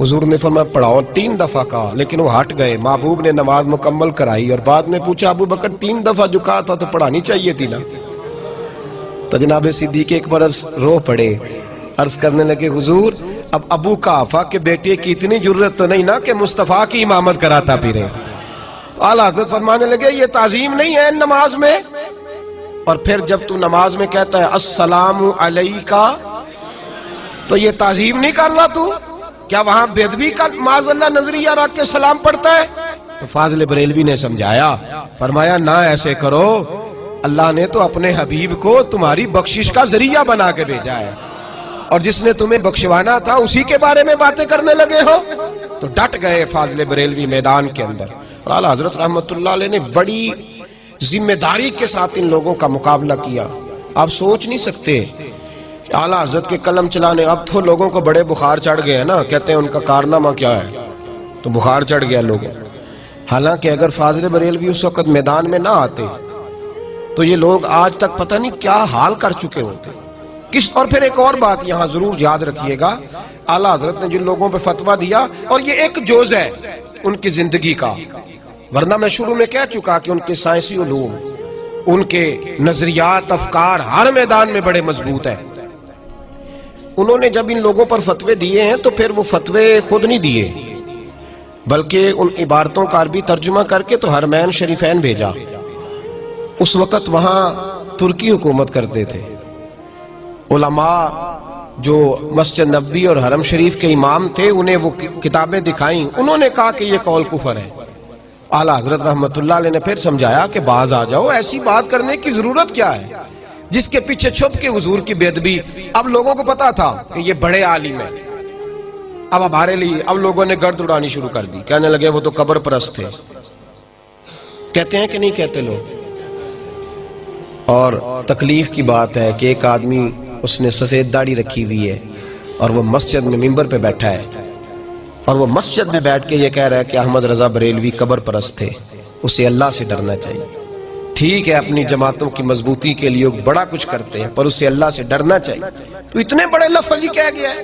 حضور نے فرمایا پڑھاؤ, 3 دفعہ کہا لیکن وہ ہٹ گئے. محبوب نے نماز مکمل کرائی اور بعد میں پوچھا ابو بکر 3 دفعہ جو کہا تھا تو پڑھانی چاہیے تھی نا. تو جناب صدیق ایک بار رو پڑے, عرض کرنے لگے حضور اب ابو قحافہ کے بیٹے کی اتنی جرت تو نہیں نا کہ مصطفیٰ کی امامت کراتا پھرے. تو اعلیٰ حضرت فرمانے لگے یہ تعظیم نہیں ہے نماز میں. اور پھر جب تو نماز میں کہتا ہے السلام علیکہ, تو یہ تعظیم نہیں کر رہا تو, کیا وہاں بے ادبی کا معاذ اللہ نظریہ رکھ کے سلام پڑھتا ہے؟ تو فاضل بریلوی نے سمجھایا, فرمایا نہ ایسے کرو, اللہ نے تو اپنے حبیب کو تمہاری بخشش کا ذریعہ بنا کے بھیجا ہے. اور جس نے تمہیں بخشوانا تھا اسی کے بارے میں باتیں کرنے لگے ہو؟ تو ڈٹ گئے فاضل بریلوی میدان کے اندر، اور اعلیٰ حضرت رحمت اللہ علیہ نے بڑی ذمہ داری کے ساتھ ان لوگوں کا مقابلہ کیا۔ آپ سوچ نہیں سکتے اعلیٰ حضرت کے قلم چلانے، اب تو لوگوں کو بڑے بخار چڑھ گئے ہیں نا، کہتے ہیں ان کا کارنامہ کیا ہے، تو بخار چڑھ گیا لوگوں۔ حالانکہ اگر فاضل بریلوی اس وقت میدان میں نہ آتے تو یہ لوگ آج تک پتہ نہیں کیا حال کر چکے ہوتے۔ اور پھر ایک اور بات یہاں ضرور یاد رکھیے گا، اعلیٰ حضرت نے جن لوگوں پہ فتویٰ دیا، اور یہ ایک جز ہے ان کی زندگی کا، ورنہ میں شروع میں کہہ چکا کہ ان کے سائنسی علوم، ان کے نظریات، افکار ہر میدان میں بڑے مضبوط ہیں۔ انہوں نے جب ان لوگوں پر فتوے دیے ہیں تو پھر وہ فتوے خود نہیں دیے، بلکہ ان عبارتوں کا عربی ترجمہ کر کے تو حرمین شریفین بھیجا۔ اس وقت وہاں ترکی حکومت کرتے تھے، علماء جو مسجد نبوی اور حرم شریف کے امام تھے انہیں وہ کتابیں دکھائیں، انہوں نے کہا کہ یہ قول کفر ہے۔ اعلیٰ حضرت رحمت اللہ علیہ نے پھر سمجھایا کہ باز آ جاؤ، ایسی بات کرنے کی ضرورت کیا ہے جس کے پیچھے چھپ کے حضور کی بے ادبی۔ اب لوگوں کو پتا تھا کہ یہ بڑے عالم ہیں، اب ہمارے لیے اب لوگوں نے گرد اڑانی شروع کر دی، کہنے لگے وہ تو قبر پرست تھے۔ کہتے ہیں کہ نہیں کہتے لوگ؟ اور تکلیف کی بات ہے کہ ایک آدمی اس نے سفید داڑھی رکھی ہوئی ہے اور وہ مسجد میں ممبر پہ بیٹھا ہے، اور وہ مسجد میں بیٹھ کے یہ کہہ رہا ہے کہ احمد رضا بریلوی قبر پرست تھے، اسے اللہ سے ڈرنا چاہیے۔ ٹھیک ہے اپنی جماعتوں کی مضبوطی کے لیے بڑا کچھ کرتے ہیں، پر اسے اللہ سے ڈرنا چاہیے۔ تو اتنے بڑے لفظ ہی کہہ گیا ہے۔